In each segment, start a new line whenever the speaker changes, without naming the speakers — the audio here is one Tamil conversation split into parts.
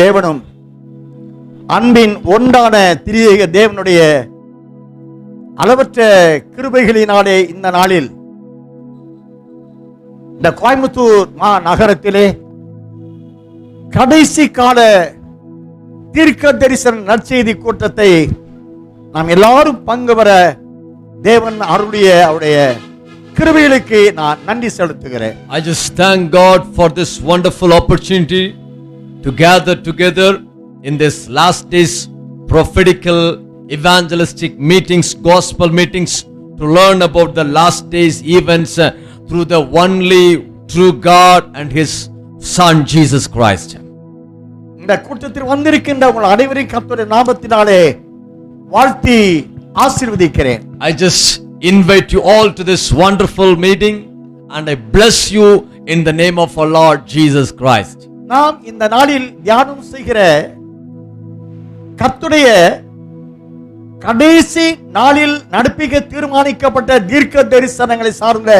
தேவனும் அன்பின் ஒன்றான திரியேக தேவனுடைய அளவற்ற கிருபைகளினாலே இந்த நாளில் இந்த கோயம்புத்தூர் நகரத்திலே கடைசி கால தீர்க்க தரிசன நற்செய்தி கூட்டத்தை நாம் எல்லாரும் பங்கு பெற தேவன் அவருடைய கிருபைகளுக்கு நான் நன்றி செலுத்துகிறேன்.
I just thank God for this wonderful opportunity to gather together in this last days prophetical evangelistic meetings, gospel meetings, to learn about the last days events through the only true God and his son Jesus Christ.
இந்த கூட்டத்தில் வந்திருக்கின்ற உங்கள் அனைவரையும் கர்த்தருடைய நாமத்தினாலே வாழ்த்தி ஆசீர்வதிக்கிறேன்.
I just invite you all to this wonderful meeting and I bless you in the name of our Lord Jesus Christ.
நாம் இந்த நாளில் தியானம் செய்கிற கர்த்தருடைய கடைசி நாளில் நடப்பிக்க தீர்மானிக்கப்பட்ட தீர்க்க தரிசனங்களை சார்ந்த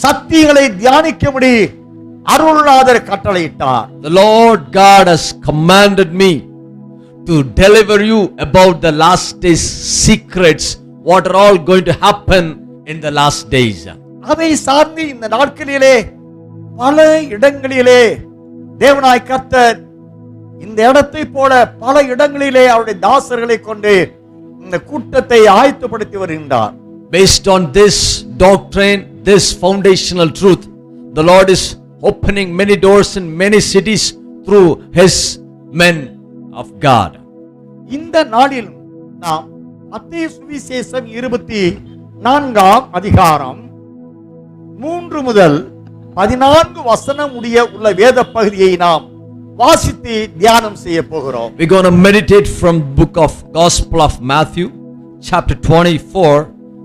சத்தியங்களை தியானிக்கும்படி அருள்நாதர் கட்டளையிட்டார்.
The Lord God has commanded me to deliver you about the last days secrets, what are all going to happen in the last days.
அதை சார்ந்து இந்த நாட்களிலே பல இடங்களிலே தேவனாய் கர்த்தர் இந்த இடத்தை போல பல இடங்களிலே அவருடைய தாசர்களை கொண்டு இந்த கூட்டத்தை ஆயத்தப்படுத்தி வருகின்றார்.
Based on this doctrine, this foundational truth, the Lord is opening many doors in many cities through his men of God.
இந்த நாளில் நாம் மத்தேயு சுவிசேஷம் 24ஆம் அதிகாரம் 3 முதல் 14 வசனம் உள்ள வேத பகுதியை நாம் வாசித்து தியானம் செய்ய போகிறோம்.
We're going to meditate from book of Gospel of Matthew chapter 24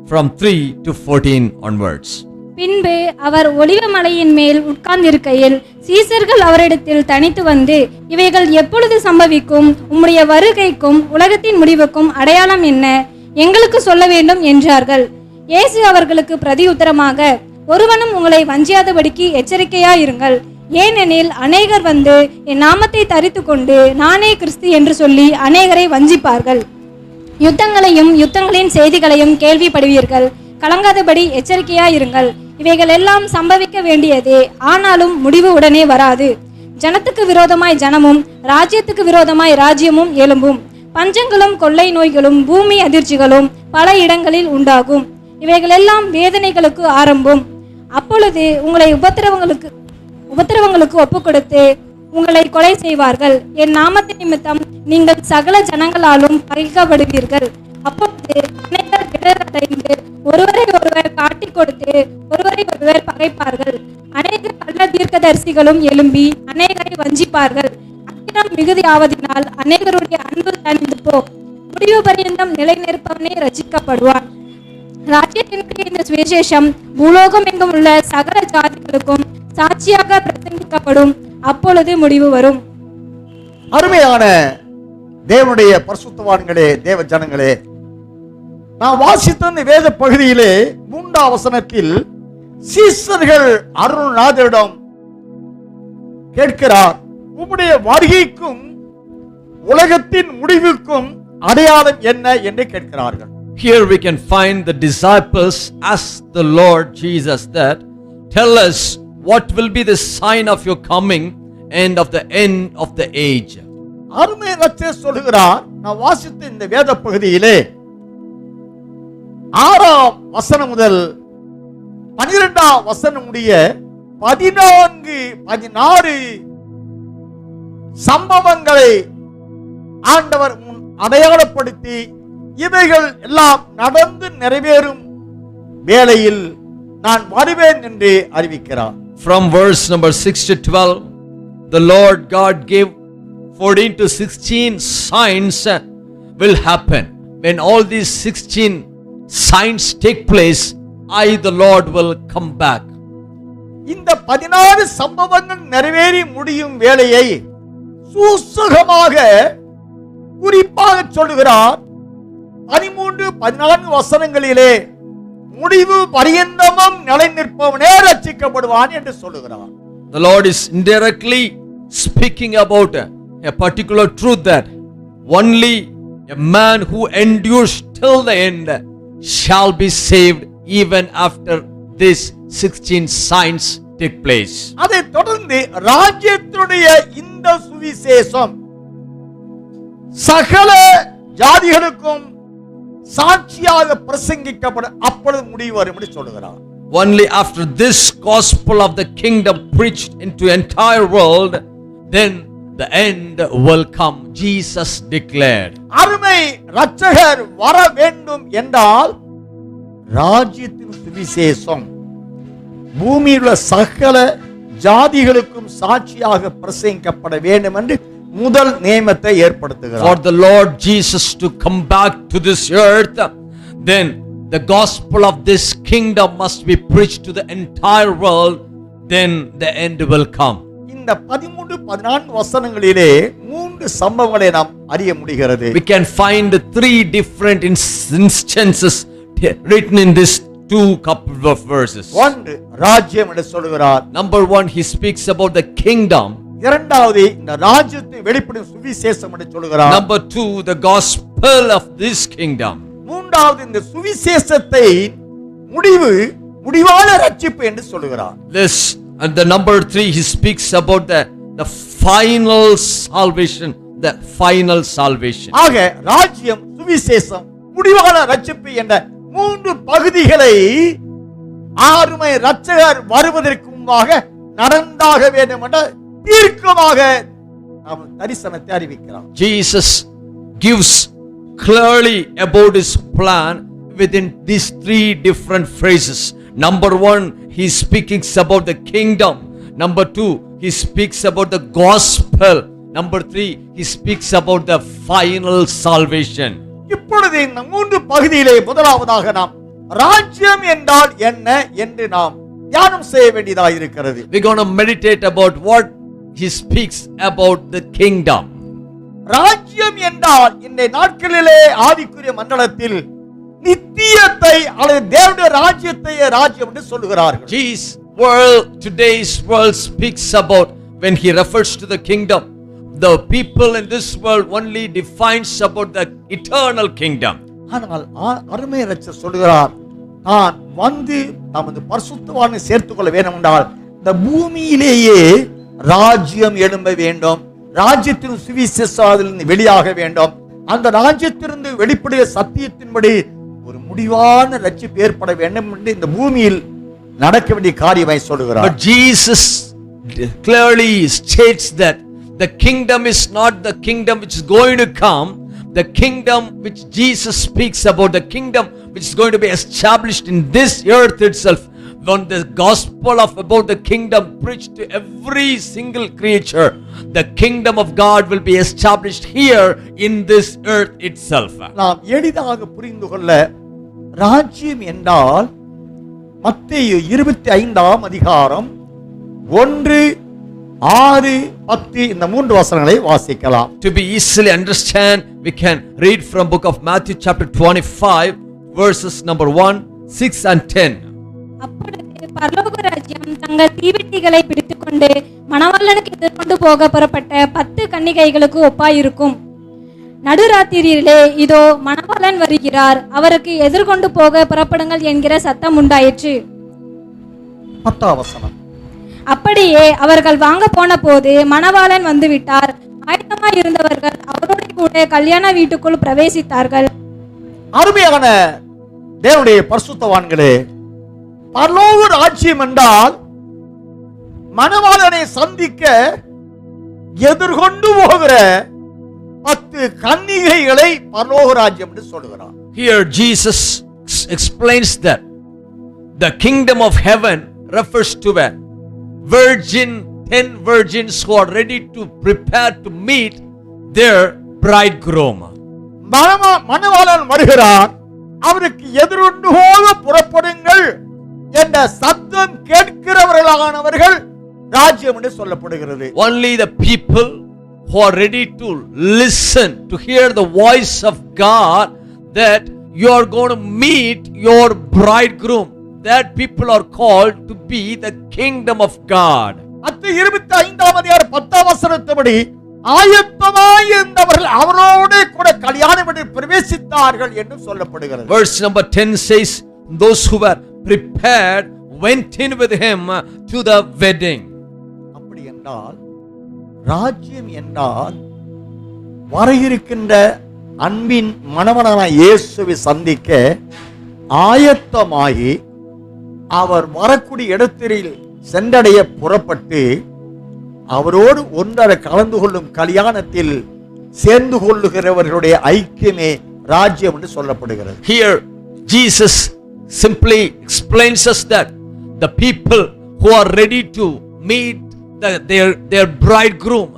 from 3 to 14 onwards.
பின்பு அவர் ஒலிவ மலையின் மேல் உட்கார்ந்திருக்கையில் சீசர்கள் அவரிடத்தில் தனித்து வந்து, இவைகள் எப்பொழுது சம்பவிக்கும்? உம்முடைய வருகைக்கும் உலகத்தின் முடிவுக்கும் அடையாளம் என்ன? எங்களுக்கு சொல்ல வேண்டும் என்றார்கள். இயேசு அவர்களுக்கு பிரதியுத்தரமாக, ஒருவனும் உங்களை வஞ்சியாதபடிக்கு எச்சரிக்கையாயிருங்கள். ஏனெனில் அநேகர் வந்து என் நாமத்தை தரித்து கொண்டு நானே கிறிஸ்து என்று சொல்லி அநேகரை வஞ்சிப்பார்கள். யுத்தங்களையும் யுத்தங்களின் செய்திகளையும் கேள்விப்படுவீர்கள். கலங்காதபடி எச்சரிக்கையாயிருங்கள். இவைகள் எல்லாம் சம்பவிக்க வேண்டியதே, ஆனாலும் முடிவு உடனே வராது. ஜனத்துக்கு விரோதமாய் ஜனமும் ராஜ்யத்துக்கு விரோதமாய் ராஜ்யமும் எழும்பும். பஞ்சங்களும் கொள்ளை நோய்களும் பூமி அதிர்ச்சிகளும் பல இடங்களில் உண்டாகும். இவைகள் எல்லாம் வேதனைகளுக்கு ஆரம்பம். அப்பொழுது உங்களை உபத்திரவங்களுக்கு ஒப்பு கொடுத்து உங்களை கொலை செய்வார்கள். என் நாமத்தின் நிமித்தம் நீங்கள் சகல ஜனங்களாலும் பகைக்கப்படுவீர்கள். அப்பொழுது அநேகர் இடரடைந்து ஒருவரை ஒருவர் காட்டிக் கொடுத்து ஒருவரை ஒருவர் பகைப்பார்கள். அநேக கள்ள தீர்க்கதரிசிகளும் எழும்பி அநேகரை வஞ்சிப்பார்கள். அக்கிரம் மிகுதி ஆவதினால் அநேகருடைய அன்பு தணிந்து போ. முடிவு பரியந்தம் நிலை நிற்பவனே ரட்சிக்கப்படுவான். ராஜ்யத்தினுடைய இந்த சுவிசேஷம் பூலோகம் எங்கும் உள்ள சகல ஜாதிகளுக்கும் சாட்சியாக பிரசங்கிக்கப்படும். அப்பொழுது முடிவு வரும்.
அருமையான தேவனுடைய பரிசுத்தவான்களே, தேவ ஜனங்களே, நான் வாசித்த இந்த வேத பகுதியிலே 3ஆம் வசனத்தில் சீசர்கள் அருள்நாதரிடம் கேட்கிறார், உம்முடைய வருகைக்கும் உலகத்தின் முடிவுக்கும் அடையாளம் என்ன என்று கேட்கிறார்கள்.
Here we can find the disciples ask the Lord Jesus that, tell us what will be the sign of your coming and of the end of the age.
அருமை ரட்சகர் சொல்கிறார், நான் வாசித்த இந்த வேத பகுதியிலே 6ஆம் வசனம் முதல் 12ஆம் வசனம் முடிய 14-16 சம்பவங்களை ஆண்டவர் முன் அடையாளப்படுத்தி இவைகள் எல்லாம் நடந்து நிறைவேறும் வேளையில் நான் வருவேன் என்று அறிவிக்கிறார்.
From verse number 6 to 12, the Lord God gave 14 to 16 signs will happen. When all these 16 signs take place, I the Lord will come back.
இந்த 16 சம்பவங்கள் நிறைவேறி முடியும் வேளையை சூசகமாக குறிப்பாக சொல்லுகிறார். 13-14 வசனங்களிலே முடிவு பரியந்தமும் நிலை நிற்பவனே ரட்சிக்கப்படுவான் என்று சொல்லுகிறார்.
The Lord is indirectly speaking about a particular truth that only a man who endures till the end shall be saved even after this 16 signs take place.
அதை தொடர்ந்து ராஜ்யத்தினுடைய இந்த சுவிசேஷம் சகல ஜாதிகளுக்கும் சாட்சியாக பிரசங்கிக்கப்படும், அப்பொழுது முடிவு வரும் என்று சொல்லுகிறார்.
Only after this gospel of the kingdom preached into entire world, then the end will come, Jesus declared.
அருமை இரட்சகர் வர வேண்டும் என்றால் ராஜ்யத்தின் சுவிசேஷம் பூமியில் உள்ள சகல ஜாதிகளுக்கும் சாட்சியாக பிரசங்கிக்கப்பட வேண்டும் என்று முதல் நியமத்தை
For
ஏற்படுத்துகிறார்.
the Lord Jesus to come back to this earth, then the gospel of this kingdom must be preached to the entire world, then the end will come.
இந்த 13-14 வசனங்களிலே 3 சம்பவங்களை நாம் அறிய முடிகிறது.
We can find 3 different instances written in this 2 couple of verses.
ஒன்று ராஜ்யம் என்று சொல்கிறார்.
Number 1, he speaks about the kingdom.
இரண்டாவது இந்த ராஜ்யத்தை வெளிப்படும் சுவிசேஷம் என்று சொல்கிறார்.
Number 2, the gospel of this kingdom.
மூன்றாவது இந்த சுவிசேஷத்தை முடிவான ரட்சிப்பு என்று சொல்கிறார்.
This and the number 3, he speaks about the final salvation, the final salvation.
ஆக ராஜ்யம், சுவிசேஷம், முடிவான ரட்சிப்பு என்ற 3 பகுதிகளை ஆறுமை இரட்சகர் வருவதற்கு முன்பாக நடந்தாக வேண்டும் என்ற தீர்க்கமாக நாம் தரிசனத்தை அறிவிக்கிறார்.
Jesus gives clearly about his plan within these 3 different phrases. Number 1, he speaks about the kingdom. Number 2, he speaks about the gospel. Number 3, he speaks about the final salvation.
இப்பொழுது இந்த 3 பகுதியிலே முதலாவதாக நாம் ராஜ்யம் என்றால் என்ன என்று நாம் தியானம் செய்ய வேண்டியதாக இருக்கிறது.
We're going to meditate about what he speaks about the kingdom.
ராஜ்யம் என்றால் இன்றைய நாட்களிலே ஆவிக்குரிய மண்டலத்தில் நித்தியத்தை அல்லது தேவனுடைய ராஜ்யத்தை ராஜ்யம் என்று சொல்லுகிறார்கள்.
Today's world speaks about, when he refers to the kingdom, the people in this world only defines about the eternal kingdom.
ஆனால் அருமை இரட்சகர் சொல்லுகிறார், நான் வந்து நமது பரிசுத்தவானை சேர்த்துக் கொள்ள வேண்டும் என்றால் இந்த பூமியிலேயே ராஜ்யம் எழும்ப வேண்டும், ராஜ்யத்தின் சுவிசேஷம் வெளியாக வேண்டும், அந்த ராஜ்யத்திலிருந்து வெளிப்படைய சத்தியத்தின்படி ஒரு முடிவான ரட்சிப்பு ஏற்பட வேண்டும் என்று இந்த பூமியில் நடக்க வேண்டிய காரியத்தை சொல்கிறார்.
But Jesus clearly states that the kingdom is not the kingdom which is going to come. The kingdom which Jesus speaks about, the kingdom which is going to be established in this earth itself, when the gospel about the kingdom preached to every single creature, the kingdom of God will be established here in this earth itself.
நாம் எளிதாக புரிந்து கொள்ள ராஜ்யம் என்றால் மத்தேயு 25ஆம் அதிகாரம் 1, 6, 10 இந்த 3 வசனங்களை வாசிக்கலாம்.
To be easily understand, we can read from book of Matthew chapter 25 verses number 1, 6 and 10.
அப்பொழுது பரலோக ராஜ்யம் தங்கள் தீவெட்டிகளை பிடித்துக்கொண்டு மணவாளனுக்கு எதிர்கொண்டு போக புறப்பட்ட 10 கன்னிகைகளுக்கு ஒப்பாயிருக்கும். நடுராத்திரியிலே இதோ மணவாளன் வருகிறார், அவருக்கு எதிர்கொண்டு போக புறப்படுங்கள் என்கிற சத்தம் உண்டாயிற்று.
10ஆம் வசனம்.
அப்படியே அவர்கள் வாங்க போன போது மணவாளன் வந்து விட்டார். ஆயத்தமாய் இருந்தவர்கள் அவரோட கூட கல்யாண வீட்டுக்குள் பிரவேசித்தார்கள்.
அருமையான தேவனுடைய பரிசுத்தவான்களே, பரலோக ராஜ்யம் என்றால் மணவாளனை சந்திக்க எதிர்கொண்டு போகிற 10 கன்னிகைகளை பரலோக ராஜ்யம் என்று சொல்கிறார்.
Here Jesus explains that the kingdom of heaven refers to a virgin, 10 virgins who are ready to prepare to meet their bridegroom.
மணவாளன் வருகிறார், அவருக்கு எதிர்கொண்டு போக புறப்படுங்கள் என்ற சத்தம் கேட்கிறவர்களானவர்கள் ராஜ்யம் என்று சொல்லப்படுகிறது.
Only the people who are ready to listen, to hear the voice of God, that you are going to meet your bridegroom, that people are called to be the kingdom of God.
மத்தேயு 25ஆம் அதிகாரம் 10ஆம் வசனத்தின்படி ஆயத்தமாய் இருந்தவர்கள் அவரோடு கூட கல்யாண வீட்டில் பிரவேசித்தார்கள் என்று சொல்லப்படுகிறது.
Verse number 10 says, those who were prepared went in with him to the wedding.
அப்படி என்றால் ராஜ்யம் என்றால் வர இருக்கின்ற அன்பின் மணவனான இயேசுவை சந்திக்க ஆயத்தமாகி அவர் வரக்கூடிய இடத்தில் சென்றடைய புறப்பட்டு அவரோடு ஒன்றரை கலந்து கொள்ளும் கல்யாணத்தில் சேர்ந்து கொள்ளுகிறவர்களுடைய ஐக்கியமே ராஜ்யம் என்று சொல்லப்படுகிறது.
Here Jesus simply explains us that the people who are ready to meet their bridegroom,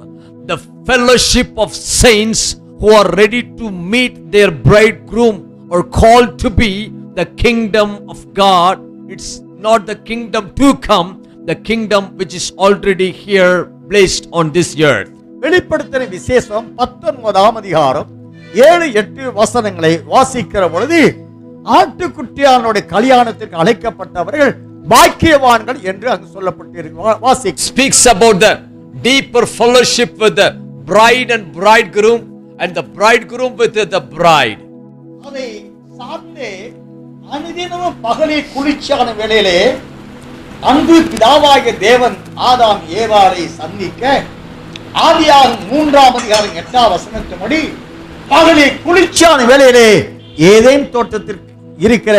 the fellowship of saints who are ready to meet their bridegroom are called to be the kingdom of God. It's not the kingdom to come, the kingdom which is already here placed on this earth.
வெளிப்படுத்தின விசேஷம் 19ஆம் அதிகாரம் 7-8 வசனங்களை வாசிக்கிற பொழுது ஆட்டுக்குட்டியானுடைய கல்யாணத்திற்கு அழைக்கப்பட்டவர்கள் பாக்கியவான்கள் என்று அங்கு சொல்லப்பட்டிருக்கு.
Speaks about the deeper fellowship with the bride and bridegroom and the bridegroom with the bride.
அதை சார்ந்தே அனுதினமும் பகலில் குளிர்ச்சியான வேளையிலே அன்பு பிதாவாகிய தேவன் ஆதாம் ஏவாளை சந்திக்க ஆதியாகமம் 3ஆம் அதிகாரம் 8ஆம் வசனத்தின்படி பகலில் குளிர்ச்சியான வேளையிலே ஏதேன் தோட்டத்திற்கு இருக்கிற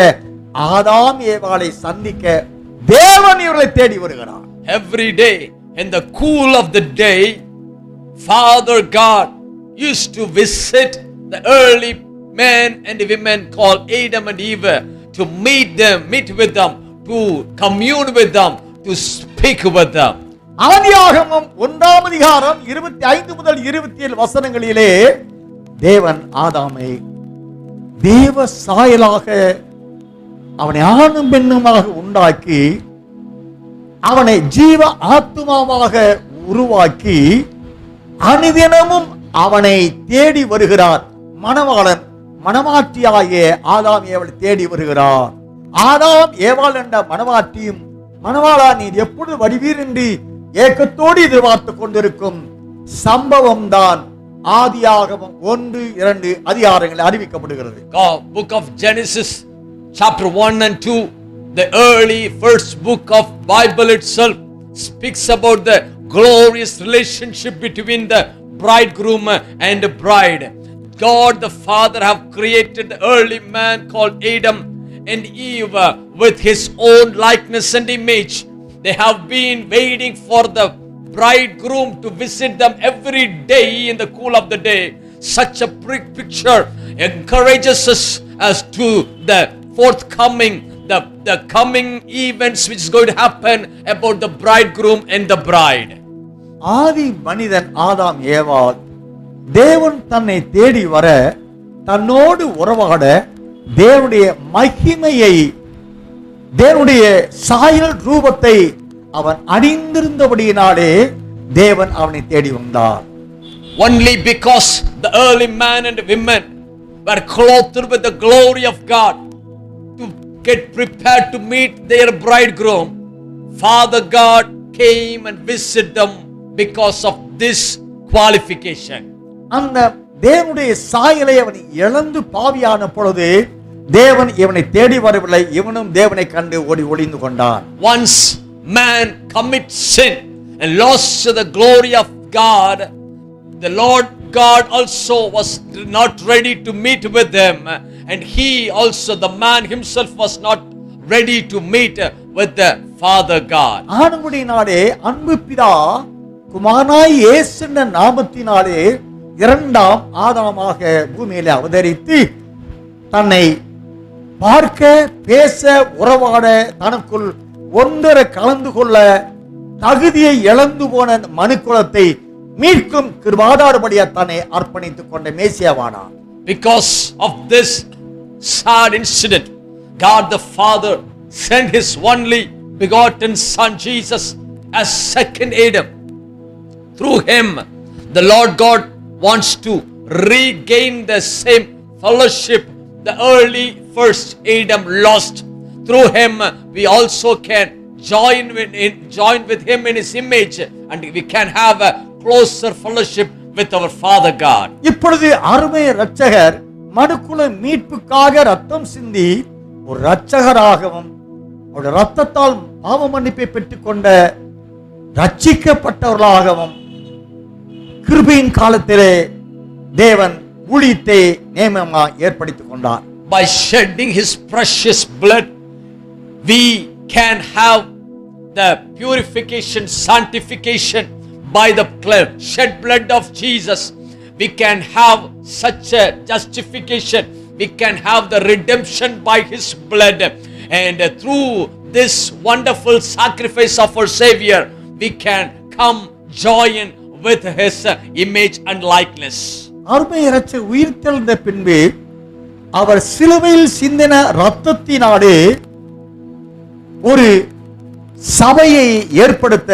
ஆதாம் ஏவாளை சந்திக்க தேவன் இவர்களை தேடி வருகிறார்.
Every day in the cool of the day, Father God used to visit the early men and women called Adam and Eve to meet with them, to commune with them, to speak with them.
ஆதியாகமம் 1ஆம் அதிகாரம் 25 முதல் 27 வசனங்களிலே தேவன் ஆதாமை தேவ சாயலாக அவனை ஆணும் பெண்ணுமாக உண்டாக்கி அவனை ஜீவ ஆத்துமாவாக உருவாக்கி அனுதினமும் அவனை தேடி வருகிறார். மணவாளன் மணவாட்டியாகிய ஆதாம் ஏவாளை தேடி வருகிறார். ஆதாம் ஏவாள் என்ற மணவாட்டியும் மணவாளா நீர் எப்பொழுது வருவீர் என்று ஏக்கத்தோடு எதிர்பார்த்து கொண்டிருக்கும் சம்பவம் தான் ஆதியாகமம் 1-2 அதிகாரங்களில் அறிவிக்கப்படுகிறது.
Book of Genesis chapter 1 and 2, the early first book of Bible itself speaks about the glorious relationship between the bridegroom and the bride. God the Father have created the early man called Adam and Eve with his own likeness and image. They have been waiting for the bridegroom to visit them every day in the cool of the day. Such a picture encourages us as to the forthcoming, the coming events which is going to happen about the bridegroom and the bride.
ஆதி மனிதன் ஆதாம் ஏவாள் தேவன் தன்னை தேடி வர தன்னோடு உறவாட தேவனுடைய மகிமையை தேவனுடைய சாயல் ரூபத்தை அவன் அணிந்திருந்தபடியினாலே தேவன் அவனை தேடி வந்தார்.
Only because the early man and women were clothed with the glory of God to get prepared to meet their bridegroom, Father God came and visited them because of this qualification.
அந்த தேவனுடைய சாயலை அவன் இழந்து பாவியான பொழுது தேவன் இவனை தேடி வரவில்லை, இவனும் தேவனை கண்டு ஓடி ஒளிந்து கொண்டான்.
Once man commits sin and lost the glory of God, the Lord God also was not ready to meet with them, and he also, the man himself, was not ready to meet with the Father God.
ஆனபடியினாலே அன்பு பிதா குமாரனாய் இயேசு என்ற நாமத்தினாலே இரண்டாம் ஆதாமாக பூமியிலே அவதரித்து தன்னை பார்க்க பேச உறவாட தனக்குள் ஒன்றரை கலந்து கொள்ள தகுதியை இழந்து போன மனுக்குலத்தை மீட்கும் கிருபாதாரபடியா தன்னை அர்ப்பணித்துக் கொண்ட மேசியாவானார்.
Because of this sad incident, God the Father sent his only begotten Son Jesus as second Adam. Through him, the Lord God wants to regain the same fellowship the early first Adam lost. Through him, we also can join with him in his image, and we can have a closer fellowship with our Father God.
இப்பொழுது அருமை இரட்சகர் மனுக்குல மீட்புக்காக ரத்தம் சிந்தி ஒரு இரட்சகராகவும் அவருடைய ரத்தத்தால் பாவ மன்னிப்பை பெற்றுக்கொண்ட ரட்சிக்கப்பட்டவர்களாகவும் கிருபையின் காலத்திலே தேவன் ஊழியத்தை நியமமாக ஏற்படுத்திக் கொண்டார்.
By shedding his precious blood, we can have the purification, sanctification by the shed blood of Jesus. We can have such a justification. We can have the redemption by his blood. And through this wonderful sacrifice of our Savior, we can come join with his image and likeness.
அருமை இரட்சகர் உயிர்த்தெழுந்த பின்பு அவர் சிலுவையில் சிந்தின இரத்தத்தினாலே ஒரு சபையை ஏற்படுத்த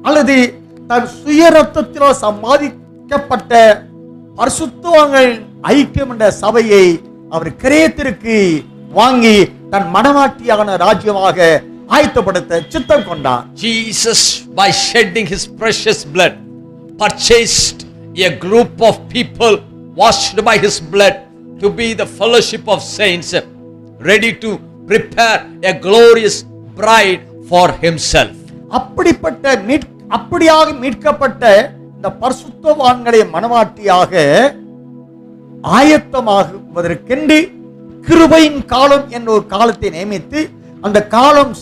அல்லது தன் சுய ரத்தத்தினால் சம்பாதிக்கப்பட்ட பரிசுத்தவான்கள் ஐக்கியம் என்ற சபையை அவர் கிரயத்திற்கு வாங்கி தன் மனவாட்டியான ராஜ்யமாக ஆயத்தப்படுத்த சித்தம் கொண்டார்.
Jesus, by shedding his precious blood, purchased a group of people washed by his blood to be the fellowship of saints, ready to prepare a glorious bride for himself.
அப்படியாக மீட்கப்பட்ட இந்த பரிசுத்தவான்களை மனவாட்டியாக ஆயத்தமாகுவதற்கென்று கிருபையின் காலம் என்ற ஒரு காலத்தை நியமித்து அந்த காலம்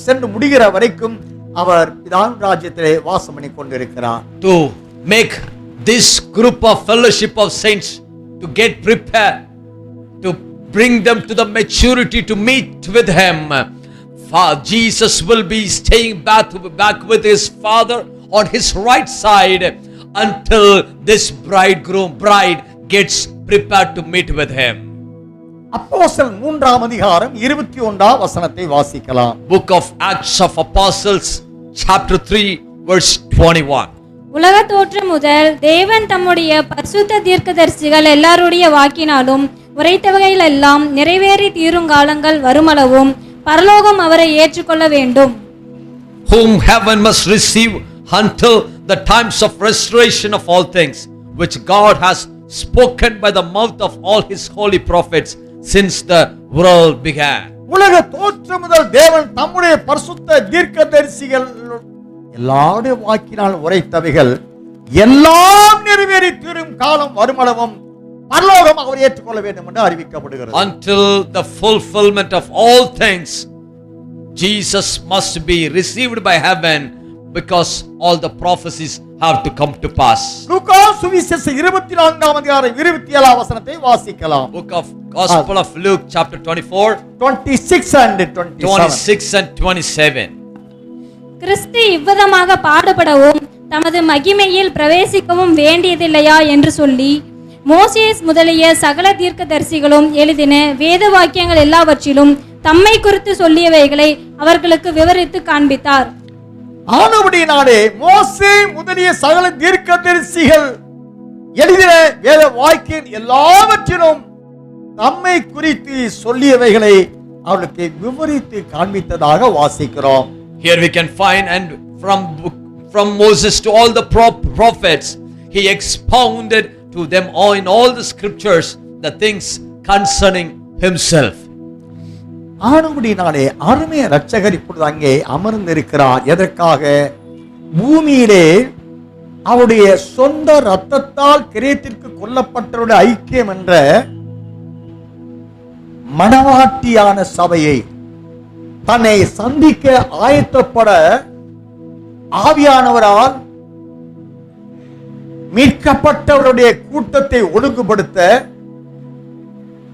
சென்று முடிகிற வரைக்கும் அவர் பிதான் ராஜ்யத்திலே வாசம் பண்ணி கொண்டிருக்கிறார்.
To make this group of fellowship of saints to get prepared, to bring them to the maturity to meet with him. Jesus will be staying back with his Father on his right side until this bride gets prepared to meet with him.
அப்போஸ்தலர் 3ஆம் அதிகாரம் 21ஆம் வசனத்தை வாசிக்கலாம்.
Book of Acts of Apostles chapter 3 verse 21.
உலக தோற்றம் முதல் தேவன் தம்முடைய பரிசுத்த தீர்க்கதரிசிகள் எல்லாருடைய வாக்கினாலும் உரைத்தவைகள் எல்லாம் நிறைவேறி தீரும் காலங்கள் வருமளவும் பரலோகம் அவரை ஏற்றுக்கொள்ள வேண்டும்.
Whom heaven must receive until the times of restoration of all things, which God has spoken by the mouth of all his holy prophets since the world began.
உலக தோற்றம் முதல் தேவன் தம்முடைய பரிசுத்த தீர்க்கதரிசிகள் எல்லாருடைய வாக்கினால் உரைத்தவைகள் எல்லாம் நிறைவேறி தீரும் காலம் வருமளவும் பரலோகம் அவர் ஏற்றுக்கொள்ள வேண்டும் என்று அறிவிக்கப்படுகிறது.
Until the fulfillment of all things, Jesus must be received by heaven because all the prophecies have to come to pass.
லூக்கா சுவிசேஷம் 24ஆம் அதிகாரம் 27ஆம் வசனத்தை வாசிக்கலாம்.
Book of Gospel of Luke chapter 24
26 and 27.
26 and 27.
கிறிஸ்து இவ்விதமாக பாடுபடவும் தமது மகிமையில் பிரவேசிக்கவும் வேண்டியதில்லையா என்று சொல்லி மோசேஸ் முதலிய சகல தீர்க்கதரிசிகளும் எழுதின வேத வாக்கியங்கள் எல்லாவற்றிலும் தம்மை குறித்து சொல்லியவைகளை அவர்களுக்கு விவரித்து காண்பித்தார்.
ஆனபடியினாலே மோசே முதலிய சகல தீர்க்கதரிசிகள் எழுதின வேத வாக்கியம் எல்லாவற்றிலும் தம்மை குறித்து சொல்லியவைகளை அவர்களுக்கு விவரித்து காண்பித்ததாக வாசிக்கிறோம்.
Here we can find, and from Moses to all the prophets, he expounded to them all in all the scriptures the things concerning himself.
ஆனபடினாலே அருமைய இரட்சகர் இப்பொழுது அங்கே அமர்ந்திருக்கிறார். எதற்காக? பூமியிலே அவருடைய சொந்த இரத்தத்தால் கிரயத்திற்கு கொல்லப்பட்டவருடைய ஐக்கியம் என்ற மனவாட்டியான சபையை தன்னை சந்திக்க ஆயத்தப்பட ஆவியானவரால் மீட்கப்பட்டவருடைய கூட்டத்தை ஒழுங்குபடுத்த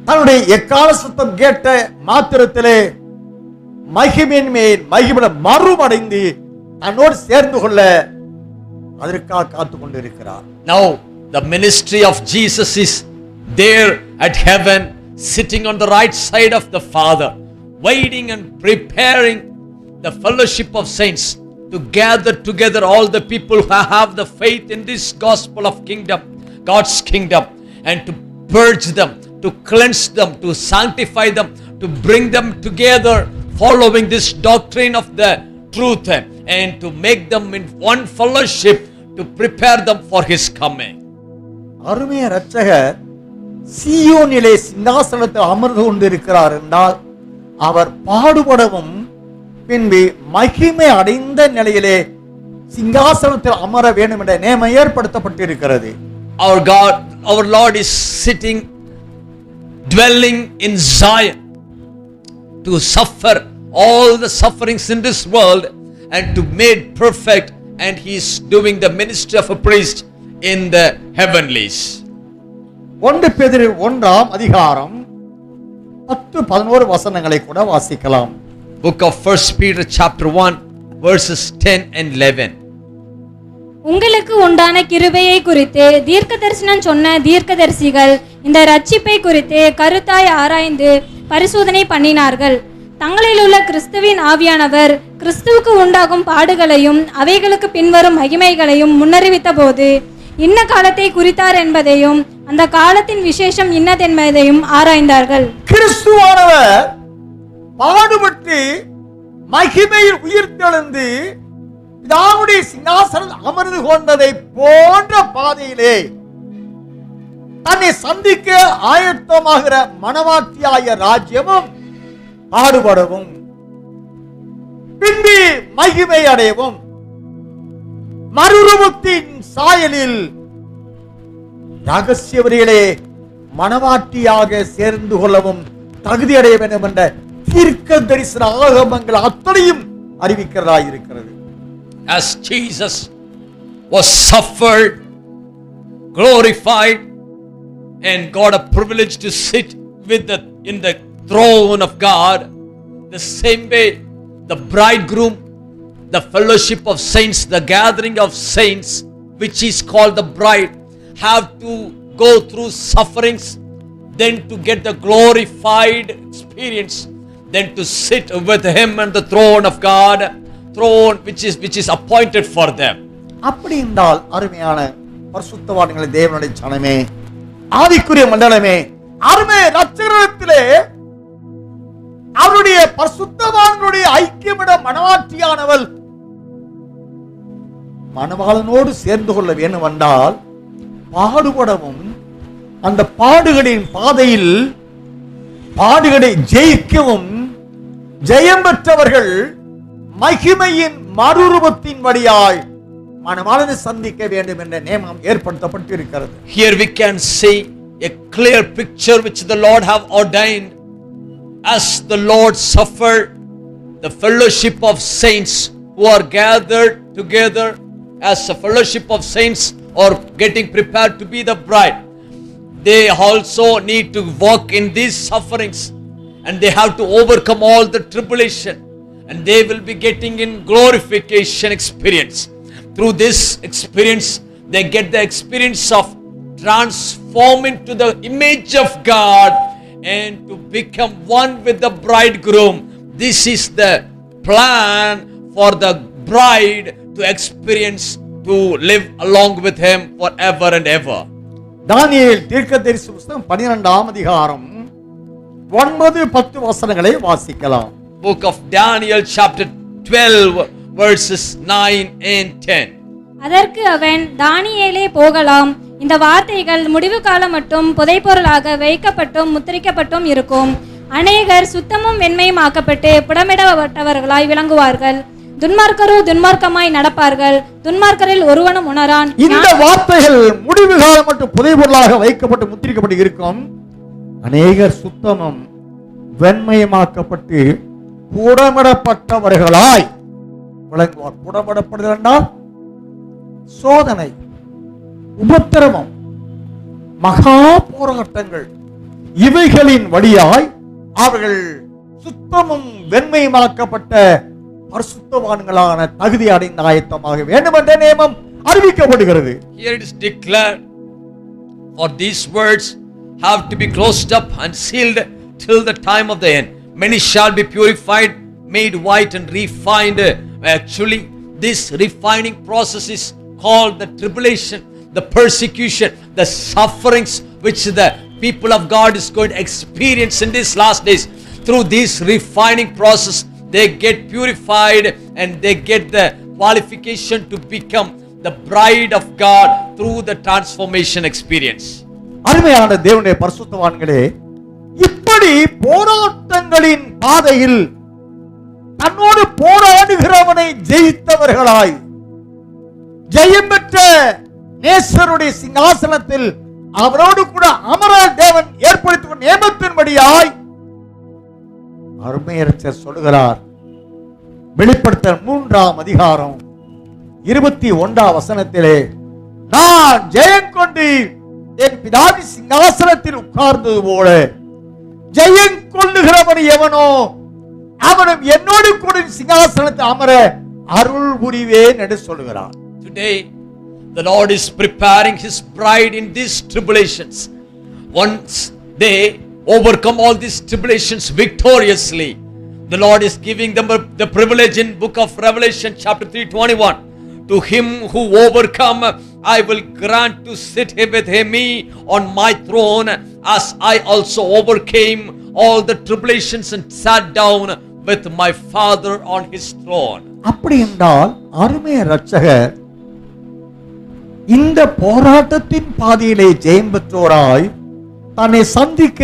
தன்னுடைய எக்கால சத்தம் கேட்ட மாத்திரத்திலே மகிமையின் மேல் மகிமை மறுமடைந்து தன்னோடு சேர்ந்து கொள்ள அதற்காக காத்து கொண்டிருக்கிறார்.
Now the ministry of Jesus is there at heaven, sitting on the right side of the Father, waiting and preparing the fellowship of saints to gather together all the people who have the faith in this gospel of kingdom, God's kingdom, and to purge them, to cleanse them, to sanctify them, to bring them together following this doctrine of the truth, and to make them in one fellowship, to prepare them for his coming.
அருமைய இரட்சகர் சீயோனிலே சிங்காசனத்தில் அமர்ந்து கொண்டிருக்கிறார் என்றால் அவர் பாடுபடவும் பின்பு மகிமை அடைந்த நிலையிலே சிங்காசனத்தில் அமர வேண்டும் என்ற நியமம் ஏற்படுத்தப்பட்டிருக்கிறது.
Our God, our Lord is sitting, dwelling in Zion to suffer all the sufferings in this world and to made perfect, and he is doing the ministry of a priest in the heavenlies.
1 பேதுரு 1ஆம் அதிகாரம் 10-11 வசனங்களை கூட வாசிக்கலாம்.
Book of 1 Peter chapter 1 verses 10 and 11.
உங்களுக்கு உண்டான கிருபையை குறித்து தீர்க்க தரிசனம் சொன்ன தீர்க்கதரிசிகள் இந்த ரட்சிப்பை குறித்து கருத்தாய் ஆராய்ந்து பரிசோதனை பண்ணினார்கள். தங்களில் உள்ள கிறிஸ்துவின் ஆவியானவர் கிறிஸ்துவுக்கு உண்டாகும் பாடுகளையும் அவைகளுக்கு பின்வரும் மகிமைகளையும் முன்னறிவித்த போது இன்ன காலத்தை குறித்தார் என்பதையும் அந்த காலத்தின் விசேஷம் இன்னதென்பதையும் ஆராய்ந்தார்கள்.
கிறிஸ்துவானவர் பாடுபட்டு மகிமையில் உயிர்த்தெழுந்து பிதாவுடைய சிங்காசனம் அமர்ந்து கொண்டதை போன்ற பாதையிலே தன்னை சந்திக்க ஆயத்தமாகிற மனவாட்டியாய ராஜ்யமும் பாடுபடவும் பின்பு மகிமை அடையவும் மறுரூபத்தின் சாயலில் ரகசிய வரிகளே மனவாட்டியாக சேர்ந்து கொள்ளவும் தகுதி அடைய வேண்டும் என்ற தீர்க்க தரிசன ஆகமங்கள் அத்தனையும் அறிவிக்கிறதாய் இருக்கிறது.
As Jesus was suffered, glorified, and got a privilege to sit in the throne of God, the same way the bridegroom, the fellowship of saints, the gathering of saints, which is called the bride, have to go through sufferings, then to get the glorified experience, then to sit with him on the throne of God, throne which is appointed for them.
அப்படி என்றால் அருமையான பரிசுத்தவான்களே, தேவனுடைய சனமே, ஆவிக்குரிய மண்டலமே, அருமை இரட்சகரிடத்திலே அவருடைய பரிசுத்தவான்களுடைய ஐக்கியமிட மனவாட்டியானவள் மணவாளனோடு சேர்ந்து கொள்ள வேண்டும் என்றால் பாடுபடவும் அந்த பாடுகளின் பாதையில் பாடுகளை ஜெயிக்கவும் ஜெயம் பெற்றவர்கள் மகிமையின் மறுரூபத்தின் வழியாய் மணவாளனை சந்திக்க வேண்டும் என்ற நியமம் ஏற்படுத்தப்பட்டிருக்கிறது.
Here we can see a clear picture which the Lord have ordained. As the Lord suffered, the fellowship of saints who are gathered together as a fellowship of saints or getting prepared to be the bride, they also need to walk in these sufferings, and they have to overcome all the tribulation, and they will be getting in glorification experience. Through this experience, they get the experience of transforming to the image of God and to become one with the bridegroom. This is the plan for the bride to experience, to live along with him forever and ever.
தானியேல் தீர்க்கதரிசி புத்தகம் 12ஆம் அதிகாரம் 9-10 வசனங்களை வாசிக்கலாம்.
Book of Daniel chapter 12 verses 9 and 10.
அதற்கு அவன், தானியேலே போகலாம், இந்த வார்த்தைகள் முடிவு காலம் மட்டும் புதைப்பொருளாக வைக்கப்பட்டும் முத்திரிக்கப்பட்டும் இருக்கும். அநேகர் சுத்தமும் வெண்மையும் ஆக்கப்பட்டு புடமிடப்பட்டவர்களாய் விளங்குவார்கள். துன்மார்க்கரோ துன்மார்க்கமாய் நடப்பார்கள். துன்மார்க்கரில் ஒருவனும் உணரான்.
இந்த வார்த்தைகள் முடிவு காலம் மட்டும் புதைப்பொருளாக வைக்கப்பட்டு முத்திரிக்கப்பட்டு இருக்கும். அநேகர் சுத்தமும் வெண்மையமாக்கப்பட்டு புடமிடப்பட்டவர்களாய் விளங்குவார். புடமிடப்படுதல் என்றால் சோதனை, உபத்திரவம், மகா போராட்டங்கள், இவைகளின் வழியாய் அவர்கள் சுத்தமும் வெண்மையுமாக்கப்பட்ட பரிசுத்தவான்களான தகுதி அடைந்த ஆயத்தமாக வேண்டும் என்ற நியமம் அறிவிக்கப்படுகிறது.
Here it is declared, for these words have to be closed up and sealed till the time of the end. Many shall be purified, made white and refined. Actually, this refining process is called the tribulation, the persecution, the sufferings which the people of God is going to experience in these last days. Through this refining process, they get purified and they get the qualification to become the bride of God, through the transformation experience.
அருமையான தேவனுடைய பரிசுத்தவான்களே, இப்படி போராட்டங்களின் பாதையில் தன்னோடு போராடுகிறவனை ஜெயித்தவர்களாய் ஜெயம் பெற்ற நேசருடைய சிங்காசனத்தில் அவரோடு கூட அமர தேவன் ஏற்படுத்திய நியமத்தின்படியாய் அருமையரசர் சொல்லுகிறார். வெளிப்படுத்தல் 3ஆம் அதிகாரம் 21ஆம் வசனத்திலே, நான் ஜெயம் கொண்டு என் பிதாவின் சிங்காசனத்தில் உட்கார்ந்தது போல ஜெயம் கொள்ளுகிறவன் எவனோ அவனும் என்னோடு கூட சிங்காசனத்தில் அமர அருள் புரிவேன் என்று சொல்லுகிறார்.
Today the Lord is preparing his bride in these tribulations. Once they overcome all these tribulations victoriously, the Lord is giving them the privilege in book of Revelation chapter 3:21. To him who overcome, I will grant to sit with me on my throne, as I also overcame all the tribulations and sat down with my Father on his throne.
அப்படி என்றால் அருமைய இரட்சகர் இந்த போராட்டத்தின் பாதையிலே ஜெயம் பெற்றோராய் தன்னை சந்திக்க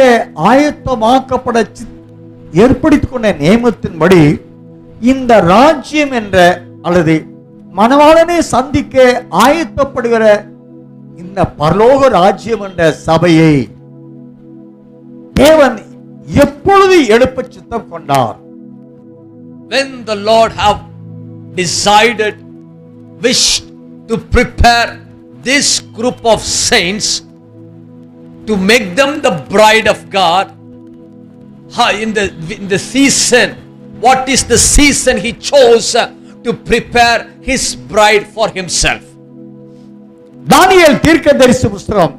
ஆயத்தமாக்கப்பட ஏற்படுத்திக் கொண்ட நியமத்தின்படி இந்த ராஜ்யம் என்ற அல்லது மணவாளனை சந்திக்க ஆயத்தப்படுகிற இந்த பரலோக ராஜ்யம் என்ற சபையை தேவன் எப்பொழுது எழுப்ப சித்தம் கொண்டார்?
When the Lord have decided, wished to prepare this group of saints to make them the bride of God in the season. What is the season he chose to prepare his bride for himself?
தானியேல் தீர்க்கதரிசி புத்தகம்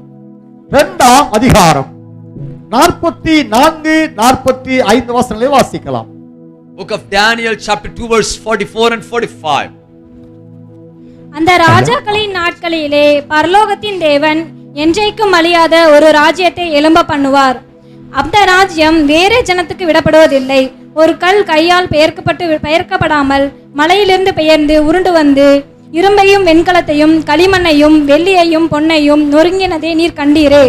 2ஆம் அதிகாரம் 44 45 வசனங்களை வாசிக்கலாம்.
Book of Daniel chapter 2 verse 44 and 45.
அந்த ராஜாக்களின் நாட்களிலே பரலோகத்தின் தேவன் என்றைக்கும் அழியாத ஒரு ராஜ்யத்தை எழும்ப பண்ணுவார். அந்த ராஜ்யம் வேறே ஜனத்துக்கு விடப்படுவதில்லை. ஒரு கல் கையால் பெயர்க்கப்படாமல் மலையிலிருந்து பெயர்ந்து உருண்டு வந்து இரும்பையும் வெண்கலத்தையும் களிமண்ணையும் வெள்ளியையும் பொன்னையும் நொறுங்கினதை நீர் கண்டீரே.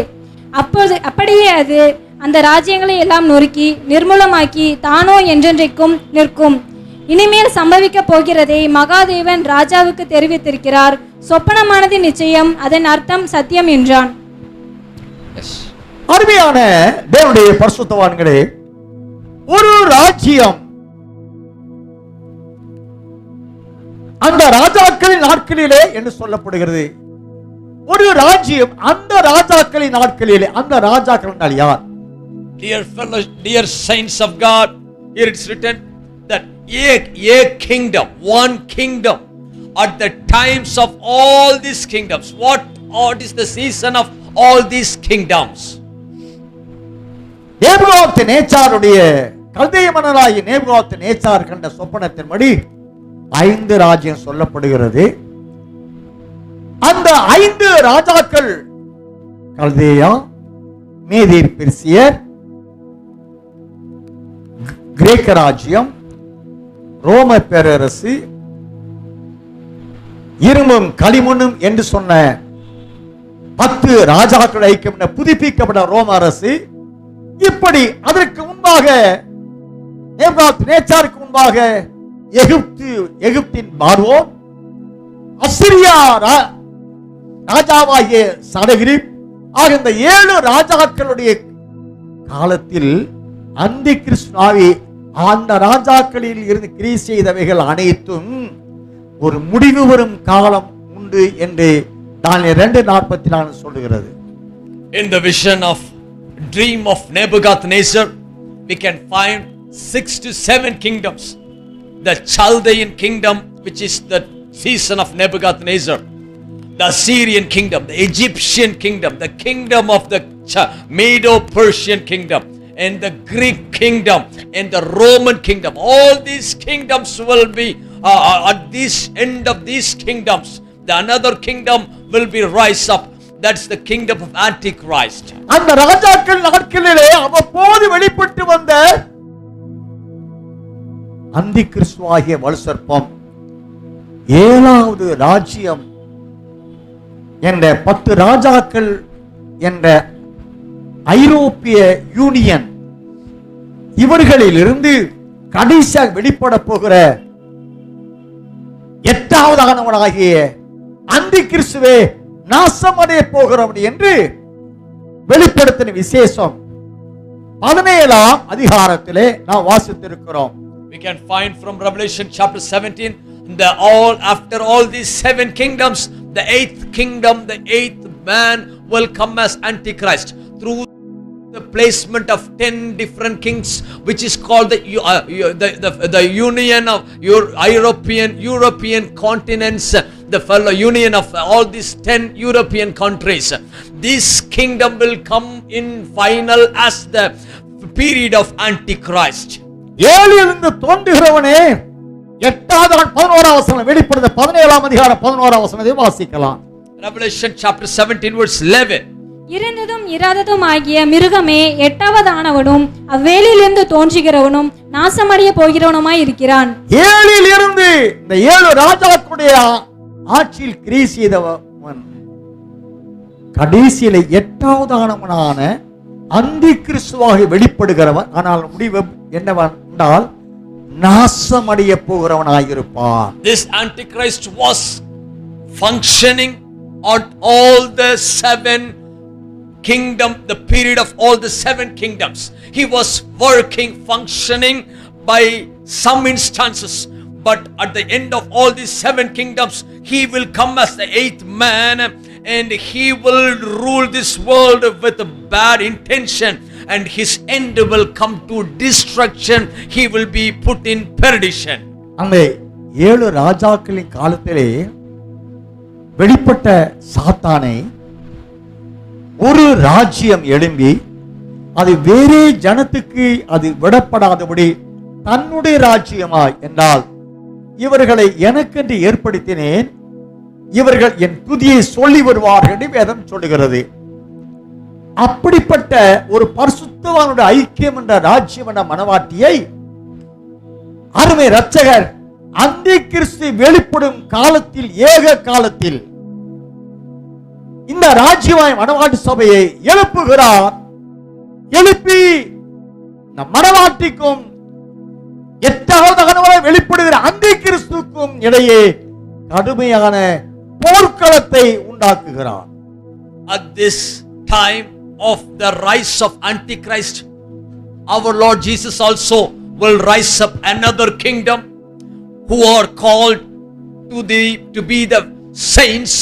அப்படியே அது அந்த ராஜ்யங்களை எல்லாம் நொறுக்கி நிர்மூலமாக்கி தானோ என்றென்றைக்கும் நிற்கும். இனிமேல் சம்பவிக்க போகிறதை மகாதேவன் ராஜாவுக்கு தெரிவித்திருக்கிறார். சொப்பனமானது நிச்சயம், அதன் அர்த்தம் சத்தியம் என்றான்.
அருமையான தேவனுடைய பரிசுத்தவான்களே, ஒரு ராஜ்யம் அந்த ராஜாக்களின் நாட்களிலே என்று சொல்லப்படுகிறது. ஒரு ராஜ்யம் அந்த ராஜாக்களின் நாட்களிலே. அந்த ராஜாக்கள் என்றால் யார்?
Dear fellows, dear saints of God, here it's written that a kingdom, one kingdom at the times of all these kingdoms. What is the season of all these kingdoms?
நேபுகாத் நேச்சாருடைய கல்தேய மன்னராகிய நேபுகாத் நேச்சார் கண்ட சொப்பனத்தின்படி 5 ராஜ்யம் சொல்லப்படுகிறது. அந்த 5 ராஜாக்கள் கல்தேயா, மேதியர், பெர்சியர், கிரேக்க ராஜ்யம், ரோம பேரரசு, இரும்பும் களிமண்ணும் என்று சொன்ன 10 ராஜாக்கள் ஐக்கியம் புதுப்பிக்கப்பட்ட ரோம அரசு. இப்படி அதற்கு முன்பாக நேபுகாத் நேச்சாருக்கு முன்பாக எகிப்தின் பார்வோன், அசிரியா ராஜாவாகிய சனகிரிப் ஆக இந்த 7 ராஜாக்களுடைய காலத்தில் அந்தி கிறிஸ்துவாவி அந்த ராஜாக்களில் இருந்து கிரியை செய்தவைகள் அனைத்தும் ஒரு முடிவு வரும் காலம் உண்டு என்று தானியேல் 2:44 சொல்லுகிறது.
In the vision of dream of Nebuchadnezzar, we can find 6 to 7 kingdoms. The Chaldean kingdom, which is the season of Nebuchadnezzar, the Assyrian kingdom, the Egyptian kingdom, the kingdom of the Medo-Persian kingdom, and the Greek kingdom, and the Roman kingdom. All these kingdoms will be at this end of these kingdoms, the another kingdom will be rise up. That's the kingdom of Antichrist.
அந்த ராஜாக்கள் நாட்களிலே அவ்வப்போது வெளிப்பட்டு வந்த அந்தி கிறிஸ்துவாகிய வலுசர்ப்பம் 7வது ராஜ்யம் என்ற 10 ராஜாக்கள் என்ற ஐரோப்பிய யூனியன் இவர்களிலிருந்து கடைசியாக வெளிப்பட போகிற 8வது ஆனவனாகிய அந்தி கிறிஸ்துவே நாசமடைய போகிறவன் என்று வெளிப்படுத்தின விசேஷம் 17ஆம் அதிகாரத்திலே நாம் வாசித்திருக்கிறோம்.
We can find from Revelation chapter 17, after all these 7 kingdoms, the 8th kingdom, the 8th man will come as Antichrist through the placement of 10 different kings, which is called the union of European continents, the fellow union of all these 10 European countries. This kingdom will come in final as the period of Antichrist.
ஏழிலிருந்து தோன்றுகிறவனே 8வது 11ஆம் வசனம், வெளிப்படுத்த 17ஆம் அதிகாரம் 11ஆம் வசனத்தை வாசிக்கலாம்.
Revelation chapter 17 verse 11.
இருந்ததும் இராததும் ஆகிய மிருகமே 8வது ஆனவனும் அவ்வேலிலிருந்து தோன்றுகிறவனும் நாசமடைய போகிறவனுமாய் இருக்கிறான்.
7 இருந்து இந்த 7 ராஜாக்களுடைய ஆட்சியில் கிரியை செய்தவன் கடைசியில 8வது ஆனவனான அந்தி கிறிஸ்துவாக வெளிப்படுகிறவன். ஆனால் முடிவு என்னவென்றால் நாசமடைய போகிறவனாயிருப்பான்.
This Antichrist was functioning on all the 7 kingdom, the period of all the 7 kingdoms. He was functioning by some instances, but at the end of all these 7 kingdoms, he will come as the 8th man, and he will rule this world with a bad intention, and his end will come to destruction. He will be put in perdition.
அந்த 7 ராஜாக்களின் காலத்திலே வெளிப்பட்ட சாத்தானை ஒரு ராஜ்யம் எழும்பி அது வேறே ஜனத்துக்கு அது விடப்படாதபடி தன்னுடைய ராஜ்யமாய் என்றால் இவர்களை எனக்கென்று ஏற்படுத்தினேன், இவர்கள் என் துதியை சொல்லி வருவார்கள் என்று வேதம் சொல்லுகிறது. அப்படிப்பட்ட ஒரு பரிசுத்தவானுடைய ஐக்கியம் என்ற ராஜ்யம் என்ற மனவாட்டியை அருமை இரட்சகர் அந்தி கிறிஸ்து வெளிப்படும் காலத்தில், ஏக காலத்தில் இந்த ராஜ்யமாய் மனவாட்டி சபையை எழுப்புகிறார். எழுப்பி இந்த மனவாட்டிக்கும் 8வது ஆனவராய் வெளிப்படுகிற அந்தி கிறிஸ்துக்கும் இடையே கடுமையான போர்க்களத்தை உண்டாக்குகிறார்.
At this time of the rise of Antichrist, our Lord Jesus also will rise up another kingdom who are called to be the saints.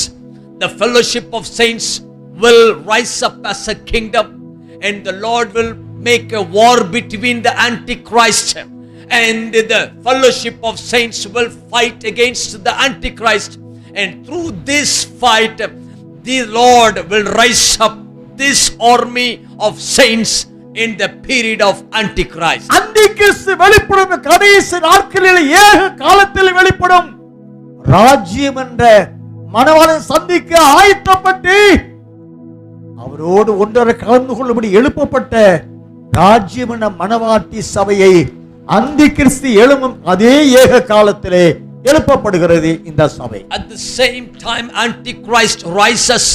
The fellowship of saints will rise up as a kingdom, and the Lord will make a war between the Antichrist, and the fellowship of saints will fight against the Antichrist, and through this fight the Lord will rise up this army of saints in the period of Antichrist.
அந்திகிறிஸ்து வெளிப்படும் கடைசி நாட்களில் ஏக காலத்தில் வெளிப்படும் ராஜ்யம் என்ற மனவாளன் சந்திக்க ஆயத்தப்பட்டு அவரோடு ஒன்றரை கலந்து கொள்ளும்படி எழுப்பப்பட்ட ராஜ்யம் என்ற மனவாட்டி சபையை அந்திகிறிஸ்து எழும்பும் அதே ஏக காலத்திலே எழுப்பப்படுகிறது இந்த சபை.
At the same time Antichrist rises,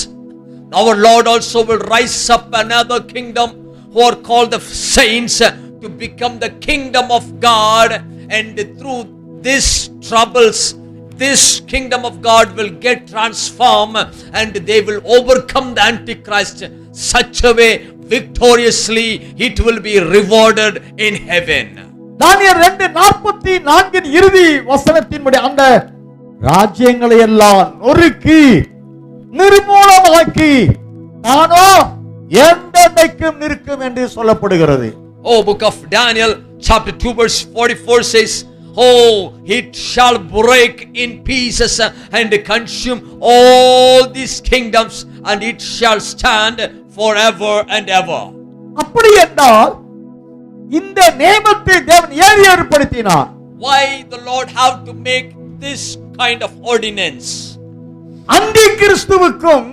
our Lord also will rise up another kingdom who are called the saints to become the kingdom of God, and through this troubles this kingdom of God will get transformed, and they will overcome the Antichrist such a way victoriously it will be rewarded in heaven.
தானியேல் 2:44 இறுதி வசனத்தின்படி அந்த ராஜ்யங்களை எல்லாம் நொறுக்கி நிர்மூலமாக்கி நானோ என்றென்றைக்கும் நிற்கும் என்று சொல்லப்படுகிறது.
Oh, book of Daniel chapter 2 verse 44 says, oh, it shall break in pieces and consume all these kingdoms, and it shall stand forever and ever.
அப்படி என்றால் இந்த நியமத்தை தேவன் ஏன் ஏற்படுத்தினார்?
Why the Lord have to make this kind of ordinance?
அந்தி கிறிஸ்துவுக்கும்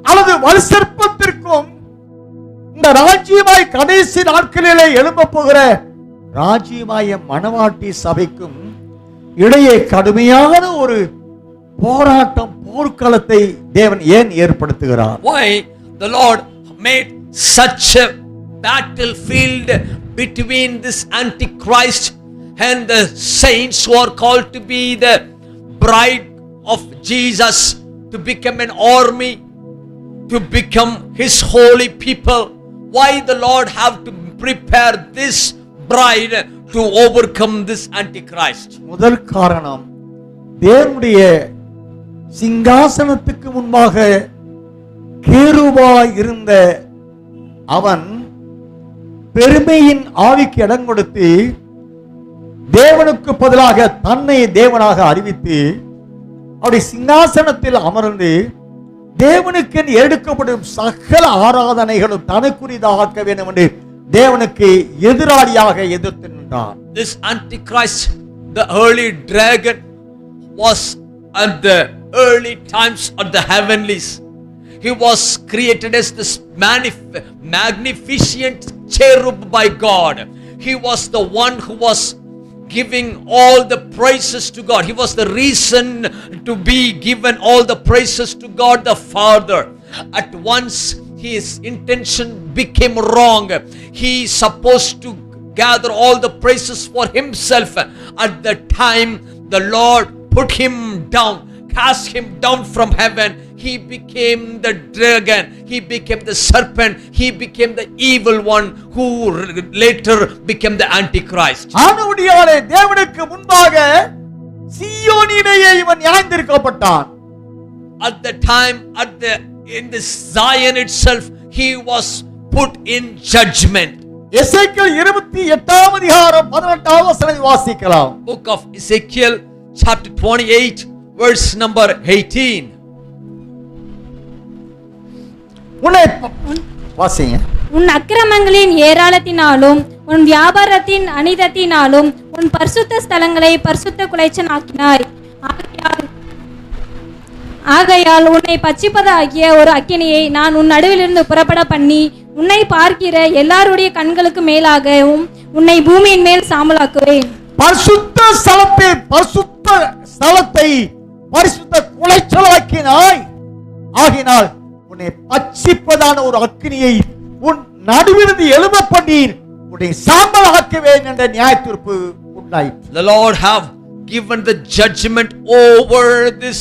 அல்லது வலுசற்பத்திற்கும் இந்த ராஜ்யமாய் கடைசி நாட்களிலே எழும்ப போகிற ராஜ்யமாய மனவாட்டி சபைக்கும் இடையே கடுமையான ஒரு போராட்டம் போர்க்களத்தை தேவன் ஏன் ஏற்படுத்துகிறார்?
Why the Lord made such a battlefield between this Antichrist and the saints who are called to be the bride of Jesus, to become an army, to become his holy people? Why the Lord have to prepare this bride to overcome this Antichrist?
முதல் காரணம், தேவனுடைய சிங்காசனத்துக்கு முன்பாக கேருபாய் இருந்த அவன் பெருமையின் ஆவிக்கு இடம் கொடுத்து தேவனுக்கு பதிலாக தன்னை தேவனாக அறிவித்து அவருடைய சிங்காசனத்தில் அமர்ந்து தேவனுக்கு எடுக்கப்படும் சகல ஆராதனைகளும் தனக்குரியதாக வேண்டும் என்று தேவனுக்கு எதிராளியாக எதிர்த்து நின்றார்.
This Antichrist, the early dragon, was at the early times of the heavenlies. He was created as this magnificent cherub by God. He was the one who was giving all the praises to God. He was the reason to be given all the praises to God the Father. At once his intention became wrong. He supposed to gather all the praises for himself. At the time the Lord put him down, cast him down from heaven. He became the dragon, he became the serpent, he became the evil one who later became the Antichrist.
ஆனபடியாலே தேவனுக்கு முன்பாக சீயோனிலேயே இவன் நியாயந்தீர்க்கப்பட்டான்.
At the time, in the Zion itself, he was put in judgment.
எசேக்கியேல் 28ஆம் அதிகாரம் 18ஆம் வசனத்தை வாசிக்கலாம்.
Book of Ezekiel chapter 28 verse number 18. வாசிங்க.
உன் அக்கிரமங்களின் ஏராளத்தினாலும் உன் வியாபாரத்தின் அனிதத்தினாலும் உன் பரிசுத்த ஸ்தலங்களை பரிசுத்த குலைச்சலாக்கினாய். ஆகையால் உன்னை பட்சிப்பதாகிய ஒரு அக்கினியை நான் உன் நடுவிலிருந்து புறப்பட பண்ணி உன்னை பார்க்கிற எல்லாருடைய கண்களுக்கு மேலாகவும் உன்னை பூமியின் மேல் சாம்பலாக்குவேன்.
பரிசுத்த ஸ்தலத்தை பரிசுத்த குலைச்சலாக்கினாய். ஆகினால் உன்னை பட்சிப்பதான ஒரு அக்கினியை உன் நடுவிலிருந்து எழும்ப பண்ணி உன்னை சாம்பலாக்குவேன் என்ற நியாயத்தீர்ப்பு உண்டாயிற்று.
The Lord have given the judgment over this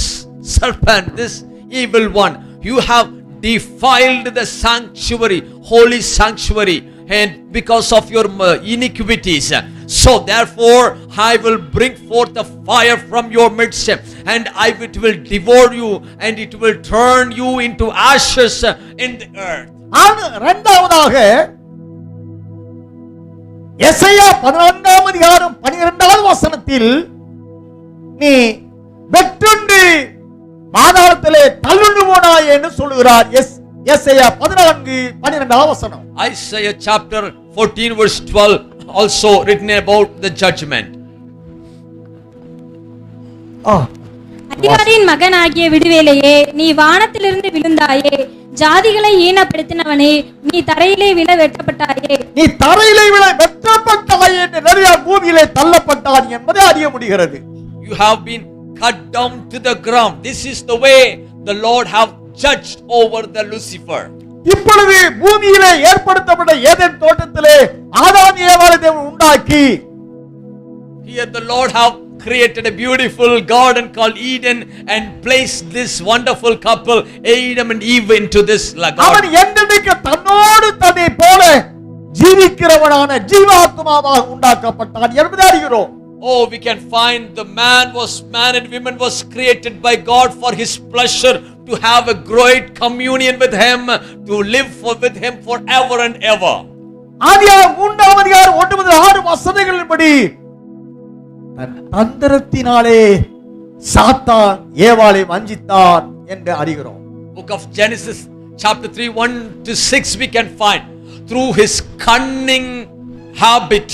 serpent, this evil one. You have defiled the sanctuary, holy sanctuary, and because of your iniquities. So therefore I will bring forth the fire from your midst, and it will devour you, and it will turn you into ashes in the earth.
இரண்டாவதாக எசையா 14ஆம் அதிகாரம் 12ஆம் வசனத்தில் நீ வெட்டுண்டு பாதாளத்திலே தள்ளுண்டு போனாய் என்று சொல்கிறார். எசையா 14:12ஆம் வசனம்.
Isaiah chapter 14 verse 12 also written about the judgment.
அதிகாரியின் மகனாகிய விடுவேலையே, நீ வானத்திலிருந்து விழுந்தாயே, ஜாதிகளை ஈனப்படுத்தினவனே, நீ தரையிலே விழ வெட்டப்பட்டாயே.
நீ தரையிலே விழ வெட்டப்பட்டாயே என்று நிறைய பூமியிலே தள்ளப்பட்டான் என்பதை அறிய முடிகிறது.
You have been cut down to the ground. This is the way the Lord have judged over the Lucifer.
இப்பொழுது பூமியிலே ஏற்படுத்தப்பட்ட ஏதேன் தோட்டத்திலே ஆதாம் ஏவாளை தேவன் உண்டாக்கி,
here the Lord have created a beautiful garden called Eden and placed this wonderful couple Adam and Eve into this garden.
அவன் என்றென்றைக்கு தன்னோடு தன்னை போல ஜீவிக்கிறவனான ஜீவாத்மாவாக உண்டாக்கப்பட்டான் என்பதை அறிகிறோம்.
Oh, we can find the man and woman was created by God for his pleasure, to have a great communion with him, to live with him forever and ever.
ஆதியாகமம் 3ஆம் அதிகாரம் 1 முதல் 6 வசனங்களின்படி தன் தந்திரத்தினாலே சாத்தான் ஏவாளை வஞ்சித்தான் என்று அறிகிறோம்.
Book of Genesis chapter 3 1 to 6 we can find, through his cunning habit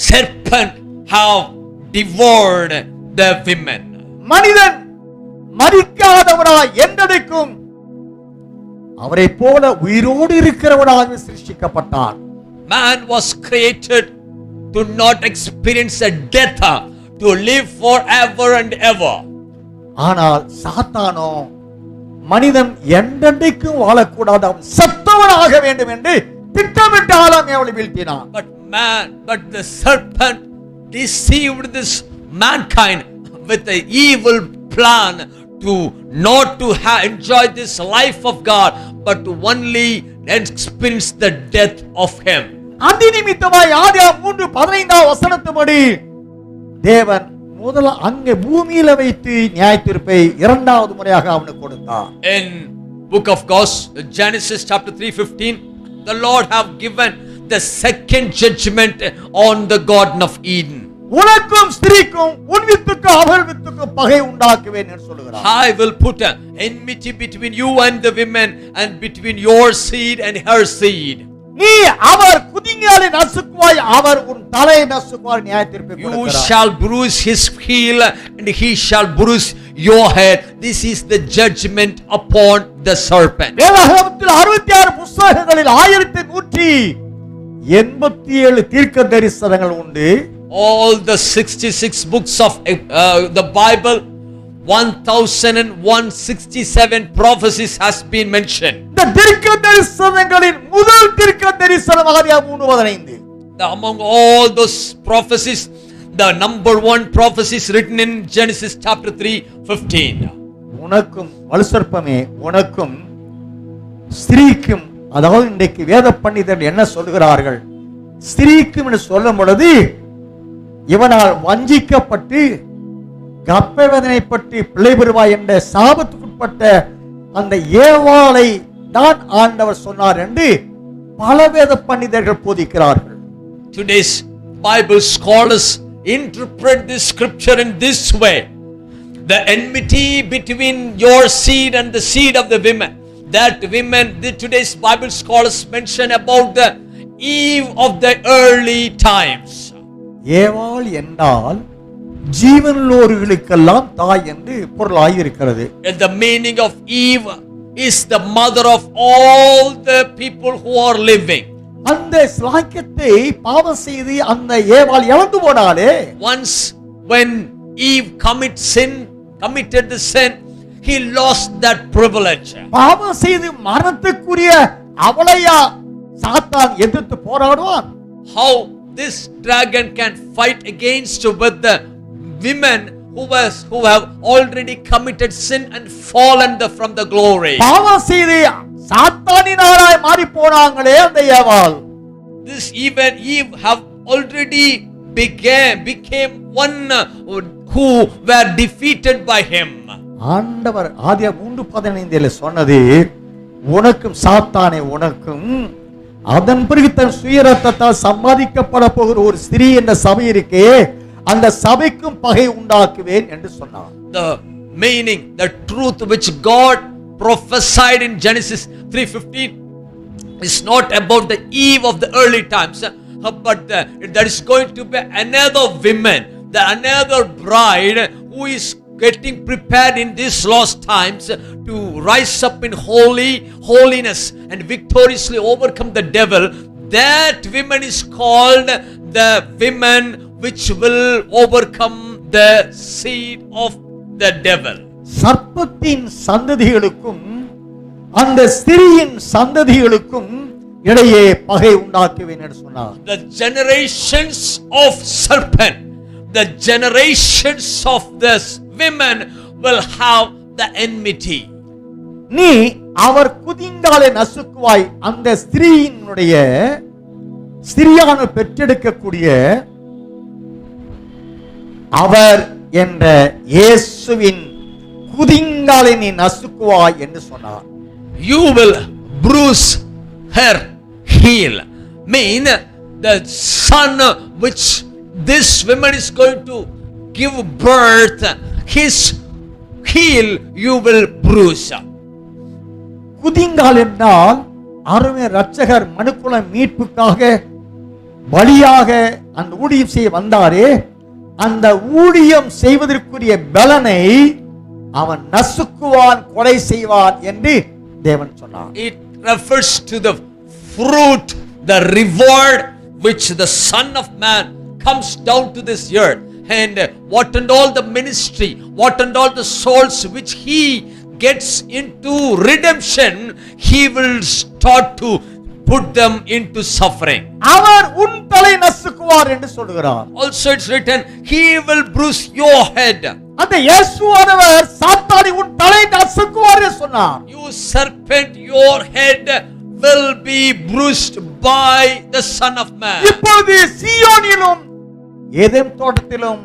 serpent have devoured the women.
மனிதன் மரிக்காதவனாய் என்றென்றைக்கும் அவரை போல உயிரோடு இருக்கிறவனாக சிருஷ்டிக்கப்பட்டான்.
Man was created to not experience a death, to live forever and ever.
ஆனால் சாத்தானோ மனிதன் என்றென்றைக்கும் வாழக்கூடாது, அவன் செத்தவனாக வேண்டும் என்று திட்டமிட்டு ஆதாம் ஏவாளை வீழ்த்தினான்.
But the serpent deceived this mankind with the evil plan to not to enjoy this life of God, but to only experience the death of him.
அதி நிமித்தமாய் ஆதியாகமம் 3:15 வசனத்தின்படி தேவன் முதல்ல அங்கே பூமியில வைத்து நியாயத்தீர்ப்பை இரண்டாவது முறையாக அவனுக்கு கொடுத்தார்.
In book of Genesis chapter 3:15, the Lord have given the second judgment on the Garden of Eden.
உனக்கும் ஸ்திரீக்கும் உன் வித்துக்கும் அவள் வித்துக்கும் பகை உண்டாக்குவேன் என்று சொல்கிறார்.
I will put an enmity between you and the women, and between your seed and her seed.
நீ அவர் குதிங்காலை நசுக்குவாய், அவர் உன் தலையை நசுக்குவார். நியாயத்தீர்ப்பை
You
கொடுக்கிறார்.
shall bruise his heel, and he shall bruise your head. This is the judgment upon the serpent.
வேதாகமத்தில் 66 புத்தகங்களில் 1187 தீர்க்க தரிசனங்கள் உண்டு.
All the 66 books of the Bible, 1067 prophecies has been mentioned.
இந்த தீர்க்க தரிசனங்களின் முதல் தீர்க்க தரிசனம் ஆதியாகமம் 3:15.
Among all those prophecies, the number one prophecy is written in Genesis chapter 3:15.
உனக்கும் வலுசற்பமே, உனக்கும் ஸ்திரீக்கும், அதாவது இன்றைக்கு வேத பண்டிதர்கள் என்ன சொல்கிறார்கள், ஸ்திரீக்கும் என்று சொல்லும் பொழுது இவனால் வஞ்சிக்கப்பட்டு கர்ப்பவேதனைப்பட்டு பிள்ளை பெறுவாய் என்ற சாபத்துக்குட்பட்ட அந்த ஏவாளை தான் ஆண்டவர் சொன்னார் என்று பல வேத பண்டிதர்கள் போதிக்கிறார்கள்.
Today's Bible scholars interpret this scripture in this way: the enmity between your seed and the seed of the women. That women, today's Bible scholars mention about the Eve of the early times.
ஏவாள் என்றால் ஜீவனுள்ளோர்களுக்கெல்லாம் தாய் என்று பொருளாய் இருக்கிறது.
The meaning of Eve is the mother of all the people who are living.
அந்த ஸ்லாக்கியத்தை பாவம் செய்து அந்த ஏவாள் இழந்து போனாலே,
Once when Eve committed the sin, he lost that privilege.
பாவம் செய்து மரணத்துக்குரிய அவளையா சாத்தான் எதிர்த்து போராடுவான்?
How this dragon can fight against with the women who have already committed sin and fallen from the glory.
பாவம் செய்து சாத்தானினாராய் மாறி போனாங்களே அந்த ஏவாள்.
This even Eve have already became one who were defeated by him.
ஆண்டவர் ஆதியாகமம் 3:15 சொன்னது, உனக்கும் சாத்தானே உனக்கும், அதன் பிறகு தன் சுய ரத்தத்தால் சம்பாதிக்கப்பட போகிற ஒரு ஸ்திரீ என்ற சபை இருக்கே, அந்த சபைக்கும் பகை உண்டாக்குவேன் என்று சொன்னார்.
The meaning, the truth which God prophesied in Genesis 3:15 is not about the Eve of the early times, but there is going to be another woman, another bride who is getting prepared in these last times to rise up in holiness and victoriously overcome the devil. That woman is called the women which will overcome the seed of the devil.
சர்ப்பத்தின் சந்ததிகளுக்கும் அந்த ஸ்திரீயின் சந்ததிகளுக்கும் இடையே பகை உண்டாக்குவேன் என்று சொன்னார்.
The generations of serpent, the generations of this women will have the enmity.
நீ அவர் குதிங்காலை நசுக்குவாய், அந்த ஸ்திரீயான பெற்றெடுக்கக்கூடிய அவர் என்ற இயேசுவின் குதிங்காலை நீ நசுக்குவாய் என்று சொன்னார்.
You will bruise her heel, mean the son which this woman is going to give birth, his heel you will bruise.
குதிங்கால் என்றால் அருமை இரட்சகர் மனுக்குல மீட்புக்காக பலியாக அந்த ஊழியம் செய்ய வந்தாரே, அந்த ஊழியம் செய்வதற்குரிய பலனை அவன் நசுக்குவான், கொலை செய்வான் என்று தேவன் சொன்னார்.
It refers to the fruit, the reward which the Son of Man comes down to this earth. and what and all the ministry, what and all the souls which he gets into redemption, he will start to put them into suffering.
அவர் உன் தலை நசுக்குவார் என்று சொல்கிறார்.
Also it's written, he will bruise your head.
அந்த இயேசுவானவர் சாத்தானை உன் தலை நசுக்குவார் என்று சொன்னார்.
You serpent, your head will be bruised by the Son of Man.
இப்பொழுது சீயோனிலும் ஏதேன் தோட்டத்திலும்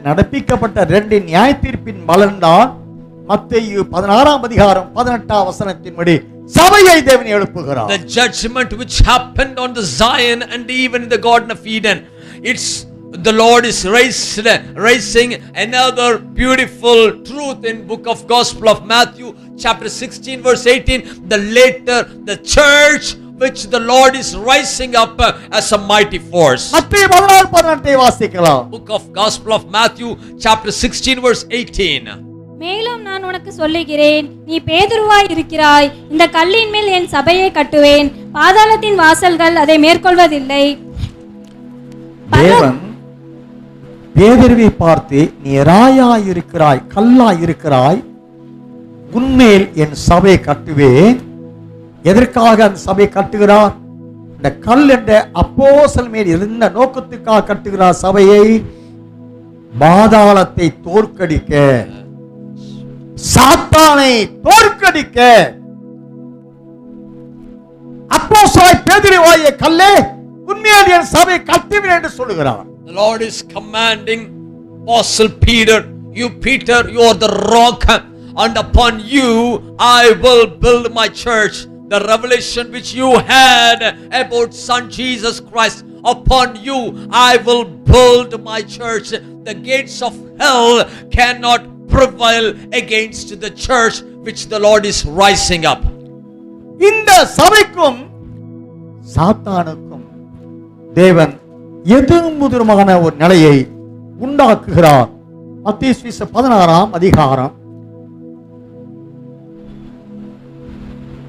நடப்பிக்கப்பட்ட ரெண்டு நியாய தீர்ப்பின் பலன்தான் மத்தேயு 16ஆம் அதிகாரம் 18ஆம் வசனத்தின்படி சபையை தேவன் எழுப்புகிறார்.
The judgment which happened on the Zion and even in the Garden of Eden, it's the Lord is raising another beautiful truth in book of Gospel of Matthew chapter 16 verse 18. The church which the Lord is rising up as a mighty force.
மத்தேயு 16:18 வாசிக்கலாம்.
Book of Gospel of Matthew chapter 16 verse 18.
மேலும் நான் உனக்கு சொல்லுகிறேன், நீ பேதுருவாய் இருக்கிறாய், இந்த கல்லின் மேல் என் சபையை கட்டுவேன், பாதாளத்தின் வாசல்கள் அதை மேற்கொள்வதில்லை.
தேவன் பேதுருவை பார்த்து, நீ ராயாய் இருக்கிறாய், கல்லாய் இருக்கிறாய், உன்மேல் என் சபையை கட்டுவேன். எதற்காக அந்த சபையை கட்டுகிறார்? இந்த கல் என்ற அப்போஸ்தலன் மேல் இருந்த நோக்கத்துக்காக கட்டுகிறார் சபையை. பாதாளத்தை தோற்கடிக்க, சாத்தானை தோற்கடிக்க. அப்போஸ்தலன் பேதுருவாகிய கல்லே, உன்மேல் என் சபையை கட்டுவேன் என்று சொல்லுகிறார்.
The Lord is commanding Apostle Peter, you Peter, you are the rock, and upon you I will build my church. The revelation which you had about Son Jesus Christ, upon you I will build my church. The gates of hell cannot prevail against the church which the Lord is rising up.
இந்த சபைக்கும் சாத்தானுக்கும் தேவன் எதிர்முதிரமான ஒரு நிலையை உண்டாக்குகிறார். மத்தேயு 16ஆம் அதிகாரம்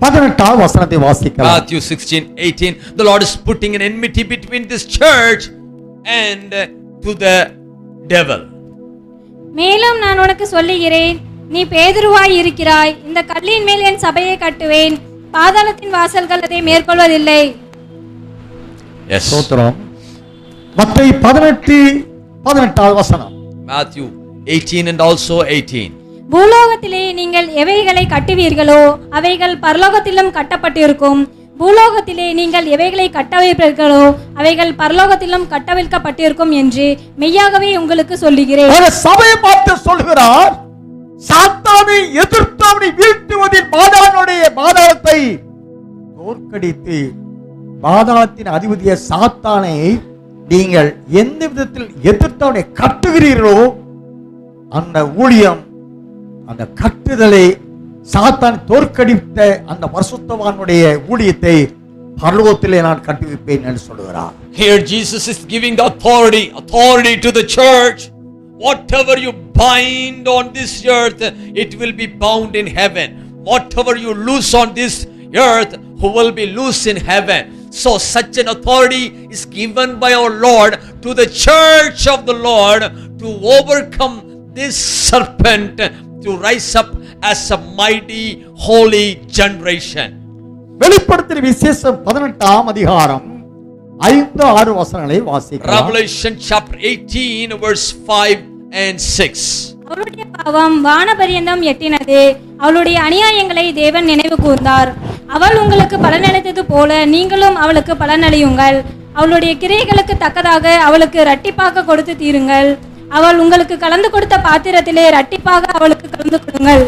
18ஆம் வசனத்தை வாசிக்கலாம்.
Matthew 16:18. The Lord is putting an enmity between this church and to the devil.
மேலும் நான் உனக்கு சொல்லுகிறேன், நீ பேதுருவாய் இருக்கிறாய், இந்த கல்லின் மேல் என் சபையை கட்டுவேன், பாதாளத்தின் வாசல்கள் அதை மேற்கொள்வதில்லை.
Yes.
ஸ்தோத்திரம். மத்தேயு 18:18 வசனம்.
Matthew 18 and also 18.
பூலோகத்திலே நீங்கள் எவைகளை கட்டுவீர்களோ அவைகள் பரலோகத்திலும் கட்டப்பட்டிருக்கும், பூலோகத்திலே நீங்கள் எவைகளை கட்டவைப்பீர்களோ அவைகள் பரலோகத்திலும் கட்டவிழ்க்கப்பட்டிருக்கும் என்று மெய்யாகவே உங்களுக்கு சொல்லுகிறேன்.
சபையை பார்த்து சொல்கிறார், சாத்தானை எதிர்த்து அவனை வீழ்த்துவதில் பாதாளத்தை தோற்கடித்து, பாதாளத்தின் அதிபதிய சாத்தானை நீங்கள் எந்த விதத்தில் எதிர்த்து அவனை கட்டுகிறீர்களோ அந்த ஊழியம், அந்த கட்டுதலை, சாத்தான் தோற்கடித்த அந்த பரிசுத்தவானுடைய ஊழியத்தை பரலோகத்திலே நான் கட்டுவிப்பேன் என்று சொல்கிறார்.
Here Jesus is giving the authority to the church. Whatever you bind on this earth, it will be bound in heaven. Whatever you loose on this earth, who will be loose in heaven. So such an authority is given by our Lord to the church of the Lord to overcome this serpent, to rise up as a mighty holy generation.
வெளிப்படுத்தின விசேஷம் 18ஆம் அதிகாரம் 5-6 வசனங்களை வாசிக்கலாம்.
Revelation chapter 18 verse 5 and 6.
அவளுடைய பாவம் வானபரியந்தம் எட்டினது, அவளுடைய அநியாயங்களை தேவன் நினைவு கூர்ந்தார். அவள் உங்களுக்கு பலனளித்தது போல நீங்களும் அவளுக்கு பலனளியுங்கள். அவளுடைய கிரியைகளுக்கு தக்கதாக அவளுக்கு இரட்டிப்பாக கொடுத்து தீருங்கள். அவள் உங்களுக்கு கலந்து கொடுத்த பாத்திரத்திலே இரட்டிப்பாக அவளுக்கு கலந்து கொடுங்கள்.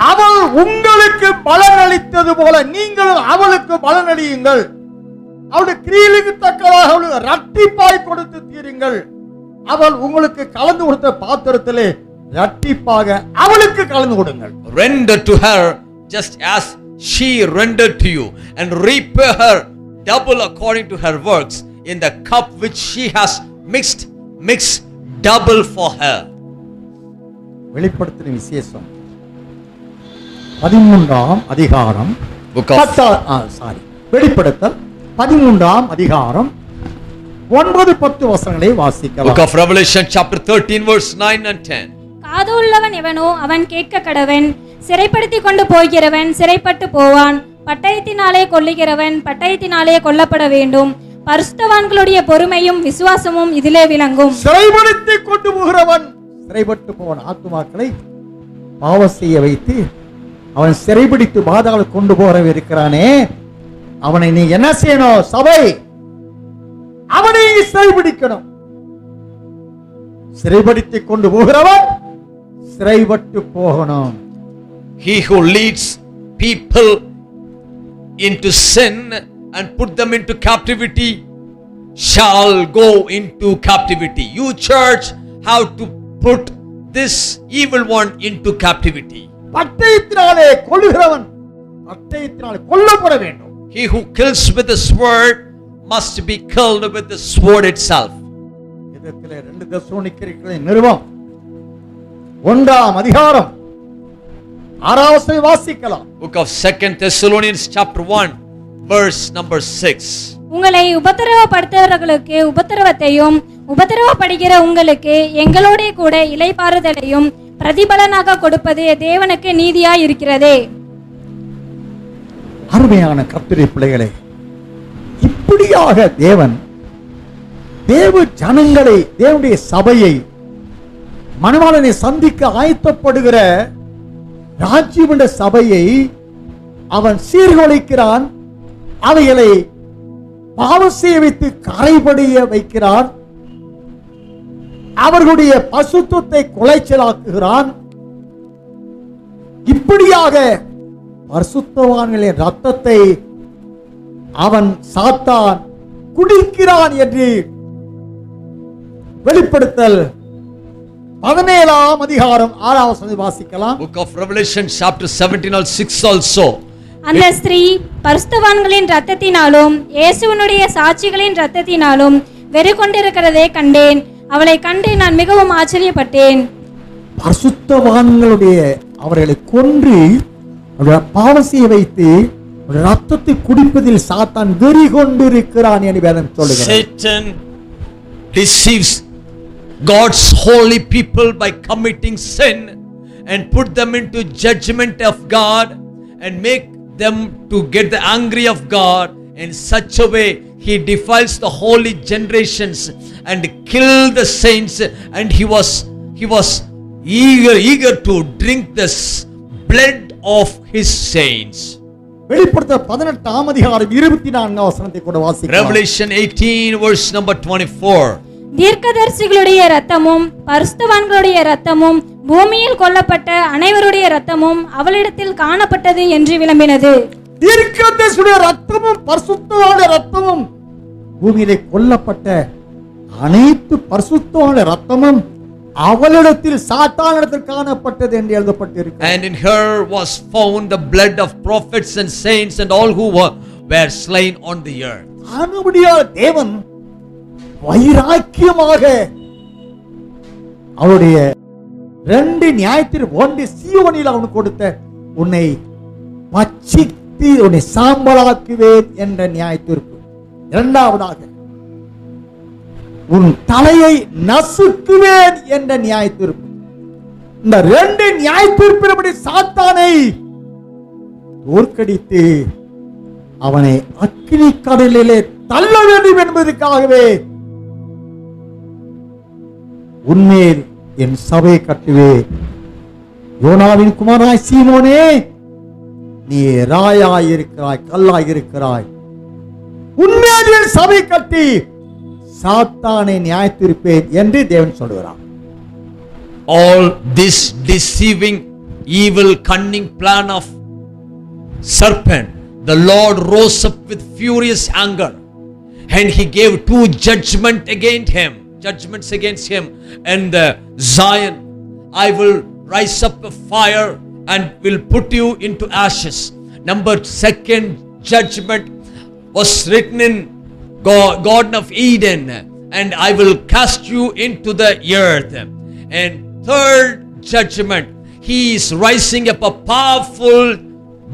அவள் உங்களுக்கு பலனளித்தது போல நீங்களும் அவளுக்கு பலனளியுங்கள். அவளுடைய கிரியைகளுக்கு தக்கதாக அவளுக்கு இரட்டிப்பாய் கொடுத்து தீருங்கள். அவள் உங்களுக்கு கலந்து கொடுத்த பாத்திரத்திலே இரட்டிப்பாக அவளுக்கு கலந்து கொடுங்கள்.
Render to her just as she rendered to you, and repay her double according to her works. In the cup which she has mix double for her.
வெளிப்படுத்தின விசேஷம் 13ஆம் அதிகாரம் வெளிப்படுத்தல் 13ஆம் அதிகாரம் 9-10 வசனங்களை
Book
வாசிக்கலாம்.
of Revelation chapter 13 verse 9 and 10.
காதுள்ளவன் எவனோ அவன் கேட்க கடவன். சிறைப்படுத்தி கொண்டு போகிறவன் சிறைப்பட்டு போவான். பட்டயத்தினாலே கொல்லுகிறவன் பட்டயத்தினாலே கொல்லப்பட வேண்டும். பரிசுத்தவான்களுடைய பொறுமையும் விசுவாசமும் இதிலே விளங்கும்.
சிறைப்படுத்தி கொண்டு போகிறவன் சிறைப்பட்டு போவான். ஆத்துமாக்களை பாவம் செய்ய வைத்து அவன் சிறைபிடித்து பாதாள கொண்டு போற இருக்கிறானே, அவனை நீ என்ன செய்யணும்? சபை அவனை சிறைபிடிக்கணும். சிறைப்படுத்தி கொண்டு போகிறவன் சிறைப்பட்டு போகணும்.
He who leads people into sin and put them into captivity shall go into captivity. You church have to put this evil one into captivity.
பட்டயத்தினாலே கொல்லுகிறவன் பட்டயத்தினாலே கொல்லப்பட வேண்டும்.
He who kills with the sword must be killed with the sword itself.
இதத்திலே 2 தெசலோனிக்கேயர்களின் நிருபம் 1ஆம் அதிகாரம் 6ஆம் வசனத்தை வாசிக்கலாம்.
Book of 2 Thessalonians chapter 1 verse number 6.
உங்களை உபத்திரவப்படுத்துகிறவர்களுக்கு உபத்திரவத்தையும் உபத்திரவப்படுகிற உங்களுக்கு எங்களோட கூட இளைப்பாறுதலையும் பிரதிபலனாக கொடுப்பது தேவனுக்கு நீதியாய் இருக்கிறதே.
அருமையான கர்த்தருடைய பிள்ளைகளே, இப்படியாக தேவ ஜனங்களை, தேவனுடைய சபையை, மணவாளனை சந்திக்க ஆயத்தப்படுகிற ராஜ்யமண்ட சபையை அவன் சீர்குலைக்கிறான். அவைகளை பாவம் செய்ய வைத்து கரைபடிய வைக்கிறான். அவர்களுடைய பசுத்தத்தை குலைச்சலாக்குகிறான். இப்படியாக பரிசுத்தவான்களின் ரத்தத்தை அவன் சாத்தான் குடிக்கிறான் என்று வெளிப்படுத்தல் 17ஆம் அதிகாரம் 6ஆம் வசனத்தை வாசிக்கலாம்.
Book of Revelation chapter 17 or 6 also.
அந்த ஸ்திரீ பரிசுத்தவான்களின் ரத்தத்தினாலும் இயேசுவினுடைய சாட்சிகளின் ரத்தத்தினாலும் வெறி கொண்டிருக்கிறதை கண்டேன். அவளை கண்டு நான் மிகவும் ஆச்சரியப்பட்டேன்.
பரிசுத்தவான்களுடைய அவர்களை கொன்று பாவம் செய்ய வைத்து ரத்தத்தை குடிப்பதில் சாத்தான் வெறி கொண்டிருக்கிறான் என்று வேதம் சொல்லுகிறது.
Satan deceives God's holy people by committing sin and put them into judgment of God and make them to get the angry of God. In such a way he defiles the holy generations and kill the saints, and he was eager to drink this blood of his saints.
வெளிப்படுத்தல் 18ஆம் அதிகாரம் 24ஆம் வசனத்தை கூட வாசிக்கலாம்.
Revelation 18 verse number 24.
தீர்க்கதரிசிகளுடைய இரத்தமும் பரிசுத்தவான்களுடைய இரத்தமும் பூமியில் கொல்லப்பட்ட அனைவருடைய இரத்தமும் அவளிடத்தில் காணப்பட்டது என்று விளம்பினது.
தீர்க்கதரிசியுடைய இரத்தமும் பரிசுத்தவான்களுடைய இரத்தமும் பூமியிலே கொல்லப்பட்ட அனைத்து பரிசுத்தவான்களுடைய இரத்தமும் அவளிடத்தில் சாத்தானிடத்தில் காணப்பட்டது என்று எழுதப்பட்டிருக்கிறது.
And in her was found the blood of prophets and saints and all who were slain on the earth.
ஆனபடியால் தேவன் வைராக்கியமாக அவருடைய 2 நியாயத்தீர்ப்பு, ஒன்று சீயோனில் அவனுக்கு கொடுத்த உன்னை பட்சித்து உன்னை சாம்பலாக்குவேன் என்ற நியாயத்தீர்ப்பு, இரண்டாவதாக உன் தலையை நசுக்குவேன் என்ற நியாயத்தீர்ப்பு. இந்த 2 நியாயத்தீர்ப்பின்படி சாத்தானை தோற்கடித்து அவனை அக்கினி கடலிலே தள்ள வேண்டும் என்பதற்காகவே உன்மேல் என் சபை கட்டுவேன். யோனாவின் குமாரனாய் சீமோனே, நீ ராயாயிருக்கிறாய், கல்லாயிருக்கிறாய். உன்மேல் என் சபை கட்டி சாத்தானை நியாயத்தீர்ப்பேன் என்று தேவன் சொல்கிறார்.
All this deceiving, evil, cunning plan of serpent, the Lord rose up with furious anger, and he gave 2 judgments against him, and Zion, I will rise up a fire and will put you into ashes. Number 2nd judgment was written in Garden of Eden, and I will cast you into the earth. And 3rd judgment, he is rising up a powerful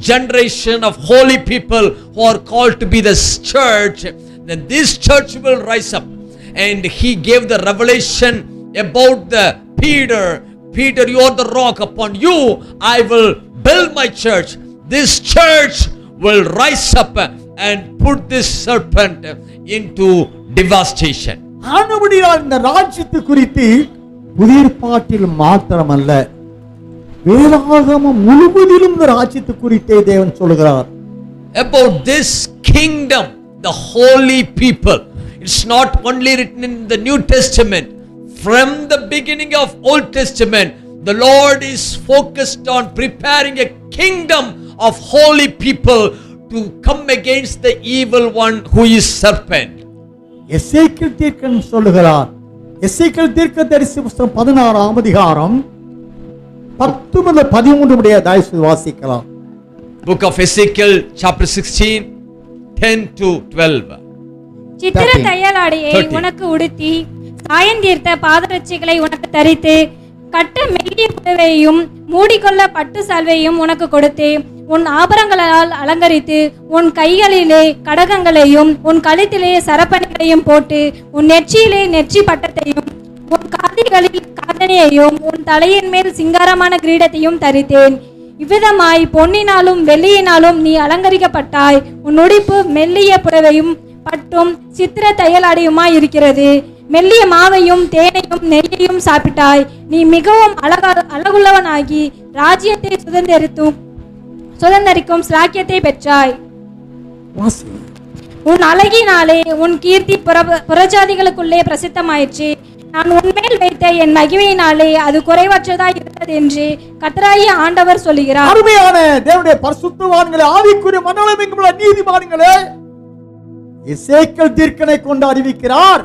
generation of holy people who are called to be the church. Then this church will rise up and he gave the revelation about the Peter. Peter, you are the rock, upon you I will build my church. This church will rise up and put this serpent into devastation.
ஆனபடியால் இந்த ராஜ்யத்தை குறித்து புதிய ஏற்பாட்டில் மாத்திரமல்ல, வேதாகமம் முழுவதிலும் இந்த ராஜ்யத்தை குறித்தே தேவன் சொல்கிறார்.
About this kingdom, the holy people. It's not only written in the New Testament. From the beginning of Old Testament, the Lord is focused on preparing a kingdom of holy people to come against the evil one who is serpent.
எசேக்கியேல் தீர்க்கன் சொல்லுகிறார். எசேக்கியேல் தீர்க்கதரிசி புத்தகம் 16ஆம் அதிகாரம் 10 முதல் 13 முடிய தயவு வாசிக்கலாம்.
Book of Ezekiel, chapter 16, 10 to 12.
சித்திர தையலாடையை உனக்கு உடுத்தி சாயந்தீர்த்த பாதரட்சிகளை உனக்கு தரித்து கட்ட மெல்லிய புடவையையும் மூடிக்கொள்ள பட்டு சால்வையும் உனக்கு கொடுத்து உன் ஆபரணங்களால் அலங்கரித்து உன் கைகளிலே கடகங்களையும் உன் கழுத்திலே சரப்பணிகளையும் போட்டு உன் நெற்றியிலே நெற்றி பட்டத்தையும் உன் காதுகளில் காதணியையும் உன் தலையின் மேல் சிங்காரமான கிரீடத்தையும் தரித்தேன். இவ்விதமாய் பொன்னினாலும் வெள்ளியினாலும் நீ அலங்கரிக்கப்பட்டாய். உன் உடுப்பு மெல்லிய புடவையும் பட்டும் சித்திர தையலாடையுமாய் இருக்கிறது. மெல்லிய மாவையும் தேனையும் நெய்யையும் சாப்பிட்டாய். நீ மிகவும் அழகுள்ளவனாகி ராஜ்யத்தை சுதந்தரிக்கும் ஸ்லாக்கியத்தை பெற்றாய். உன் அழகினாலே உன் கீர்த்தி புறஜாதிகளுக்குள்ளே பிரசித்தமாயிற்று. நான் உன்மேல் வைத்த என் மகிமையினாலே அது குறைவற்றதாய் இருக்கிறது என்று கர்த்தராகிய ஆண்டவர் சொல்லுகிறார்.
அருமையான தேவனுடைய பரிசுத்தவான்களே, ஆவிக்குரிய மனோலமெங்குள்ள நீதிமான்களே, எசேக்கியேல் தீர்க்கனை கொண்டு அறிவிக்கிறார்.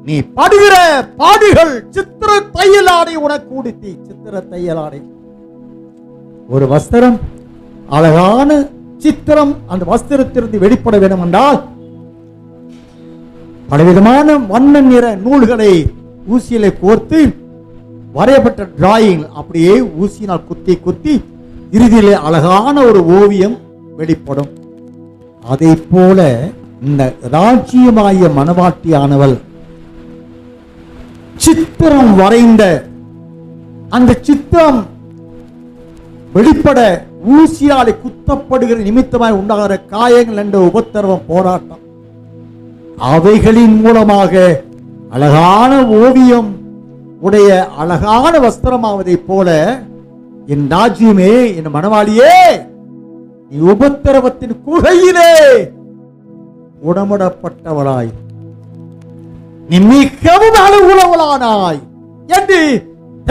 நீ படுகிற பாடுகள் சித்திர தையலாடை உனக்கு உடுத்தி. சித்திர தையலாடை ஒரு வஸ்திரம், அழகான சித்திரம் அந்த வஸ்திரத்திலிருந்து வெளிப்பட வேண்டும் என்றால் பலவிதமான வண்ண நிற நூல்களை ஊசியிலே கோர்த்து வரையப்பட்ட டிராயிங் அப்படியே ஊசியினால் குத்தி குத்தி இறுதியிலே அழகான ஒரு ஓவியம் வெளிப்படும். அதை போல இந்த ராஜ்யமாய மணவாட்டியானவள் சித்திரம் வரைந்த அந்த சித்திரம் வெளிப்பட ஊசியாலை குத்தப்படுகிற நிமித்தமாய் உண்டாகிற காயங்கள் என்ற உபத்திரவம், போராட்டம், அவைகளின் மூலமாக அழகான ஓவியம் உடைய அழகான வஸ்திரமாவதை போல என் ராஜ்யமே, என் மணவாளியே, நீ உபத்திரவத்தின் குகையிலே உடமுடப்பட்டவளாய், நீ மிகவும் அழகுள்ளவளானாய் என்று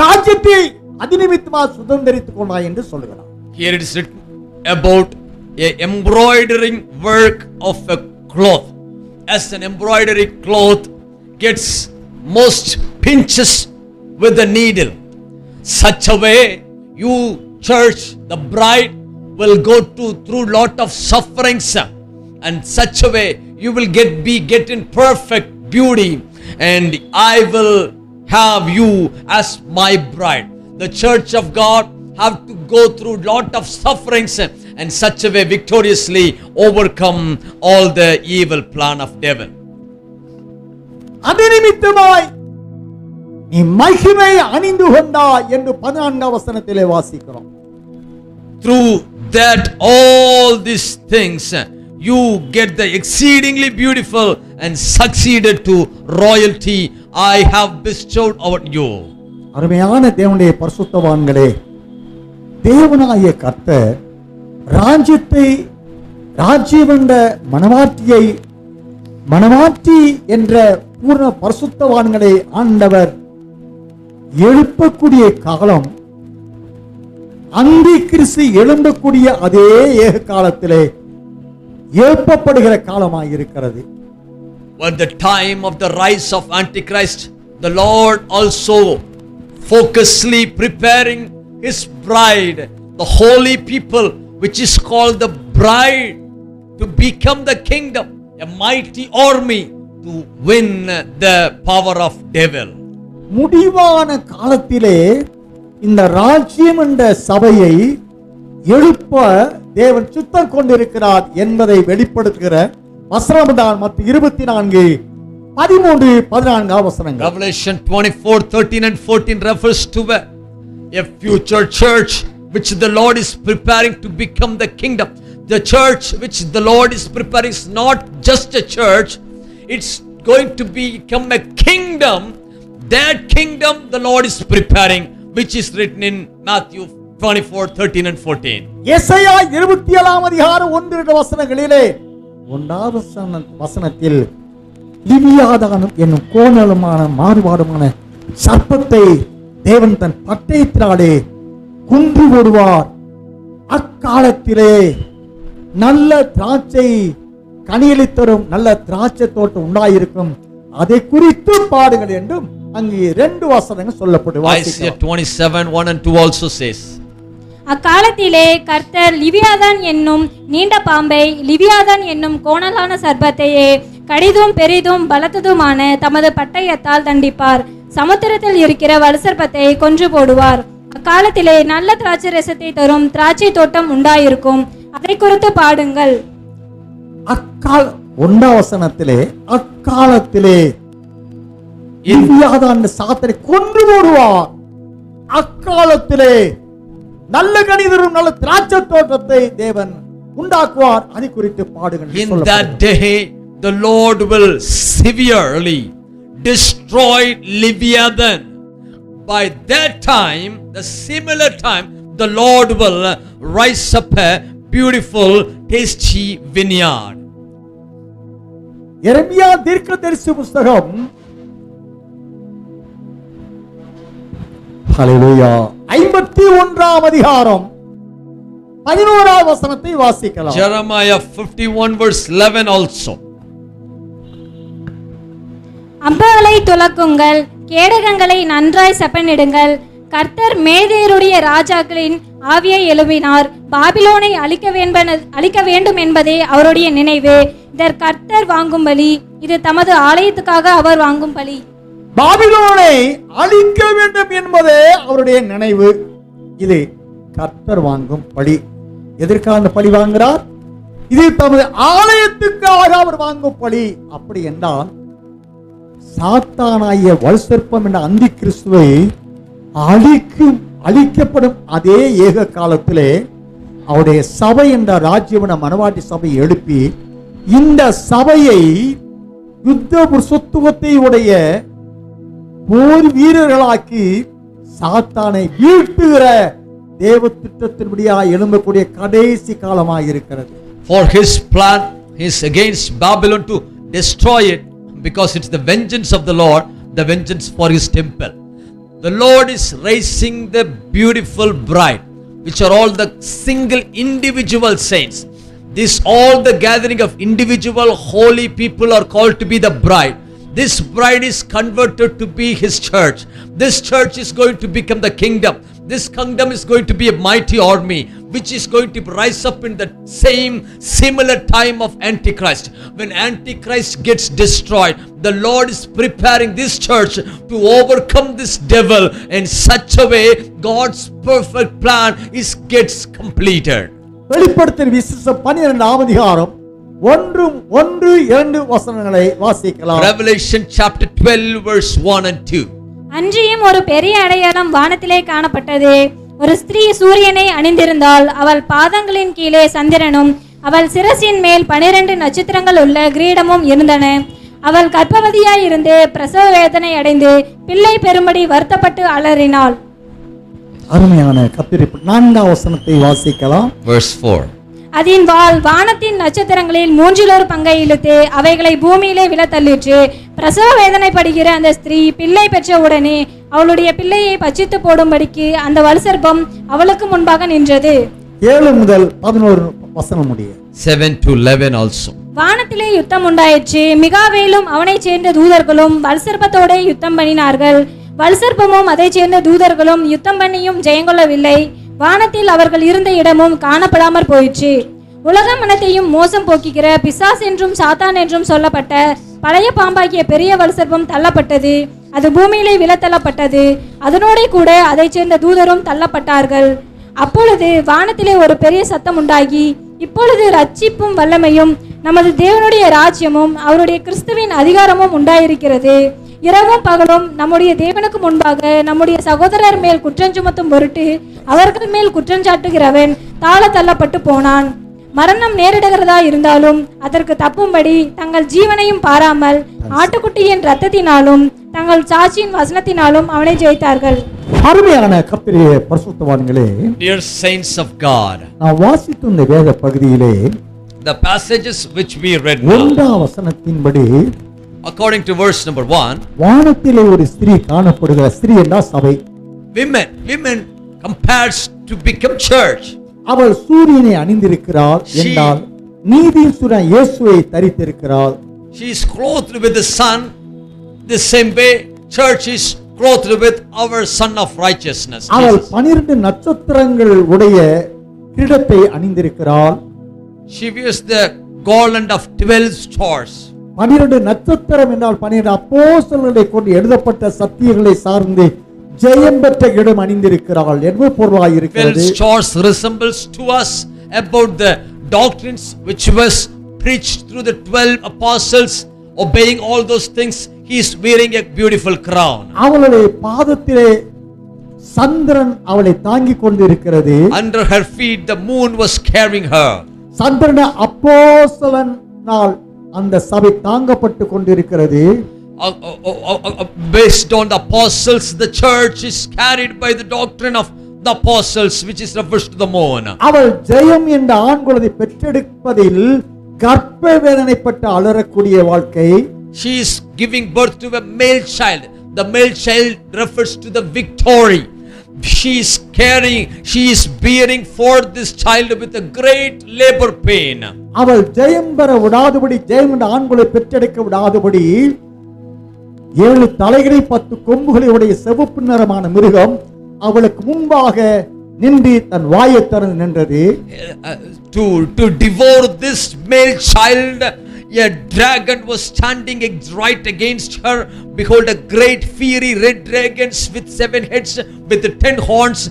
ராஜ்யத்தை அதிநிமித்தமாக சுதந்திரித்துக் கொண்டாய் என்று சொல்லுகிறார்.
Here it is written about a embroidering work of a cloth. As an embroidery cloth gets most pinches with the needle, such a way you church, the bride, will go through lot of sufferings, and such a way you will get in perfect beauty, and I will have you as my bride. The church of God have to go through lot of sufferings and such a way victoriously overcome all the evil plan of devil.
அதிநிமித்தமாய் நீ மகிமை அணிந்து கொண்டாய் என்று 14ஆம் வசனத்திலே வாசிக்கிறோம்.
Through that all these things you get the exceedingly beautiful and succeeded to royalty I have bestowed on you.
அருமையான தேவனுடைய பரிசுத்தவான்களே, தேவனாகிய கர்த்தர் ராஜ்யத்தை, ராஜ்யவண்ட மணவாட்டி என்ற பூர்ண பரிசுத்தவான்களை ஆண்டவர் எழுப்பக்கூடிய காலம் அந்தி கிறிஸ்து எழும்பக்கூடிய அதே ஏக காலத்திலே எழுப்பப்படுகிற காலமாய் இருக்கிறது.
At the time of the rise of Antichrist, the Lord also focusedly preparing his bride, the holy people, which is called the bride, to become the kingdom, a mighty army to win the power of devil.
முடிவான காலத்திலே இந்த ராஜ்யம் என்ற சபையை எழுப்ப தேவன் சுத்தம் கொண்டிருக்கிறார் என்பதை வெளிப்படுத்துகிற வசனம் தான் மத்திய 24:13-14 வசனங்கள்.
Revelation 24:13 and 14 refers to a future church which the Lord is preparing to become the kingdom. The church which the Lord is preparing is not just a church, it's going to become a kingdom. That kingdom the Lord is preparing, which is written in Matthew 24:13 and 14.
Isaiah 27:1 வசனங்களிலே 1வது வசனத்தில் லிவியாதானம் என்னும் கோணலுமான மாறுபாடுமான சர்ப்பத்தை தேவன் தன் பட்டயத்தினாலே குன்று போடுவார். அக்காலத்திலே நல்ல திராட்சை கனியளித்தரும் நல்ல திராட்சை தோட்டம் உண்டாயிருக்கும், அதை குறித்து பாடுங்கள் என்றும் அங்கே 2 வசனங்கள் சொல்லப்படுது.
Isaiah 27:1 and 2 also says,
அக்காலத்திலே கர்த்தர் லிவியாதான் என்னும் நீண்ட பாம்பை லிவியாதான் என்னும் கோணலான சர்ப்பத்தையே கடிதும் பெரிதும் பலத்ததுமான தமது பட்டயத்தால் தண்டிப்பார். சமுத்திரத்தில் இருக்கிற வலுசர்ப்பத்தை கொன்று போடுவார். அக்காலத்திலே நல்ல திராட்சை ரசத்தை தரும் திராட்சை தோட்டம் உண்டாயிருக்கும், அதை குறித்து பாடுங்கள்.
வசனத்திலே அக்காலத்திலே லிவியாதான் சாத்தனை கொன்று போடுவார். அக்காலத்திலே நல்ல கனிதரும் நல்ல திராட்சை தோட்டத்தை தேவன் உண்டாக்குவார், அதை குறித்து பாடுங்கள்.
In that day the Lord will severely destroy Leviathan. By that time, the similar time, the Lord will rise up a beautiful tasty vineyard.
எரேமியா தீர்க்கதரிசி புத்தகம் ஹல்லேலூயா 51 அதிகாரம் 11வது வசனத்தை வாசிக்கலாம்.
Jeremiah 51 verse 11 also.
அம்புகளை துலக்குங்கள், கேடகங்களை நன்றாய் செப்பனிடுங்கள். கர்த்தர் மேதேருடைய ராஜாக்களின் ஆவியை எழுப்பினார். பாபிலோனை அழிக்க வேண்டும் என்பதே அவருடைய நினைவு. இதர் கர்த்தர் வாங்கும் பலி, இது தமது ஆலயத்துக்காக அவர் வாங்கும் பலி.
பாபிலோனை அழிக்க வேண்டும் என்பதே அவருடைய நினைவு, இது கர்த்தர் வாங்கும் பலி. எதற்காக அந்த பலி வாங்குகிறார்? இது தமது ஆலயத்துக்காக அவர் வாங்கும் பலி. அப்படி என்றால் சாத்தானாகிய வலுசர்ப்பம் என்ற அந்தி கிறிஸ்துவை அழிக்கப்படும் அதே ஏக காலத்திலே அவருடைய சபை என்ற ராஜ்யவன மனவாட்டி சபையை எழுப்பி இந்த சபையை யுத்த சுத்துவத்தை உடைய போர் வீரர்களாக்கி சாத்தானை வீழ்த்துகிற தேவ திட்டத்தின்படியாக எழும்பக்கூடிய கடைசி காலமாக இருக்கிறது.
For his plan is against Babylon to destroy it, because it's the vengeance of the Lord, the vengeance for his temple. The Lord is raising the beautiful bride, which are all the single individual saints. This all the gathering of individual holy people are called to be the bride. This bride is converted to be his church. This church is going to become the kingdom. This kingdom is going to be a mighty army which is going to rise up in the same similar time of Antichrist. When Antichrist gets destroyed, the Lord is preparing this church to overcome this devil in such a way God's perfect plan gets completed.
வெளிப்படுத்தல் விசேஷம் 12ஆம் அதிகாரம் 1-2 வசனங்களை வாசிக்கலாம்.
Revelation chapter 12 verse 1 and 2.
அன்றியும் ஒரு பெரிய அடையாளம் வானத்திலே காணப்பட்டது. ஒரு ஸ்திரீ சூரியனை அணிந்திருந்தாள். அவள் பாதங்களின் கீழே சந்திரனும் அவள் சிரசின் மேல் 12 நட்சத்திரங்கள் உள்ள கிரீடமும் இருந்தன. அவள் கர்ப்பவதியாய் இருந்து பிரசவ வேதனை அடைந்து பிள்ளை பெறும்படி வருத்தப்பட்டு அலறினாள்.
அருமையான கர்த்தருடைய 4ஆம் வசனத்தை வாசிக்கலாம்.
Verse 4.
அதன் வாள் வானத்தின் நட்சத்திரங்களில் 1/3 பங்கை இழுத்து அவைகளை பூமியிலே விழத்தள்ளிற்று. பிரசவ வேதனைப்படுகிற அந்த ஸ்திரீ பிள்ளை பெற்ற உடனே அவளுடைய பிள்ளையை பட்சித்து போடும்படிக்கு அந்த வலுசர்ப்பம் அவளுக்கு முன்பாக நின்றது.
7 முதல் 11 வசனம் முடிய
7 to 11 also.
வானத்திலே யுத்தம் உண்டாயிற்று. மிகாவேலும் அவனைச் சேர்ந்த தூதர்களும் வலுசர்ப்பத்தோட யுத்தம் பண்ணினார்கள். வலுசர்ப்பமும் அதை சேர்ந்த தூதர்களும் யுத்தம் பண்ணியும் ஜெயங்கொள்ளவில்லை. வானத்தில் அவர்கள் இருந்த இடமும் காணப்படாமற் போயிற்று. உலக மனத்தையும் மோசம் போக்குகிற பிசாஸ் என்றும் சாத்தான் என்றும் சொல்லப்பட்ட பழைய பாம்பாகிய பெரிய வலுசர்ப்பம் தள்ளப்பட்டது. அது பூமியிலே விழத்தள்ளப்பட்டது. அதனோட கூட அதை சேர்ந்த தூதரும் தள்ளப்பட்டார்கள். அப்பொழுது வானத்திலே ஒரு பெரிய சத்தம் உண்டாகி இப்பொழுது ரட்சிப்பும் வல்லமையும் நமது தேவனுடைய ராஜ்யமும் அவருடைய கிறிஸ்துவின் அதிகாரமும் உண்டாயிருக்கிறது. இரவும் பகலும் நம்முடைய தேவனுக்கு முன்பாக நம்முடைய சகோதரர் மேல் குற்றஞ்சுமத்தும் பொருட்டு அவர்கள் மேல் குற்றஞ்சாட்டுகிறவன் தாழ தள்ளப்பட்டு போனான். மரணம் நேரிடுகிறதா இருந்தாலும் அதற்கு தப்பும்படி தங்கள் ஜீவனையும் பாராமல் ஆட்டுக்குட்டியின் இரத்தத்தினாலும் தங்கள் சாட்சியின் வசனத்தினாலும் அவனை ஜெயித்தார்கள்.
அருமையான கர்த்தருடைய பரிசுத்தவான்களே,
Dear saints of God,
நான் வாசித்த இந்த வேத பகுதியிலே
the passages which we read now,
ஒன்றாம் வசனத்தின்படி
according to verse number 1,
வானத்திலே ஒரு ஸ்திரீ காணப்படுகிற ஸ்திரீ என்றால் சபை.
women compares to become church.
அவள் சூரியனை அணிந்திருக்கிறாள் என்றால் நீதியின் சூரியன் இயேசுவை தரித்திருக்கிறாள்.
She is clothed with the sun. The same way church is clothed with our Son of righteousness.
அவள்
Jesus.
12 நட்சத்திரங்கள் உடைய கிரீடத்தை அணிந்திருக்கிறாள்.
She wears the garland of 12 stars.
12 நட்சத்திரம் என்றால் 12 அப்போஸ்தலர்களை கொண்டு எழுதப்பட்ட சத்தியங்களை சார்ந்து ஜெயம் பெற்ற இடம் அணிந்திருக்கிறாள் என்று பொருளாய்
12
இருக்கிறது.
stars resembles to us about the doctrines which was preached through the 12 apostles, obeying all those things. He is wearing a beautiful crown.
அவளுடைய பாதத்திலே சந்திரன் அவளை தாங்கிக் கொண்டிருக்கிறது.
Under her feet the moon was carrying her.
சந்திரன் அப்போஸ்தலனால் அந்த சபை தாங்கப்பட்டு கொண்டிருக்கிறது.
Based on the apostles, the church is carried by the doctrine of the apostles, which is refers to the moon.
அவள் ஜெயம் என்ற ஆண் குழந்தை பெற்றெடுப்பதில் கர்ப்ப வேதனைப்பட்டு அலறக்கூடிய வாழ்க்கை.
She is giving birth to a male child. The male child refers to the victory. She is bearing forth this child with a great labor pain.
அவள் ஜெயம் பெற விடாதபடி, ஜெயம் என்ற ஆண் குழந்தை பெற்றெடுக்க விடாதபடி 7 தலைகளை 10 கொம்புகளை உடைய சிவப்பு நிறமான மிருகம் அவளுக்கு முன்பாக நின்று தன் வாயை திறந்து நின்றது.
To devour this male child, a dragon was standing right against her. Behold, a great fiery red dragon with 7 heads, with 10 horns,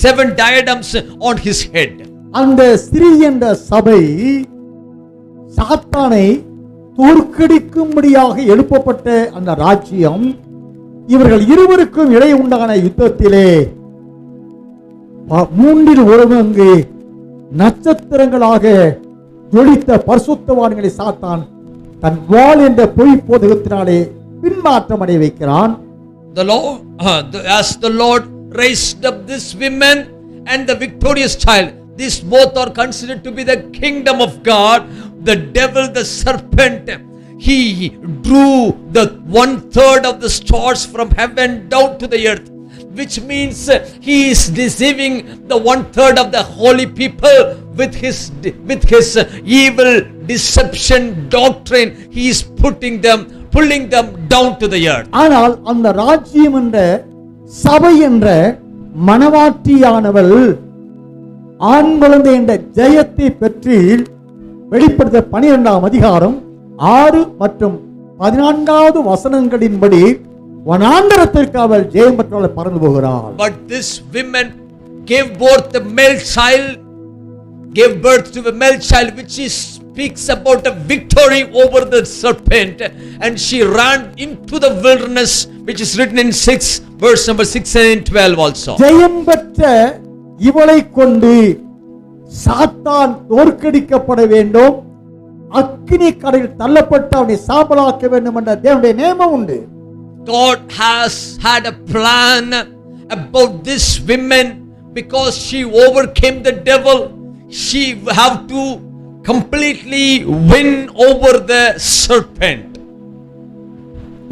7 diadems on his head.
அந்த ஸ்திரீ என்ற சபை சாத்தானை தோற்கடிக்கும்படியாக எழுப்பப்பட்ட அந்த ராஜ்யம். இவர்கள் இருவருக்கும் இடையே உண்டான யுத்தத்திலே 3/4 நட்சத்திரங்களாக ஜொலித்த பரிசுத்தவான்களை சாத்தான் தன் வாள் என்ற பொய் போதகத்தினாலே பின்மாற்றம் அடைய வைக்கிறான்.
As the Lord raised up this women and the victorious child, these both are considered to be the kingdom of God. The devil, the serpent, he drew the 1/3 of the stars from heaven down to the earth, which means he is deceiving the 1/3 of the holy people with his evil deception doctrine. He is pulling them down to the earth.
ஆனால் அந்த ராஜ்யம் என்ற சபை என்ற மனவாட்டியானவள் ஆண் குழந்தை என்ற ஜெயத்தை பெற்று வெளிப்படுத்த 12ஆம் அதிகாரம் 6 மற்றும் 14வது வசனங்களின்படி வனாந்தரத்திற்கு அவள் ஜெயம் பெற்றவளை பறந்து போகிறாள்.
But this woman gave birth to a male child, which speaks about a victory over the serpent, and she ran into the wilderness, which is written in 6 verse number 6 and 12 also.
ஜெயம் பெற்ற இவளை கொண்டு சாத்தான் தோற்கடிக்கப்பட வேண்டும், அக்கினி கடலில் தள்ளப்பட்டு அவனை சாம்பலாக்க வேண்டும் என்ற தேவனுடைய நியமம் உண்டு.
God has had a plan about this woman because she overcame the devil. She have to completely win over the serpent.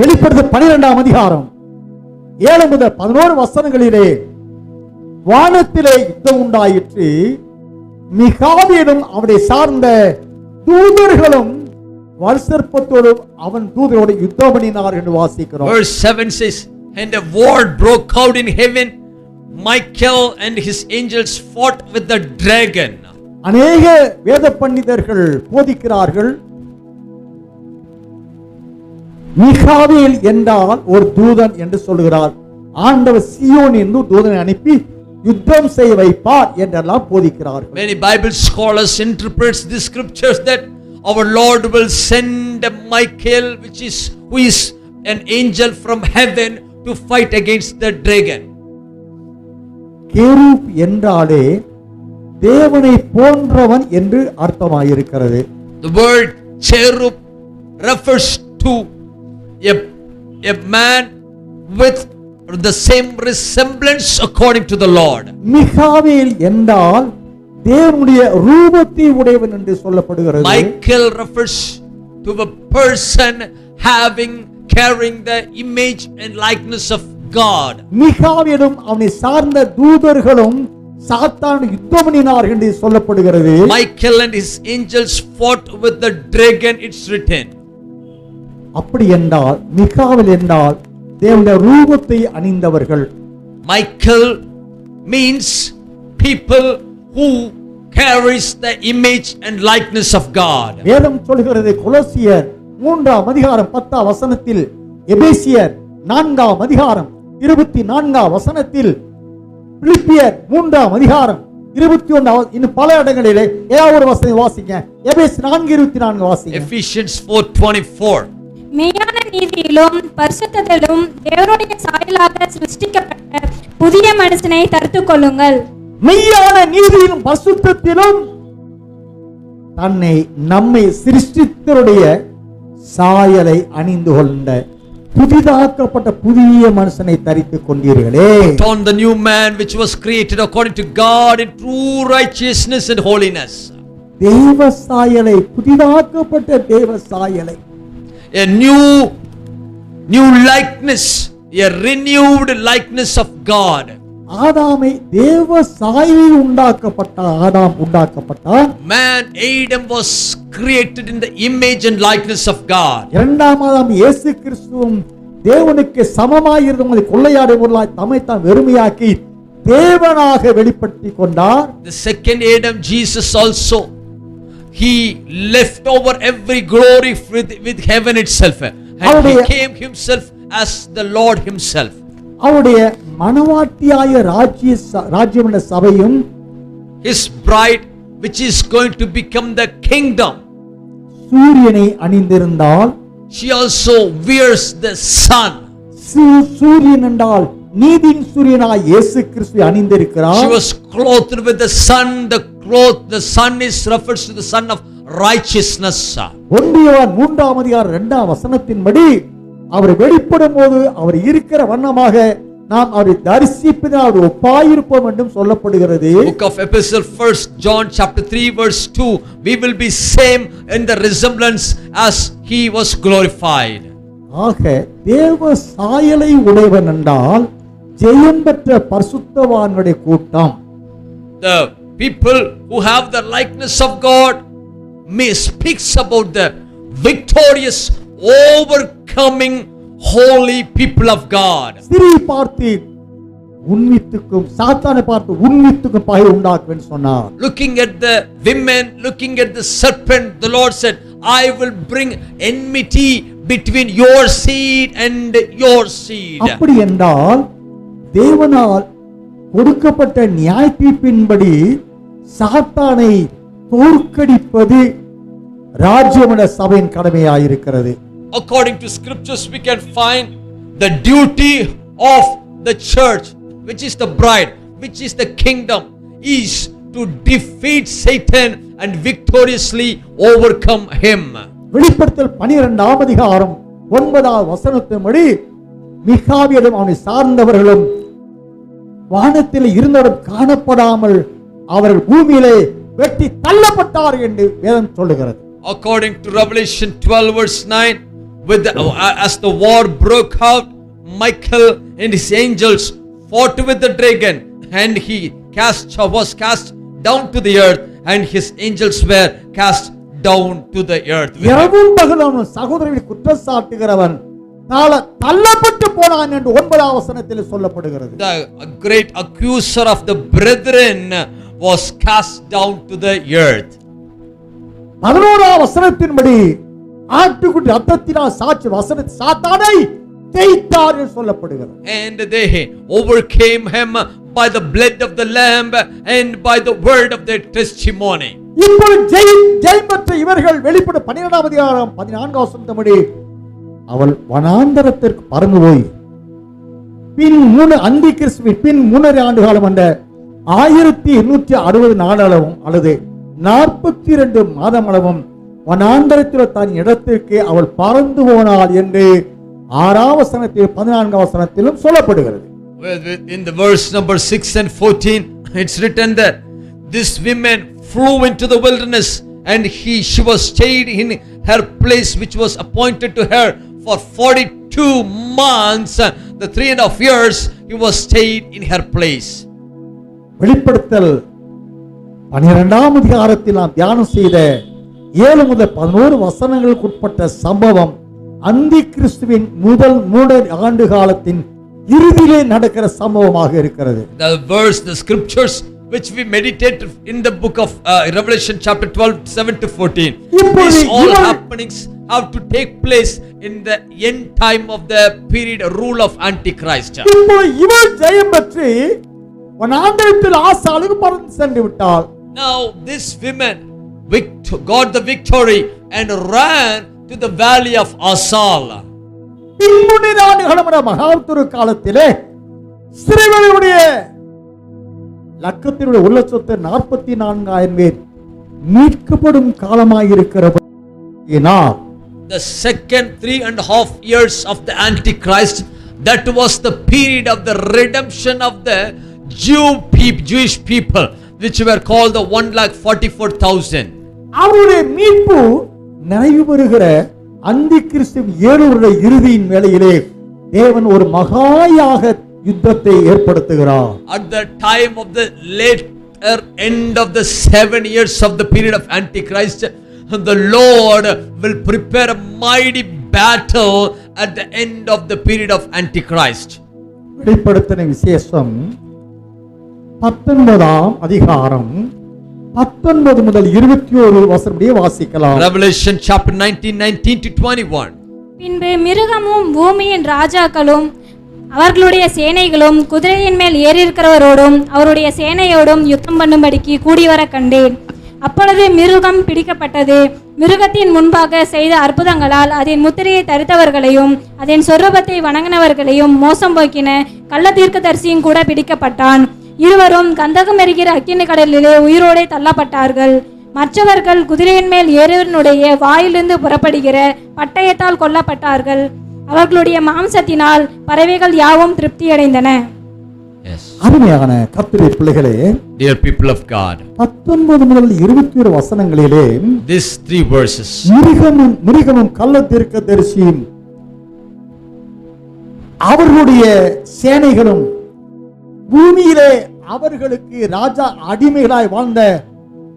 வெளிப்படுத்த 12ஆம் அதிகாரம் 7 முதல் 11 வசனங்களிலே வானத்திலே யுத்தம் உண்டாயிற்று, மிகாவேலும் அவனை சார்ந்த தூதர்களும் வல்சர்ப்பத்தோடும் அவன் தூதரோடு யுத்தம் பண்ணினார் என்று வாசிக்கிறோம்.
Verse 7 says, and a war broke out in heaven. Michael and his angels fought with the dragon.
அநேக வேத பண்டிதர்கள் போதிக்கிறார்கள், மிகாவேல் என்றால் ஒரு தூதன் என்று சொல்கிறார். ஆண்டவர் சியோன் என்று தூதனை அனுப்பி யுத்தம் செய்ய வைப்பார் என்றெல்லாம் போதிக்கிறார்கள்.
Many Bible scholars interprets the scriptures that our Lord will send Michael, who is an angel from heaven, to fight against the dragon.
Cherub என்றாலே தேவனை போன்றவன் என்று அர்த்தமாயிருக்கிறது.
The word cherub refers to a man with the same resemblance according to the Lord.
மிகாவேல் என்றால் தேவனுடைய ரூபத்தை உடையவன் என்று சொல்லப்படுகிறது.
Michael refers to a person carrying the image and likeness of God.
மிகாவேலும் அவனை சார்ந்த தூதர்களும் சாத்தான் யுத்தம் பண்ணினார்கள் என்று சொல்லப்படுகிறது.
Michael and his angels fought with the dragon, it's written.
அப்படி என்றால் மிகாவேல் என்றால் தேவனுடைய ரூபத்தை அணிந்தவர்கள்.
Michael means people who carries the image and likeness of God.
வேதம் சொல்கிறது கொலோசியர் 3ஆம் அதிகாரம் 10ஆம் வசனத்தில், எபேசியர் 4ஆம் அதிகாரம் 24ஆம் வசனத்தில், பிலிப்பியர் 3ஆம் அதிகாரம் 21 இன்னும் பல இடங்களிலே ஏதாவது ஒரு வசனம் வாசிங்க. எபேசியர் 4:24 வாசிங்க.
Ephesians 4:24.
மெய்யான நீதியிலும் பரிசுத்தத்திலும் தேவனுடைய சாயலாக சிருஷ்டிக்கப்பட்ட புதிய மனுஷனை தரித்துக் கொள்ளுங்கள்.
மெய்யான நீதியிலும் பரிசுத்தத்திலும் நம்மை சிருஷ்டித்தருடைய சாயலை அணிந்து கொண்ட புதிதாக்கப்பட்ட புதிய மனுஷனை தரித்துக் கொண்டீர்களே.
Put on the new man which was created according to God in true righteousness and holiness.
தேவ சாயலை, புதிதாக்கப்பட்ட தேவ சாயலை,
a new likeness, a renewed likeness of God.
ஆதாமை தேவ சாயலில் உண்டாக்கப்பட்ட ஆதாம் உண்டாக்கப்பட்டான்.
Man Adam was created in the image and likeness of God.
இரண்டாம் ஆதாம் இயேசு கிறிஸ்துவும் தேவனுக்கு சமமாய் இருந்தவங்களை கொள்ளையாடுவர்களாய் தம்மை தான் வெறுமையாக்கி தேவனாக வெளிப்படுத்திக் கொண்டார்.
The second Adam, Jesus, also he left over every glory with heaven itself, and he came himself as the Lord himself.
அவருடைய மனவாட்டியாய ராஜ்யமான சபையும்,
his bride which is going to become the kingdom,
சூரியனை அணிந்திருந்தால்,
she also wears the sun.
சூரியன் என்றால் நீதியின் சூரியனாய் இயேசு கிறிஸ்து அணிந்திருக்கிறார்.
She was clothed with the sun. The sun is refers to the sun of righteousness.
1 யோவான் 3ஆம் அதிகாரம் 2ஆம் வசனத்தின்படி அவர் வெளிப்படும் போது அவர் இருக்கிற வண்ணமாக நாம் அவரை தரிசிப்பதினால் ஒப்பாயிருப்போம் என்றும் சொல்லப்படுகிறது.
Book of Epistle 1 John chapter 3 verse 2, we will be same in the resemblance as he was glorified.
ஆக தேவ சாயலை உடையவன் என்றால் ஜெயம் பெற்ற பரிசுத்தவான்களுடைய கூட்டம்.
The people who have the likeness of God speaks about the victorious, overcoming holy people of God.
ஸ்திரீ பார்த்து உன்னித்துக்கும் சாத்தானை பார்த்து உன்னித்துக்கும் பகை உண்டாக்குவேன் சொன்னார்.
Looking at the women, looking at the serpent, the Lord said, I will bring enmity between your seed and your seed.
அப்படி என்றால் தேவனால் கொடுக்கப்பட்ட நியாயத்தீர்ப்பின்படி சாத்தானை தோற்கடிப்பது ராஜ்யமன சபையின் கடமையாயிருக்கிறது.
According to scriptures we can find the duty of the church, which is the bride, which is the kingdom, is to defeat Satan and victoriously overcome him.
வெளிப்படுத்தல் 12ஆம் அதிகாரம் 9ஆம் வசனத்தின்படி மிகாவேலும் அவனை சார்ந்தவர்களும் வானத்தில் இருந்தவரும் காணப்படாமல் அவர்கள் பூமியிலே வெட்டி தள்ளப்பட்டார்கள் என்று வேதம் சொல்லுகிறது.
According to Revelation 12 verse 9, as the war broke out, Michael and his angels fought with the dragon, and he was cast down to the earth, and his angels were cast down to the earth.
இரவும் பகலும் சகோதரர்களை குற்றம் சாட்டுகிறவன் தள்ளப்பட்டு போனான் என்று 9ஆம் வசனத்தில் சொல்லப்படுகிறது.
The great accuser of the brethren was cast down to the earth.
11ஆம் வசனத்தின்படி ஆட்டுக்குட்டி ரத்தத்தினால் சாட்சி வசனத்தை சாத்தானை தேய்த்தார் என்று சொல்லப்படுகிறது.
And they overcame him by the blood of the lamb and by the word of their testimony.
இப்பொழுது ஜெயம் பெற்ற இவர்கள் வெளிப்பட 12ஆம் அதிகாரம் 14ஆம் வசனத்தின்படி அவள் வனாந்தரத்திற்கு பறந்து போய் பின் அந்தி கிறிஸ்துவின் பின் 3 ஆண்டு காலம் என்ற 1860 நாளளவும் அல்லது 42 மாதம் அளவும் வனாந்தரத்தில் தன் இடத்திற்கு அவள் பறந்து போனாள் என்று 6ஆம் வசனத்தில் 14ஆம் வசனத்திலும் சொல்லப்படுகிறது.
In the verse number 6 and 14, it's written that this woman flew into the wilderness and she was stayed in her place which was appointed to her for 42 months. The 3.5 years he was stayed in her place.
வெளிப்படுத்தல் 12ஆம் அதிகாரத்தில் நாம் தியானம் செய்த 7 முதல் 11 வசனங்களுக்கு உட்பட்ட சம்பவம் அந்தி கிறிஸ்துவின் முதல் 3 ஆண்டு காலத்தின் இறுதியிலே நடக்கிற சம்பவமாக இருக்கிறது.
The scriptures which we meditated in the book of Revelation chapter 12 7 to 14, these all happenings have to take place in the end time of the period rule of Antichrist.
இப்போ இவள் ஜெயம் பெற்று வனாந்தரத்தில் ஆசாளுக்கு பறந்து சென்று விட்டாள்.
Now this woman got the victory and ran to the valley of Asal.
பின்முன்னின ஆண்டுகளமான மகாத்துரு காலத்திலே சிறைகளுடைய லக்கத்தினுடைய உள்ள சொத்து 44,000 பேர் மீட்கப்படும் காலமாயிருக்கிறது.
The second 3.5 years of the Antichrist, that was the period of the redemption of the Jewish people, which were called the 1,44,000.
அவருடைய மீட்பு நிறைவு பெறுகிற அந்தி கிறிஸ்துவின் 7 வருட இறுதியின் வேளையிலே தேவன் ஒரு மகாயாக யுத்தத்தை ஏற்படுத்துகிறார்.
At the time of the later end of the 7 years of the period of Antichrist, the Lord will prepare a mighty battle at the end of the period of Antichrist.
வெளிப்படுத்தின விசேஷம் 19ஆம் அதிகாரம் 19 முதல் 21 வசனம் முடிய வாசிக்கலாம்.
Revelation chapter 19 to 21.
பின்பு மிருகமும் பூமியின் ராஜாக்களும் அவர்களுடைய சேனைகளும் குதிரையின் மேல் ஏறியிருக்கிறவரோடும் அவருடைய சேனையோடும் யுத்தம் பண்ணும்படிக்கு கூடிவர கண்டேன். அப்பொழுது மிருகம் பிடிக்கப்பட்டது. மிருகத்தின் முன்பாக செய்த அற்புதங்களால் அதன் முத்திரையை தரித்தவர்களையும் அதன் சொரூபத்தை வணங்கினவர்களையும் மோசம் போக்கின கள்ள தீர்க்கதரிசியும் கூட பிடிக்கப்பட்டான். இருவரும் கந்தகம் எரிகிற அக்கினி கடலிலே உயிரோடே தள்ளப்பட்டார்கள். மற்றவர்கள் குதிரையின் மேல் ஏறுவனுடைய வாயிலிருந்து புறப்படுகிற பட்டயத்தால் கொல்லப்பட்டார்கள். அவர்களுடைய மாம்சத்தினால் பறவைகள் யாவும் திருப்தி அடைந்தன.
அருமையான கர்த்தருடைய பிள்ளைகளே,
dear people of God,
19 முதல் 21 வசனங்களிலே
these 3 verses,
மிருகமும் கள்ள தீர்க்கதரிசியும் அவர்களுடைய சேனைகளும் பூமியிலே அவர்களுக்கு ராஜா அடிமைகளாய் வாழ்ந்த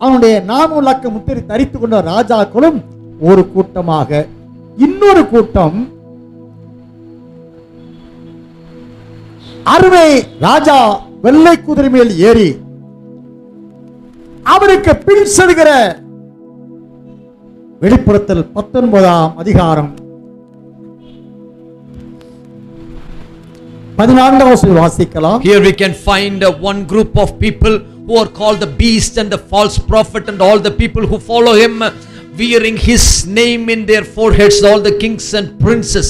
அவனுடைய 4 லட்ச முத்திரை தரித்துக் கொண்ட ராஜாக்களும் ஒரு கூட்டமாக, இன்னொரு கூட்டம் அருமை ராஜா வெள்ளை குதிரை மேல் ஏறி அவருக்கு பின் செல்கிற வெளிப்படுத்தல் 19ஆம் அதிகாரம் 14ஆம் வசனம் வாசிக்கலாம்.
Here we can find one group of people who are called the beast and the false prophet and all the people who follow him, wearing his name in their foreheads, all the kings and princes.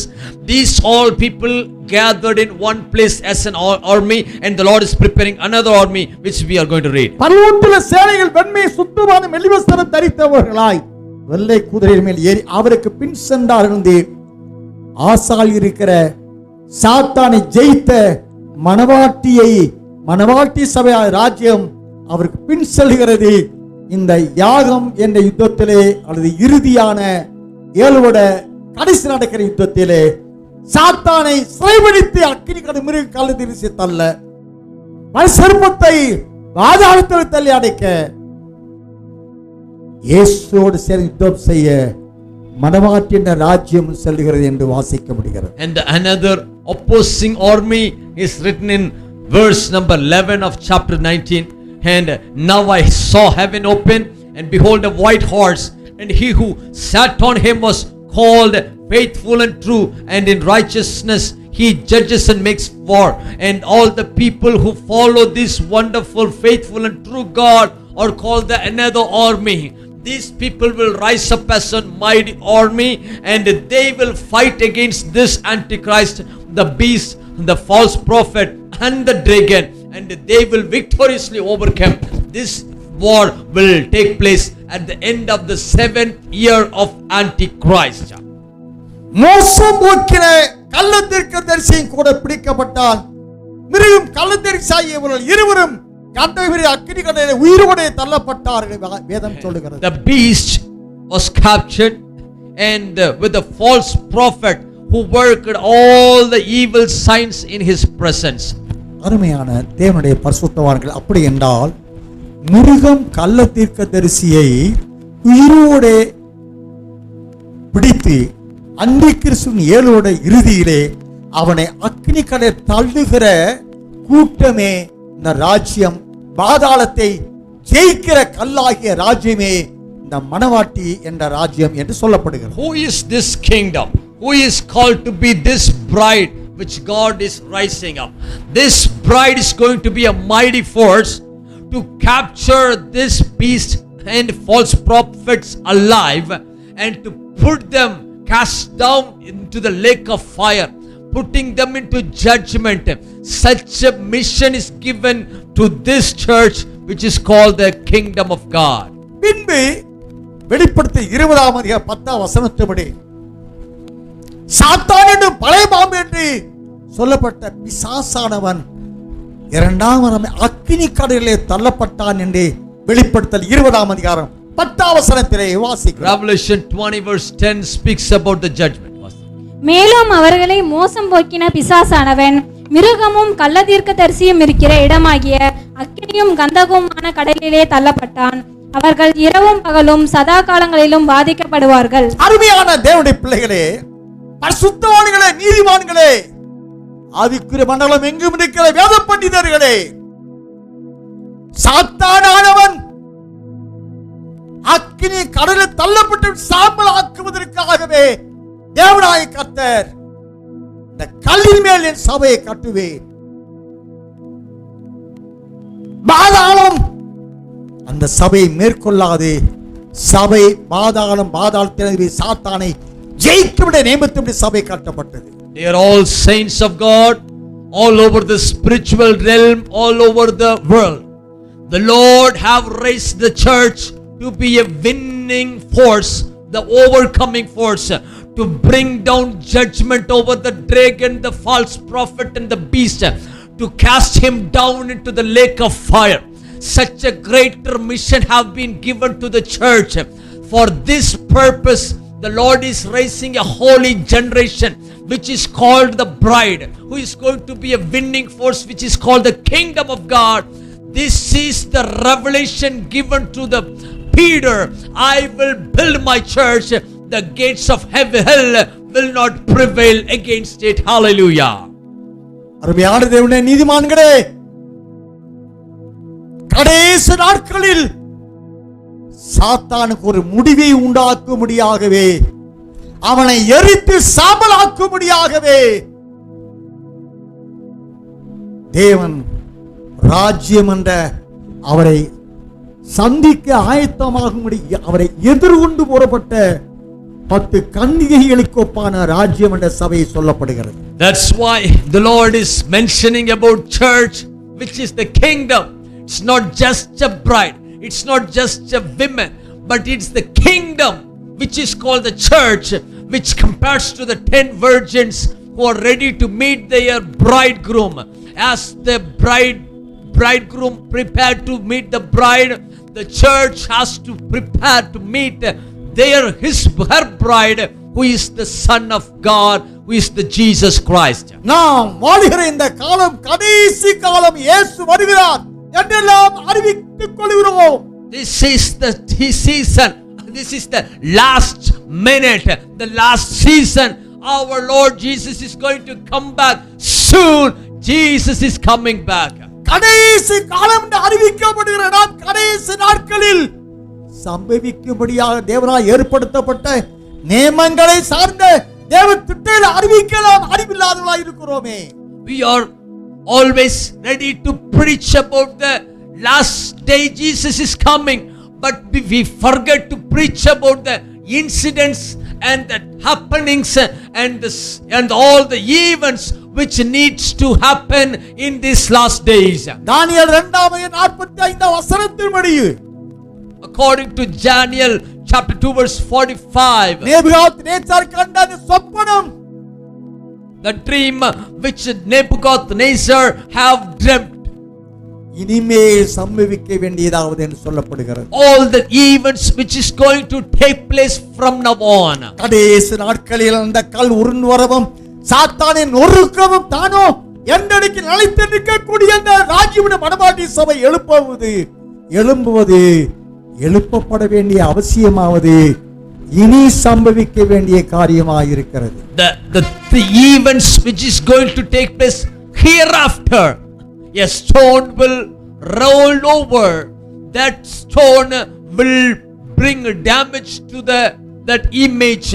These all people gathered in one place as an army, and the Lord is preparing another army which we are going to read.
பர்வதத்திலே சேனைகள் வெண்மை சுத்தமான மெல்லிவஸ்திரம் தரித்தவர்களாய் வெள்ளை குதிரையின் மேல் ஏறி அவருக்கு பின் சென்றார்கள். ஆசால் இருக்கிற சாத்தானை ஜெயித்த மணவாட்டி சபையாய் ராஜ்யம் அவருக்கு பின் செல்கிறது. இந்த யாகம் என்ற யுத்தத்திலே அல்லது இறுதியான 7 வருட கடைசி நடக்கிற யுத்தத்திலே சாத்தானை சிறைபிடித்து அக்கினி கடல் மிருக கழுதிரிசி தள்ள மனுஷர்பத்தை பாதாளத்தில் தள்ளி அடைக்க இயேசுவோடு சேர்ந்து யுத்தம் செய்ய மனவாட்டின் ராஜ்யம் செல்கிறது என்று வாசிக்க முடிகிறது.
And another opposing army is written in verse number 11 of chapter 19. And now I saw heaven open, and behold a white horse, and he who sat on him was called faithful and true, and in righteousness He judges and makes war. And all the people who follow this wonderful, faithful and true God are called the another army. These people will rise up as a mighty army, and they will fight against this Antichrist, the beast, the false prophet and the dragon, and they will victoriously overcome. This war will take place at the end of the 7th year of Antichrist.
மோசம் போக்கின கள்ளத்தீர்க்கதரிசியும் கூட பிடிக்கப்பட்டால் மிருகம் கள்ளத்தீர்க்கதரிசியாகிய இவர்கள் இருவரும் கந்தகிரி அக்கினிகளிலே உயிரோடு தள்ளப்பட்டார்கள் வேதம் சொல்லுகிறது.
The beast was captured, and with the false prophet who worked all the evil signs in his presence.
அருமையான தேவனுடைய பரிசுத்தவான்கள், அப்படி என்றால் மிருகம் கள்ளத்தீர்க்கதரிசியை உயிரோடு பிடித்து அந்திகிறிஸ்துவின் ஏழோட இறுதியிலே அவனை அக்கினி கடலில் தள்ளுகிற கூட்டமே இந்த ராஜ்யம், பாதாளத்தை ஜெயிக்கிற கல்லாகிய ராஜ்யமே இந்த மணவாட்டி என்ற ராஜ்யம் என்று சொல்லப்படுகிறது.
Who is this kingdom? Who is called to be this bride which God is rising up? This bride is going to be a mighty force to capture this beast and false prophets alive, and to put them, cast down into the lake of fire, putting them into judgment. Such a mission is given to this church which is called the kingdom of God.
பின்பு வெளிப்படுத்தி 20ஆம் அதிகாரம் 10ஆம் வசனத்தின்படி சாத்தான் என்னும் பழைய பாம்பு என்று சொல்லப்பட்ட பிசாசானவன் இரண்டாம் அக்கினி கடலிலே தள்ளப்பட்டான் என்று வெளிப்படுத்தல் 20ஆம் அதிகாரம் 10ஆம் வசனத்திலே வாசிக்கிறோம்.
Revelation 20 verse 10 speaks about the judgment.
மேலும் அவர்களை மோசம் போக்கின பிசாசானவன் மிருகமும் கள்ளத்தீர்க்கதரிசியும் இருக்கிற இடமாகிய அக்கினியும் கந்தகமுமான கடலிலே தள்ளப்பட்டான். அவர்கள் இரவும் பகலும் சதா காலங்களிலும் பாதிக்கப்படுவார்கள்.
அருமையான தேவனுடைய பிள்ளைகளே, பரிசுத்தவான்களே, நீதிமான்களே, ஆவிக்குரிய மண்டலம் எங்கும் இருக்கிற வேத பண்டிதர்களே, சாத்தானானவன் அக்கினி கடலில் தள்ளப்பட்டு சாம்பல் ஆக்குவதற்காகவே தேவனாய கர்த்தர் இந்த கல்லின் மேல் என் சபையை கட்டுவேன், பாதாளம் அந்த சபையை மேற்கொள்ளாது, சபை பாதாளத்திலே சாத்தானை ஜெயிக்கும்படி நியமித்து சபை கட்டப்பட்டது.
They are all saints of God, all over the spiritual realm, all over the world. The Lord have raised the church to be a winning force, the overcoming force, to bring down judgment over the dragon, the false prophet and the beast, to cast him down into the lake of fire. Such a greater mission have been given to the church. For this purpose, the Lord is raising a holy generation which is called the bride, who is going to be a winning force which is called the kingdom of God. This is the revelation given to the Peter. I will build my church, the gates of hell will not prevail against it. Hallelujah.
அருமையான தேவனே, நீதிமான்களே, கடைசி நாட்களில் சாத்தானுக்கு ஒரு முடிவை உண்டாக்கும்படியாகவே, அவனை எரித்து சாம்பலாக்கும்படியாகவே தேவன் ராஜ்யம் என்ற அவரை சந்திக்க ஆயத்தமாகும்படி அவரை எதிர்கொண்டு போறப்பட்ட 10 கன்னிகைகளுக்கு ஒப்பான ராஜ்யம் என்ற சபை சொல்லப்படுகிறது.
That's why the Lord is mentioning about church, which is the kingdom. It's not just a bride, it's not just a woman, but it's the kingdom which is called the church, which compares to the 10 virgins who are ready to meet their bridegroom. As the bridegroom prepared to meet the bride, the church has to prepare to meet her bride, who is the Son of God, who is the Jesus Christ.
நாம் வாழ்கிற இந்த காலம் கடைசி காலம், இயேசு வருகிறார் என்றெல்லாம் அறிவித்துக் கொள்கிறோம்.
This is the season. This is the last minute, the last season. Our Lord Jesus is going to come back soon. Jesus is coming back.
கடைசி காலம் என்று அறிவிக்கப்படுகிற நாம் கடைசி நாட்களில் சம்பவிக்கும்படியாக தேவனால் ஏற்படுத்தப்பட்ட நியமங்களை சார்ந்த தேவ திட்டங்களை அறிவிக்கலாம் அறிவில்லாதவர்களாய் இருக்கிறோமே.
We are always ready to preach about the last day Jesus is coming, but we forget to preach about the incidents and the happenings and all the events which needs to happen in these last days.
தானியேல் 2:45 வசனத்தின்படி
According to Daniel chapter 2 verse 45,
Nebuchadnezzar கண்ட அந்த சொப்பனம்,
the dream which Nebuchadnezzar have dreamt,
இனிமேல் சம்பவிக்க வேண்டியதாவது என்று சொல்லப்படுகிறது.
all the events which is going to take place from now on.
கடைசி நாட்களில் அந்த கல் உருண்வரவும் சாத்தானின் நொறுக்கவும் தானோ என்றைக்கு நிலைத்து நிற்கக்கூடிய அந்த ராஜ்யவின் மனவாட்டி சபை எழும்புவது எழுப்பப்பட வேண்டிய அவசியமாவது இனி சம்பவிக்க வேண்டிய காரியமாயிருக்கிறது.
The events which is going to take place hereafter, a stone will roll over. That stone will bring damage to that image.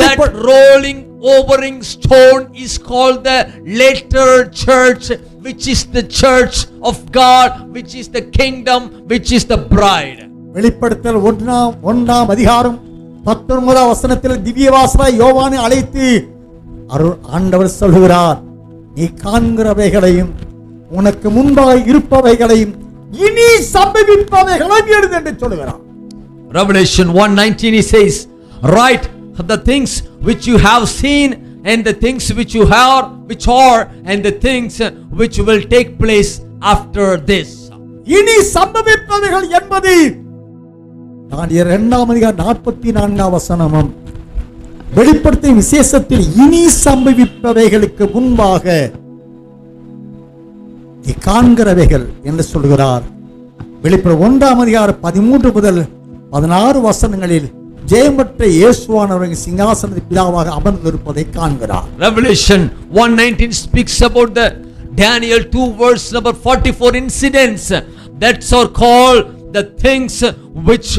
That rolling overing stone is called the later church, which is the church of God, which is the kingdom, which is the bride.
வெளிப்படுத்தல் 1 அதிகாரம் 19 வசனத்தில் திவ்யவாசனாய் யோவானை அழைத்து ஆண்டவர் சொல்கிறார், நீ காண்கிறவைகளையும் உனக்கு முன்பாக இருப்பவைகளையும் இனி சம்பவிப்பவைகளையும் எழுது என்று சொல்கிறார்.
Revelation 1:19 he says, write the things which you have seen and the things which you have which are and the things which will take place after this.
இனி சம்பவிப்பவைகள் என்பது தானியேல் 2:44 வசனமும் வெளிப்படுத்தும் விசேஷத்தில் இனி சம்பவிப்பவைகளுக்கு முன்பாக நீ காண்கிறவைகள் என்று சொல்கிறார். வெளிப்படுத்தும் 1:13 முதல் 16 வசனங்களில் ஜெயமற்ற இயேசுவானவர் சிங்காசனத்தில் பிதாவாக அமர்ந்திருப்பதை காண்கிறார்.
Revelation 1:19 speaks about the Daniel 2 verse number 44 incidents that are called the things which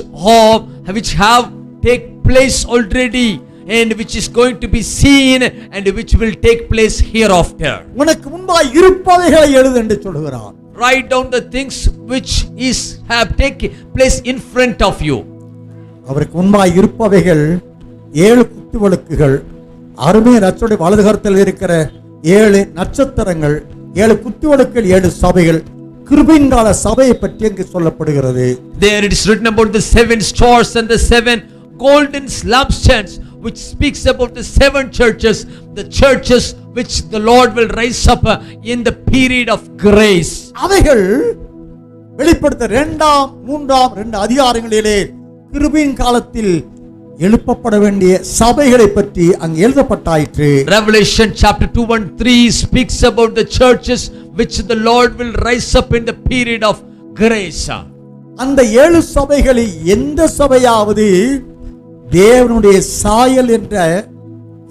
have take place already and which is going to be seen and which will take place hereafter.
உனக்கு முன்பாக இருப்பவைகளை எழுது என்று சொல்கிறார்.
Write down the things which have taken place in front of you.
அவருக்கு முன்பாக இருப்பவைகள் 7 குத்துவிளக்குகள், அருமை நட்சத்திர வலதுகரத்தில் இருக்கிற 7 நட்சத்திரங்கள், 7 குத்துவிளக்குகள், 7 சபைகள், கிருபையின் கால சபையை பற்றி இங்கு சொல்லப்படுகிறது.
There it is written about the 7 stars and the 7 golden lampstands, which speaks about the 7 churches, the churches which the Lord will raise up in the period of grace.
அவைகள் வெளிப்படுத்த 2 அதிகாரங்களிலே கிருபையின் காலத்தில் எழுப்பப்பட வேண்டிய சபைகளை பற்றி அங்கு எழுதப்பட்டாயிற்று.
Revelation chapter 2:3 speaks about the churches which the Lord will rise up in the period of grace.
அந்த 7 சபைகளில் எந்த சபையாவது தேவனுடைய சாயல் என்ற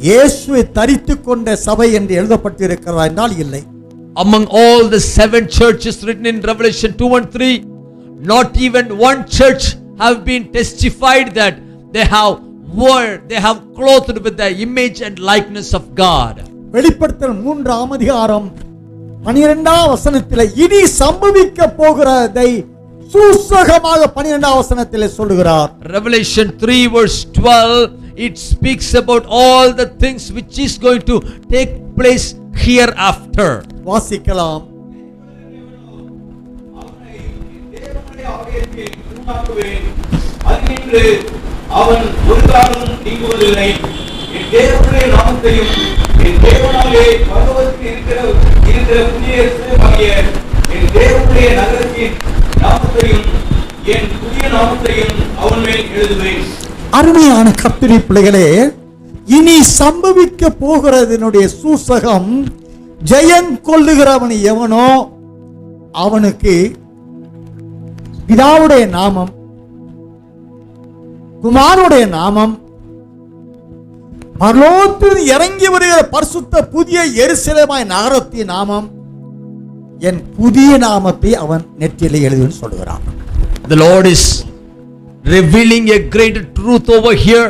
இயேசுவை தரித்துக் கொண்ட சபை என்று எழுதப்பட்டிருக்கிறதா என்றால் இல்லை.
Among all the 7 churches written in Revelation 2:3, not even one church have been testified that they have clothed with the image and likeness of God.
வெளிப்படுத்தல் 3 அதிகாரம் 12 வசனத்திலே இனி சம்பவிக்க போகிறதை சூசகமாக 12 வசனத்திலே சொல்கிறார்.
Revelation 3 verse 12, it speaks about all the things which is going to take place hereafter.
வாசிக்கலாம்.
அவன் ஒரு காலம் நீங்குவதில்லை. என் தேவனுடைய நாமத்தையும் என் தேவனாலே பரலோகத்தில் இருக்கிற புதிய எருசலேமாகிய என் தேவனுடைய நகரத்தின் நாமத்தையும் என் புதிய நாமத்தையும் அவன் மேல் எழுதுவேன்.
அருமையான கர்த்தருடைய பிள்ளைகளே, இனி சம்பவிக்க போகிறதனுடைய சூசகம், ஜெயம் கொள்ளுகிறவன் எவனோ அவனுக்கு பிதாவுடைய நாமம், குமாரனுடைய நாமம், பரலோகத்தில் இறங்கி வருகிற பரிசுத்த புதிய எருசலேமாய் நகரத்தின் நாமம், என் புதிய நாமத்தை அவன் நெற்றியிலே எழுதுன்னு சொல்கிறான்.
The Lord is revealing a great truth over here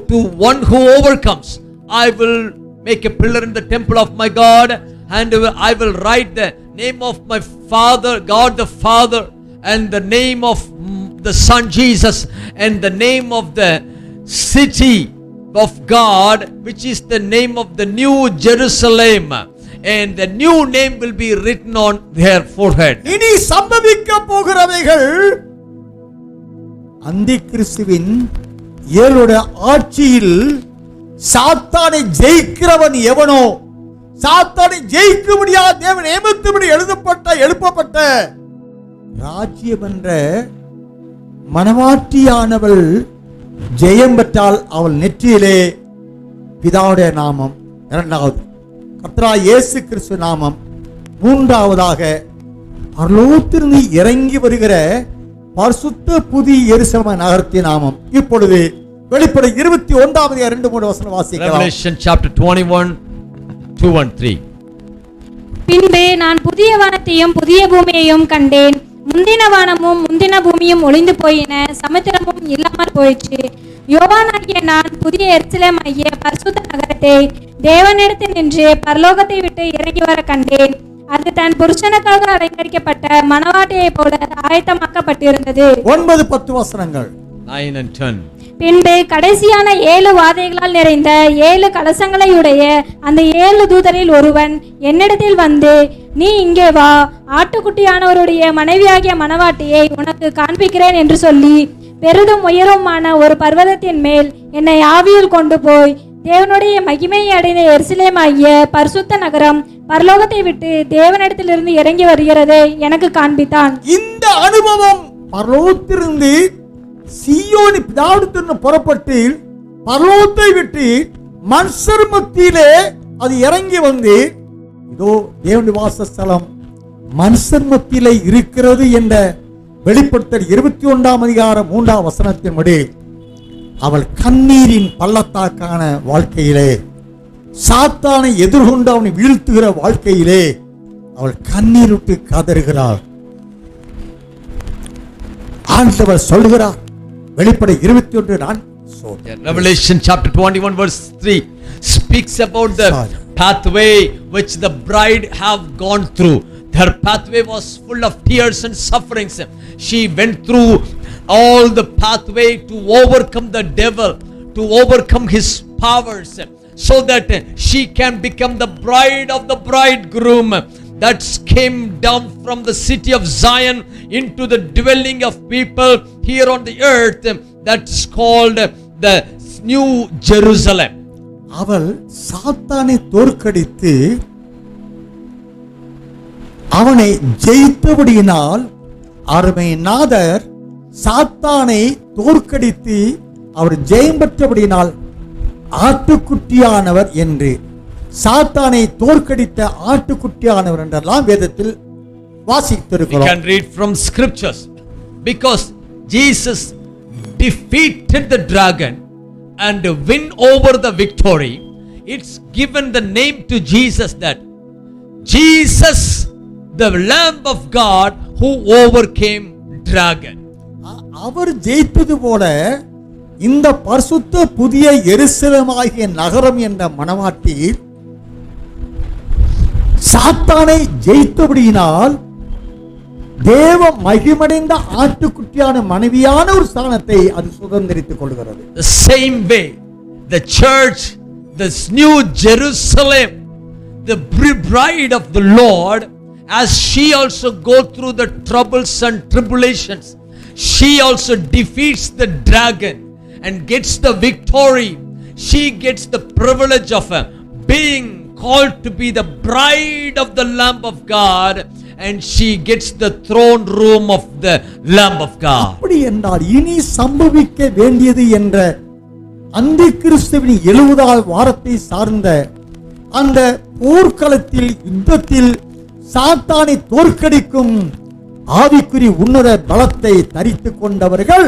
to one who overcomes, I will make a pillar in the temple of my God, and I will write the name of my Father, God the Father, and the name of the Son Jesus, and the name of the city of God, which is the name of the New Jerusalem, and the new name will be written on their forehead.
இனி சம்பவிக்க போகிறவைகள் அந்தி கிறிஸ்துவின் 7 ஆட்சியில் சாத்தானை ஜெயிக்கிறவன் எவனோ, சாத்தானை ஜெயிக்க முடியாத தேவன் நியமித்தபடி எழுப்பப்பட்ட ராஜ்யம் என்ற மனவாட்டியானவள் ஜெயம் பெற்றால் அவள் நெற்றியிலே பிதாவுடைய நாமம், இரண்டாவது கர்த்தராகிய இயேசு கிறிஸ்து நாமம், மூன்றாவதாக பரலோகத்திலிருந்து இறங்கி வருகிற பரிசுத்த புதிய எருசலேம் நகரத்தின் நாமம். இப்பொழுது வெளிப்படை 21 2-3 வசனம் வாசிக்கலாம்.
Revelation chapter 21 2-3.
பின்பு நான் புதிய வானத்தையும் புதிய பூமியையும் கண்டேன். முந்தின வானமும் முந்தின பூமியும் ஒளிந்து போயின, சமுத்திரமும் இல்லாமல் போயிற்று. யோவானாகிய நான் புதிய எருசலேம் ஆகிய பரிசுத்த நகரத்தை தேவனிடத்தில் நின்று பரலோகத்தை விட்டு இறங்கி வர கண்டேன். அது தன் புருஷனுக்காக அலங்கரிக்கப்பட்ட மணவாட்டியை போல ஆயத்தமாக்கப்பட்டிருந்தது. 9-10
வசனங்கள்.
9 and 10.
பின்பு கடைசியான 7 வாதைகளால் நிறைந்த 7 கலசங்களை உடைய அந்த 7 தூதரில் ஒருவன் என்னிடத்தில் வந்து, நீ இங்கே வா, ஆட்டுக்குட்டியானவருடைய மனைவியாகிய மணவாட்டியை உனக்கு காண்பிக்கிறேன் என்று சொல்லி பெரிதும் உயரமான ஒரு பர்வதத்தின் மேல் என்னை ஆவியில் கொண்டு போய் தேவனுடைய மகிமையை அடைந்த எருசலேம் ஆகிய பரிசுத்த நகரம் பரலோகத்தை விட்டு தேவனிடத்திலிருந்து இறங்கி வருகிறதை எனக்கு காண்பித்தான்.
இந்த அனுபவம் பரலோகத்திலிருந்து சீயோன் பிதாவிடத்திலிருந்து புறப்பட்டு பரலோகத்தை விட்டு மனுஷர் மத்தியிலே அது இறங்கி வந்து, இதோ தேவனுடைய வாசஸ்தலம் மனுஷர் மத்தியிலே இருக்கிறது என்ற வெளிப்படுத்தல் 21 வசனத்தின்படி அவள் கண்ணீரின் பள்ளத்தாக்கான வாழ்க்கையிலே, சாத்தானை எதிர்கொண்டு அவனை வீழ்த்துகிற வாழ்க்கையிலே அவள் கண்ணீர் விட்டு கதறுகிறாள். ஆண்டவர் சொல்கிறார், வெளிப்படை 21
Revelation chapter 21 verse 3 speaks about the pathway which the bride have gone through. Her pathway was full of tears and sufferings. She went through all the pathway to overcome the devil, to overcome his powers, so that she can become the bride of the bridegroom that came down from the city of Zion into the dwelling of people here on the earth, that's called the New Jerusalem.
அவள் சாத்தானை தோற்கடித்து அவனை ஜெயித்தபடியினால், அருமைநாதர் சாத்தானை தோற்கடித்து அவர் ஜெயம் பெற்றபடியினால் ஆட்டுக்குட்டியானவர் என்று, சாத்தானை தோற்கடித்த ஆட்டுக்குட்டியானவர் என்றெல்லாம் வேதத்தில் வாசித்திருக்கிறோம்.
We can read from scriptures, because Jesus defeated the dragon and win over the victory. It's given the name to Jesus, that Jesus, the Lamb of God who overcame dragon.
அவர் ஜெயித்தது போல இந்த பரிசுத்த புதிய எருசலேமாகிய நகரம் என்ற மணவாட்டி சாத்தானை ஜெயித்தபடியினால் தேவ மகிமடைந்த ஆட்டுக்குட்டியான மனைவியான ஒரு ஸ்தானத்தை அது சுதந்திரித்துக் கொள்கிறது.
The same way the church, this New Jerusalem, the bride of the Lord, as she also go through the troubles and tribulations, she also defeats the dragon and gets the victory. She gets the privilege of being called to be the bride of the Lamb of God, and she gets the throne room of the Lamb of God.
அப்படி என்றால் இனி சம்பவிக்க வேண்டியது என்ற அந்தி கிறிஸ்துவின் 70வது வாரத்தை சார்ந்த அந்த போர்க்களத்தில், யுத்தத்தில் சாத்தானை தோற்கடிக்கும் ஆவிக்குரிய உன்னத பலத்தை தரித்துக் கொண்டவர்கள்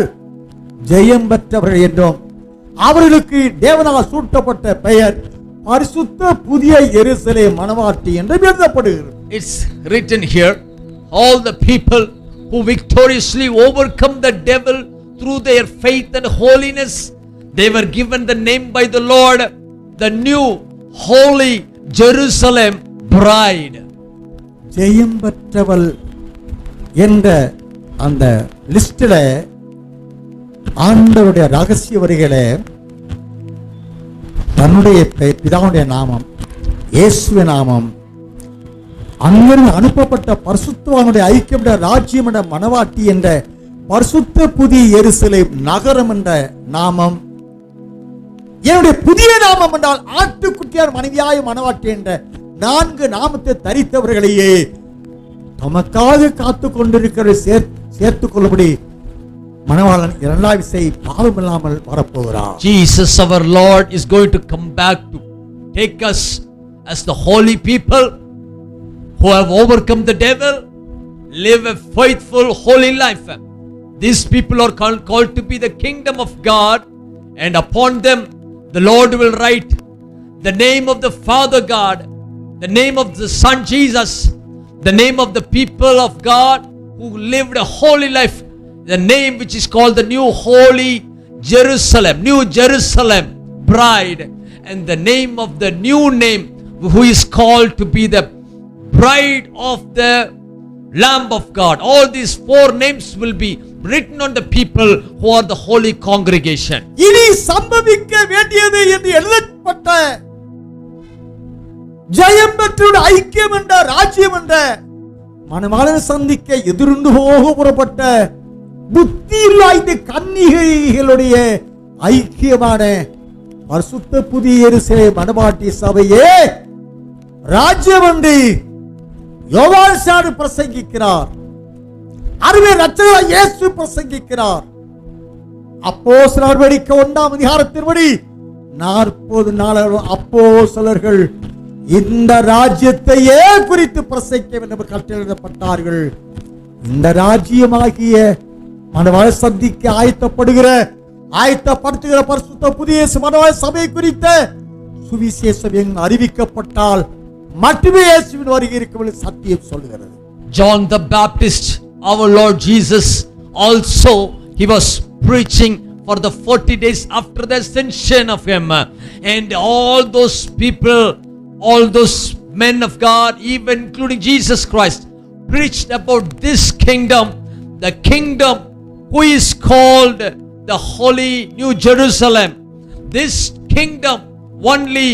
ஜெயம் பெற்றவர்கள் என்றும், அவர்களுக்கு தேவனால் சூட்டப்பட்ட பெயர் பரிசுத்த புதிய எருசலேம் மணவாட்டி என்று எழுதப்படுகிறது.
It's written here, all the people who victoriously overcome the devil through their faith and holiness, they were given the name by the Lord, the new holy Jerusalem bride.
ஜெயம் பெற்றவள் என்ற அந்த லிஸ்டில் ஆண்டவருடைய ரகசிய வரிகளே தன்னுடைய பிதாவுடைய நாமம், இயேசுவின் நாமம், அங்கிருந்து அனுப்பப்பட்ட பரிசுத்தவானுடைய ஐக்கியம் ராஜ்யம் என்ற மனவாட்டி என்ற பரிசுத்த புதிய எருசலேம் நகரம் என்ற நாமம், என்னுடைய புதிய நாமம் என்றால் ஆட்டுக்குட்டியார் மனைவியாய மனவாட்டி என்ற 4 நாமத்தை தரித்தவர்களையே தமக்காக காத்து கொண்டிருக்கிற சேர்த்துக் கொள்ளும்படி மணவாளன் 2வது விசை பாவம் இல்லாமல் வரப்போகிறார்.
Jesus our Lord is going to come back to take us as the holy people who have overcome the devil, live a faithful holy life. These people are called to be the kingdom of God, and upon them the Lord will write the name of the Father God, the name of the Son Jesus, the name of the people of God who lived a holy life, the name which is called the new holy Jerusalem, new Jerusalem bride, and the name of the new name who is called to be the bride of the Lamb of God. All these 4 names will be written on the people who are the holy congregation.
இனி சம்பவிக்க வேண்டியது என்று எழுதப்பட்ட ஜெயம் பெற்ற ஐக்கியம் என்ற ராஜ்யம் என்ற மணவாளனை சந்திக்க எதிர்ந்து போக புறப்பட்ட புத்தி இல்லாத கன்னிகைகளுடைய ஐக்கியமான பரிசுத்த புதிய எருசலேம் மணவாட்டி சபையே ராஜ்யம் என்று யோவான் சாடு பிரசங்கிக்கிறார். அருமை இரட்சகர் இயேசு பிரசங்கிக்கிறார். அப்போஸ்தலர் நடவடிக்கை 1ஆம் அதிகாரத்தின்படி 40 நாள் அப்போஸ்தலர்கள் இந்த ராஜ்யத்தையே குறித்து பிரசங்கிக்க வேண்டும் கட்டளையிடப்பட்டார்கள். இந்த ராஜ்யமாகிய மணவாள சந்திக்க ஆயத்தப்படுத்துகிற பரிசுத்த புதிய மணவாள சபை குறித்த சுவிசேஷம் அறிவிக்கப்பட்டால் மட்டுமே இயேசுவின் வருகை இருக்கும் என்று சத்தியம் சொல்கிறது.
John the Baptist, our Lord Jesus, also he was preaching for the 40 days after the ascension of him, and all those people, all those men of God, even including Jesus Christ, preached about this kingdom, the kingdom who is called the holy New Jerusalem. This kingdom only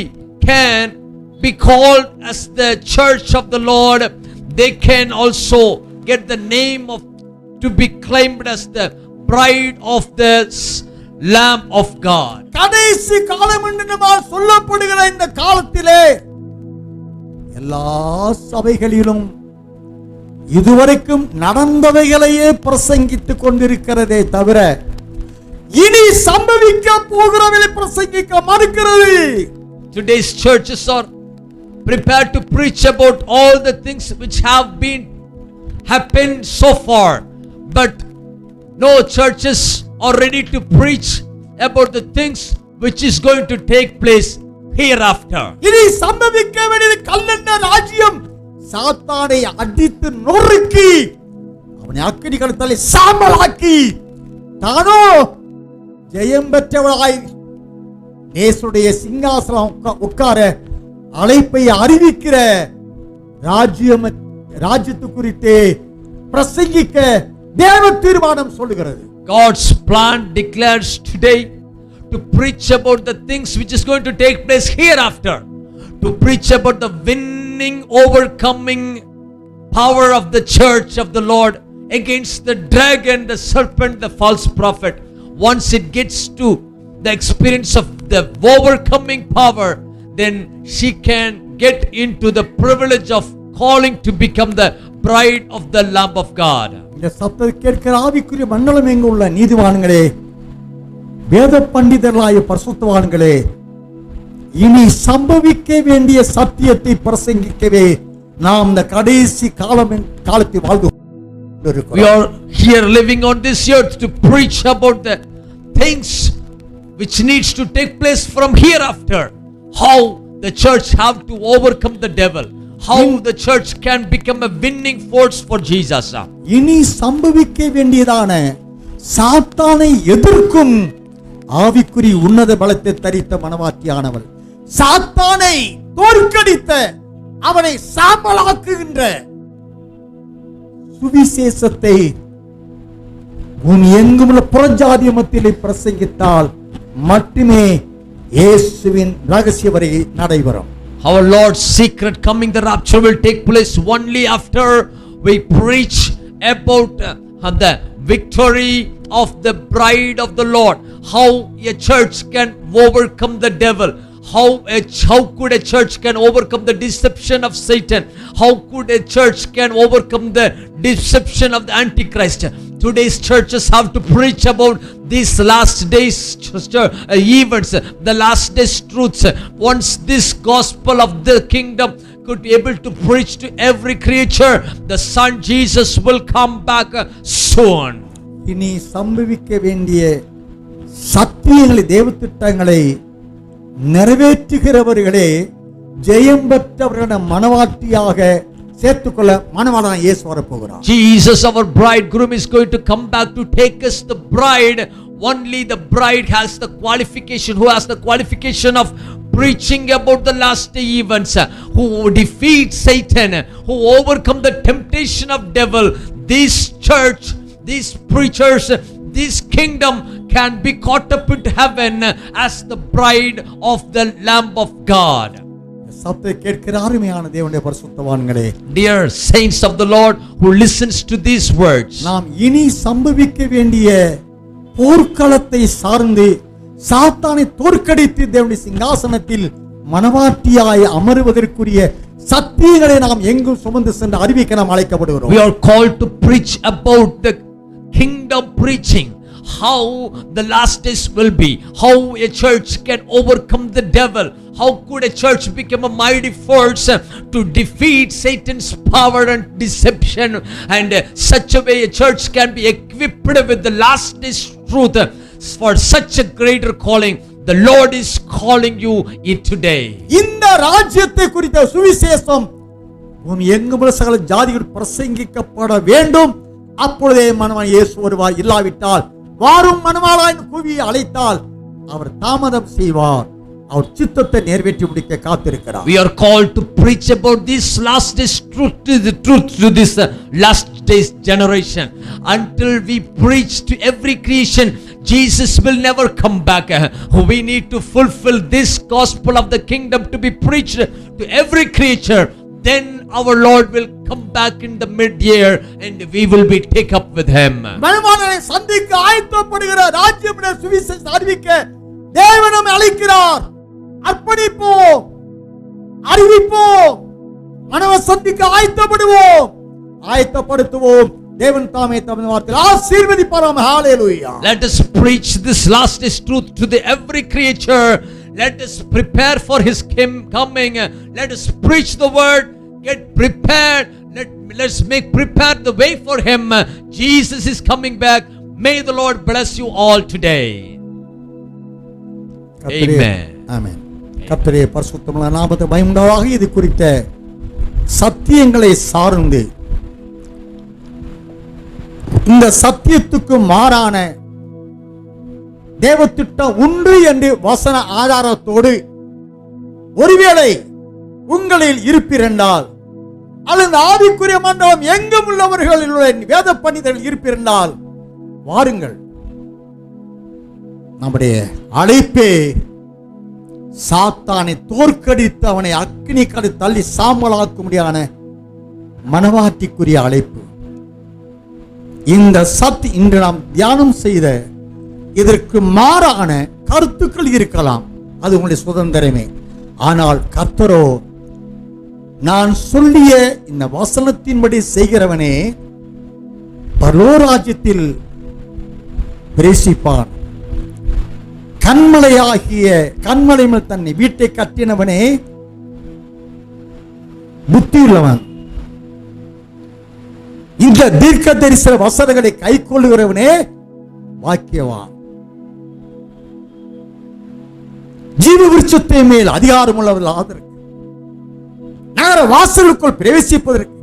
can be called as the church of the Lord. They can also get the name of to be claimed as the bride of the Lamb of God.
கடைசி காலம் என்று நம்மால் சொல்லப்படுகிற இந்த காலத்திலே எல்லா சபைகளிலும் இதுவரைக்கும் நடந்தவைகளையே பிரசங்கித்துக் கொண்டிருக்கிறதே தவிர இனி சம்பவிக்க போகிறவர்களை பிரசங்கிக்க மறுக்கிறது.
Today's churches are prepared to preach about all the things which have been happened so far, but no churches are ready to preach about the things which is going to take place hereafter.
இனி சம்பவிக்க வேண்டியது கல்லென்ன ராஜ்யம் சாத்தானை அடித்து நொறுக்கி அவனை அக்கினி கடத்தாலே சாம்பலாக்கி தானோ ஜெயம் பெற்றவளாய் நேசுடைய சிங்காசனம் உட்கார அழைப்பை அறிவிக்கிற ராஜ்யத்து குறித்தே பிரசங்கிக்க தேவ தீர்மானம் சொல்லுகிறது.
God's plan declares today to preach about the things which is going to take place hereafter, to preach about the winning, overcoming power of the church of the Lord against the dragon, the serpent, the false prophet. Once it gets to the experience of the overcoming power, then she can get into the privilege of calling to become the bride of the Lamb of God.
இந்த சத்தத்தை கேட்கிற ஆவிக்குரிய மண்டலம் எங்கு உள்ள நீதிவான்களே, வேத பண்டிதர்களாய பரிசுத்தவான்களே, இனி சம்பவிக்க வேண்டிய சத்தியத்தை பிரசங்கிக்கவே நாம் இந்த கடைசி காலத்தில் வாழ்ந்து கொண்டிருக்கிறோம்.
We are here living on this earth to preach about the things which needs to take place from hereafter. How the church have to overcome the devil. How the church can become a winning force for Jesus.
இனி சம்பவிக்க வேண்டியதான சாத்தானை எதிர்க்கும் ஆவிக்குரிய உன்னத பலத்தை தரித்த மனவாட்டியானவள் சாத்தானை தோற்கடித்த அவனை சாம்பலாக்குகின்ற சுவிசேஷத்தை பூமி எங்கும் உள்ள புறஜாதிய மத்தியிலே பிரசங்கித்தால் மட்டுமே இயேசுவின் ரகசிய வருகை நடைபெறும்.
Our Lord's secret coming, the rapture will take place only after we preach about the victory of the bride of the Lord. How a church can overcome the devil. How could a church can overcome the deception of Satan? How could a church can overcome the deception of the Antichrist? Today's churches have to preach about these last days events, the last days truths. Once this gospel of the kingdom could be able to preach to every creature, the Son Jesus will come back soon.
இனி சம்பவிக்க வேண்டிய சத்தியங்களை, தேவ திட்டங்களை நிறைவேற்றுகிறவர்களே ஜெயம் பெற்றவர்கள மனவாட்டியாக சேர்த்துக்கொள்ள மனவாளனாக இயேசு வரப்போகிறார்.
Jesus, our bridegroom, is going to come back to take us the bride. Only the bride has the qualification, who has the qualification of preaching about the last day events, who defeat Satan, who overcome the temptation of devil. This church, these preachers, this kingdom can be caught up into heaven as the bride of the Lamb of God.
சத்தத்தை கேட்கிற அருமையான தேவனுடைய பரிசுத்தவான்களே,
Dear saints of the Lord who listens to these words,
நாம் இனி சம்பவிக்க வேண்டிய போர்க்களத்தை சார்ந்து சாத்தானை தோற்கடித்து தேவனுடைய சிங்காசனத்தில் மனவாட்டியாய் அமருவதற்குரிய சத்தியங்களை நாம் எங்கும் சுமந்து சென்று அறிவிக்க நாம் அழைக்கப்படுகிறோம்.
we are called to preach about the kingdom preaching, how the last days will be, how a church can overcome the devil, how could a church become a mighty force to defeat Satan's power and deception, and such a way a church can be equipped with the last days truth for such a greater calling. The Lord is calling you today.
இந்த ராஜ்யத்தை குறித்த சுவிசேஷம் பூமி எங்கும் உள்ள சகல ஜாதிகள் பிரசங்கிக்கப்பட வேண்டும். அப்பொழுதே மணவாளன் இயேசு வருவார். இல்லாவிட்டால் வாரும் மணவாளன் கூவி அழைத்தால் அவர் தாமதம் செய்வார். அவர் சித்தத்தை நிறைவேற்றி முடிக்க காத்திருக்கிறார்.
We are called to preach about this last days truth to this last days generation. Until we preach to every creation, Jesus will never come back. We need to fulfill this gospel of the kingdom to be preached to every creature. Then our Lord will come back in the mid-year and we will be take up with him.
மணவாளனை சந்திக்க ஆயத்தப்படுகிற ராஜ்யத்தின் சுவிசேஷத்தை அறிவிக்க தேவன் நம்மை அழைக்கிறார். அர்ப்பணிப்போம், அறிவிப்போம், மணவாளனை சந்திக்க ஆயத்தப்படுவோம், ஆயத்தப்படுத்துவோம். தேவன் தாமே தமது வார்த்தையால் ஆசீர்வதிப்பாராம். ஹalleluya.
Let us preach this last days truth to the every creature. Let us prepare for his coming. Let us preach the word. Get prepared. Let's make prepare the way for him. Jesus is coming back. May the Lord bless you all today. Amen.
ஆமென். கர்த்தருடைய பரிசுத்தமுள்ள நாமத்தை மகிமையாக இது குறித்த சத்தியங்களை சார்ந்து இந்த சத்தியத்துக்கு மாறான தேவத்திட்டம் உண்டு என்று வசன ஆதாரத்தோடு ஒருவேளை உங்களில் இருப்பிருந்தால், அல்லது ஆவிக்குரிய மண்டபம் எங்கும் உள்ளவர்களுடைய வேத பண்டிதர்கள் இருப்பிருந்தால் வாருங்கள். நம்முடைய அழைப்பே சாத்தானை தோற்கடித்து அவனை அக்கினி கடு தள்ளி சாம்பலாக்கும்படியான மனவாட்டிக்குரிய அழைப்பு. இந்த இன்று நாம் தியானம் செய்த இதற்கு மாறான கருத்துக்கள் இருக்கலாம், அது உங்களுடைய சுதந்திரமே. ஆனால் கர்த்தரோ நான் சொல்லிய இந்த வசனத்தின்படி செய்கிறவனே பரலோராஜ்யத்தில் பிரவேசிப்பான். கண்மலை மேல் தன்னை வீட்டை கட்டினவனே புத்தியுள்ளவன். இந்த தீர்க்க தரிசன வசனங்களை கை கொள்ளுகிறவனே வாக்கியவான். ஜீவ விருட்சத்தை மேல் அதிகாரம் உள்ளவர்கள் ஆதரவு நகர வாசலுக்குள் பிரவேசிப்பதற்கு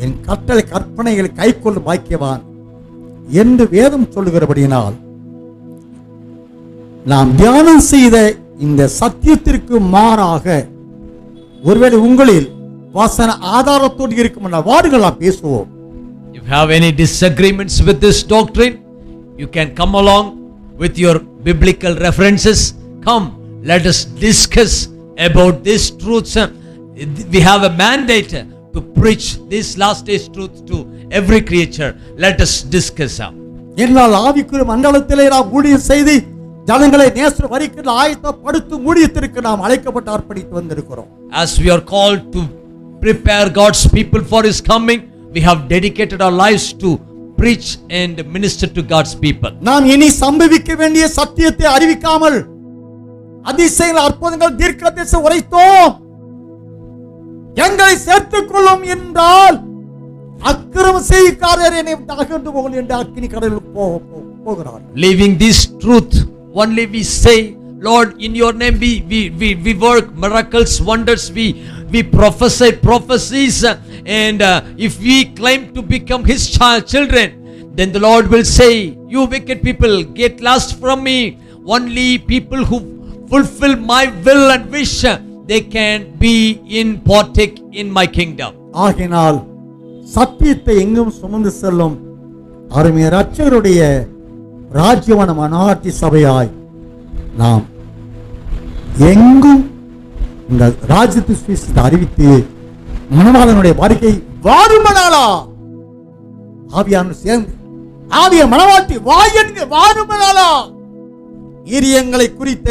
என் கட்டளை கற்பனைகளை கை கொள்ளும் பாக்கியவான் என்று வேதம் சொல்லுகிறபடியினால் நாம் தியானம் செய்த இந்த சத்தியத்திற்கு மாறாக ஒருவேளை உங்களில் வசன ஆதாரத்தோடு இருக்கும் வாருங்கள் நாம் பேசுவோம்.
If you have any disagreements with this doctrine, you can come along with your biblical references. Come, let us discuss about these truths. We have a mandate to preach this last days truth to every creature. Let us discuss.
என்னால் ஆவிக்குரிய மண்டலத்திலே நாம் ஊழியம் செய்து ஜனங்களை நேச வரிக்கு ஆயத்தப்படுத்தும் ஊழியத்திற்கு நாம் அழைக்கப்பட்டு அர்ப்பணித்து வந்திருக்கிறோம்.
As we are called to prepare God's people for His coming, we have dedicated our lives to preach and minister to God's people.
நாம் இனி சம்பவிக்க வேண்டிய சத்தியத்தை அறிவிக்காமல் அதிசயங்கள் அற்புதங்கள் தீர்க்கதரிசனம் உரைத்தோம். எங்களை சேர்த்துக் கொள்ளும் என்றால் அக்கிரம செய்காரர் என்னை அகன்று போகல் என்று அக்கினி கடலுக்கு போகிறார்.
Leaving this truth, only we say, Lord, in your name we work miracles, wonders, we prophesy prophecies, and if we claim to become His children, then the Lord will say, you wicked people, get lost from me. Only people who fulfill my will and wish, they can be partake in my kingdom.
ஆகினால் சத்தியத்தை எங்கும் சுமந்து செல்லும் அருமைய இரட்சகருடைய ராஜ்யமான மனாட்டி சபையாய் நாம் எங்கும் இந்த ராஜ்யத்தை சுவிசேஷத்தை அறிவித்து மணவாளனுடைய வாரிக்கை வாருமனாலா ஆவியான சேர்ந்து ஆவிய மணவாட்டி வாயன்க வாருமனாலா ஈரியங்களை குறித்த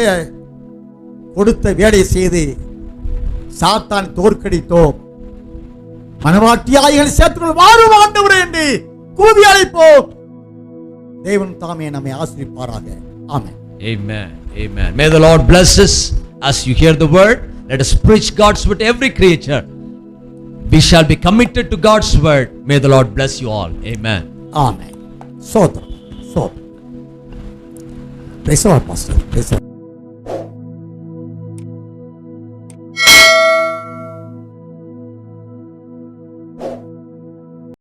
கொடுத்த வேலை செய்து சாத்தான் தோற்கடித்தோம். மனவாட்டியாய்களை சேர்த்துக்கொள்ள வாரும் ஆண்டவரே என்று கூவி அழைப்போம். தேவன் தாமே நம்மை ஆசீர்வதிப்பாராக. ஆமென்.
Amen. Amen. May the Lord bless us as you hear the word. Let us preach God's word to every creature. We shall be committed to God's word. May the Lord bless you all. Amen.
ஆமென். சோதரம். Praise the Lord, Pastor. Praise the Lord.